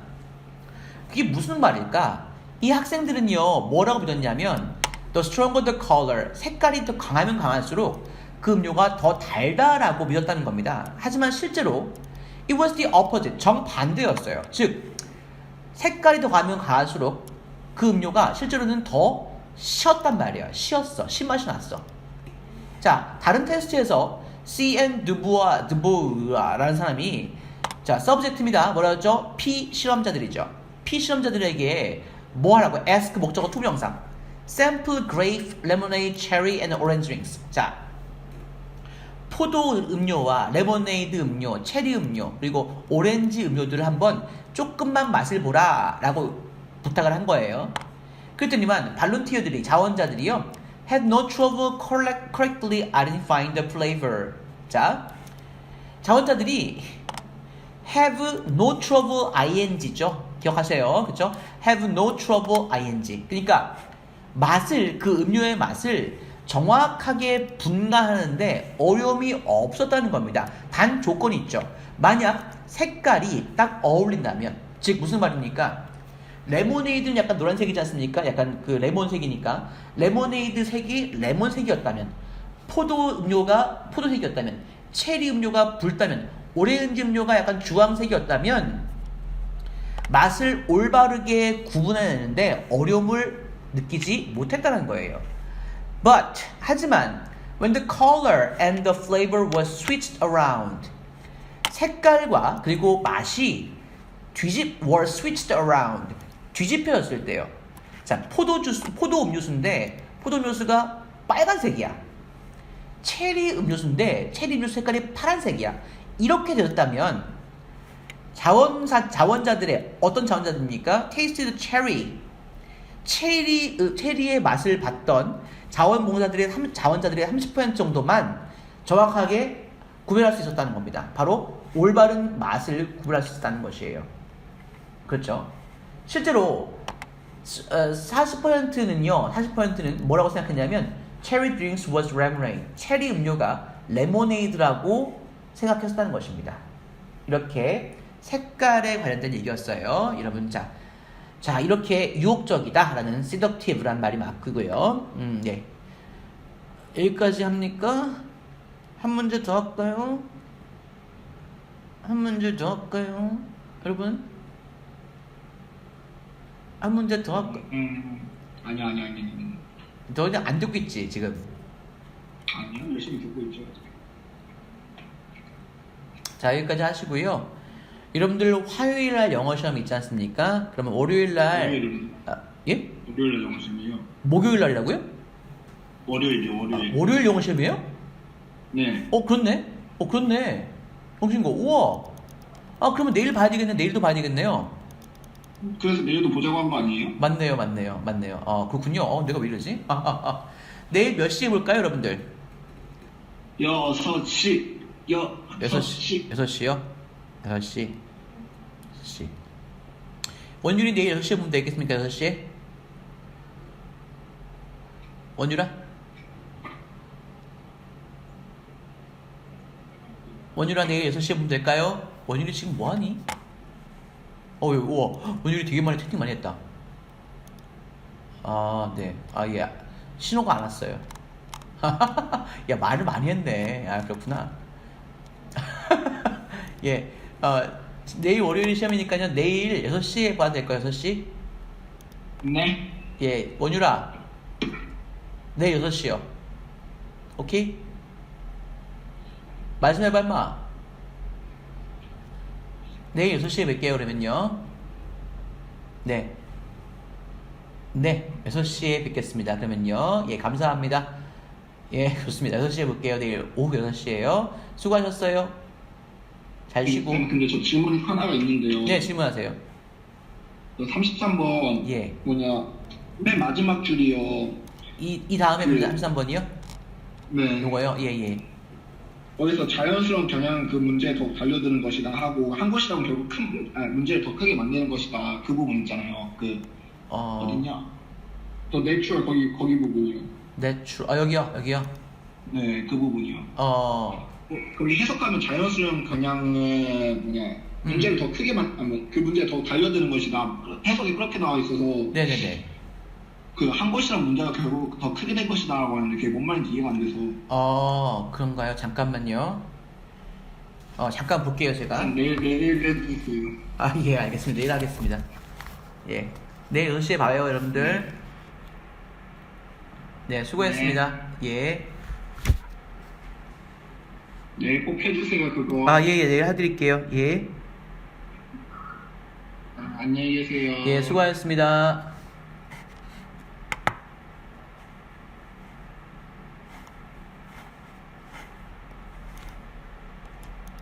그게 무슨 말일까? 이 학생들은요 뭐라고 믿었냐면 the stronger the color, 색깔이 더 강하면 강할수록 그 음료가 더 달다라고 믿었다는 겁니다. 하지만 실제로 it was the opposite, 정반대였어요. 즉 색깔이 더 강하면 강할수록 그 음료가 실제로는 더 시었단 말이에요. 시었어. 신맛이 났어. 자, 다른 테스트에서 C.N. 드보아라는 사람이 자, 서브젝트입니다. 뭐라 했죠? 피실험자들이죠. 피실험자들에게 뭐 하라고? ask 목적어 투명상. sample grape, lemonade, cherry and orange drinks. 자, 포도 음료와 레모네이드 음료, 체리 음료, 그리고 오렌지 음료들을 한번 조금만 맛을 보라 라고 부탁을 한 거예요. 그랬더니만 발론티어들이, 자원자들이요 had no trouble correctly identifying the flavor. 자, 자원자들이 have no trouble ing죠. 기억하세요. 그쵸? have no trouble ing. 그러니까 맛을, 그 음료의 맛을 정확하게 분간하는데 어려움이 없었다는 겁니다. 단 조건이 있죠. 만약 색깔이 딱 어울린다면, 즉 무슨 말입니까? 레모네이드는 약간 노란색이지 않습니까? 약간 그 레몬색이니까 레모네이드 색이 레몬색이었다면, 포도 음료가 포도색이었다면, 체리 음료가 붉다면, 오렌지 음료가 약간 주황색이었다면 맛을 올바르게 구분해내는데 어려움을 느끼지 못했다는 거예요. But 하지만 when the color and the flavor was switched around, 색깔과 그리고 맛이 were switched around, 뒤집혀졌을 때요. 자, 포도 음료수인데 포도 음료수가 빨간색이야. 체리 음료수인데 체리 음료수 색깔이 파란색이야. 이렇게 되었다면 자원자들의 어떤 자원자들입니까? tasted cherry, 체리의 맛을 봤던 자원자들의 30% 정도만 정확하게 구별할 수 있었다는 겁니다. 바로 올바른 맛을 구별할 수 있었다는 것이에요. 그렇죠? 실제로 40%는 뭐라고 생각했냐면 cherry drinks was lemonade, 체리 음료가 레모네이드라고 생각했었다는 것입니다. 이렇게 색깔에 관련된 얘기였어요. 여러분, 자, 이렇게 유혹적이다라는 seductive라는 말이 맞고요. 네. 여기까지 합니까? 한 문제 더 할까요? 한 문제 더 할까요? 여러분? 한 문제 더 할까? 아니. 너 그냥 안 듣고 있지, 지금? 아니요, 열심히 듣고 있죠. 자, 여기까지 하시고요. 여러분들 화요일 날 영어 시험 있지 않습니까? 그러면 월요일 날 월요일은? 예? 월요일에 영어 시험이요? 목요일 날이라고요? 월요일이요, 월요일. 월요일 영어 시험이에요? 네. 그렇네. 정신거. 우와. 그러면 내일 봐야 되겠네. 내일도 봐야 되겠네요. 그래서 내일도 보자고 한 거 아니에요? 맞네요. 그렇군요. 내가 왜 이러지? 내일 몇 시에 볼까요, 여러분들? 6시. 6시요? 6시. 원율이 내일 6시에 보면 되겠습니까? 6시에? 원율아? 원율아, 내일 6시에 보면 될까요? 원율이 지금 뭐하니? 우와, 원율이 되게 많이 채팅 많이 했다. 네. 예. 신호가 안 왔어요. 야, 말을 많이 했네. 그렇구나. 예. 내일 월요일 시험이니까요. 내일 6시에 봐도 될까요? 6시? 네. 예. 원율아. 내일 6시요. 오케이? 말씀해봐, 임마. 내일 6시에 뵐게요, 그러면요. 네, 6시에 뵙겠습니다. 그러면요. 예, 감사합니다. 예, 좋습니다. 6시에 볼게요. 내일 오후 6시에요. 수고하셨어요. 잘 쉬고. 근데 저 질문 하나가 있는데요. 네, 질문하세요. 33번. 예. 맨 마지막 줄이요. 이 다음에 33번이요? 네. 요거요? 예. 어디서 자연스러운 경향 그 문제에 더 달려드는 것이다 하고 한 것이라면 결국 문제를 더 크게 만드는 것이다. 그 부분 있잖아요. 어딨냐? 더 내추럴 거기 부분이요. 내추럴. 여기요. 네, 그 부분이요. 거기 해석하면 자연스러운 경향은 문제를 더 크게 그 문제에 더 달려드는 것이다. 해석이 그렇게 나와 있어서 네네네. 그 한 것이랑 문제가 결국 더 크게 된 것이다라고 하는데 그게 뭔 말인지 이해가 안 돼서. 그런가요? 잠깐만요. 잠깐 볼게요, 제가. 내일 해주세요. 예, 알겠습니다. 내일 하겠습니다. 예. 내일 10시에 봐요, 여러분들. 네, 수고했습니다. 예. 내일 꼭 해주세요 그거. 예, 내일 해드릴게요. 예. 안녕히 계세요. 예, 수고하셨습니다.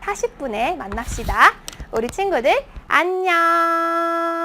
(40분에) 만납시다. 우리 친구들 안녕.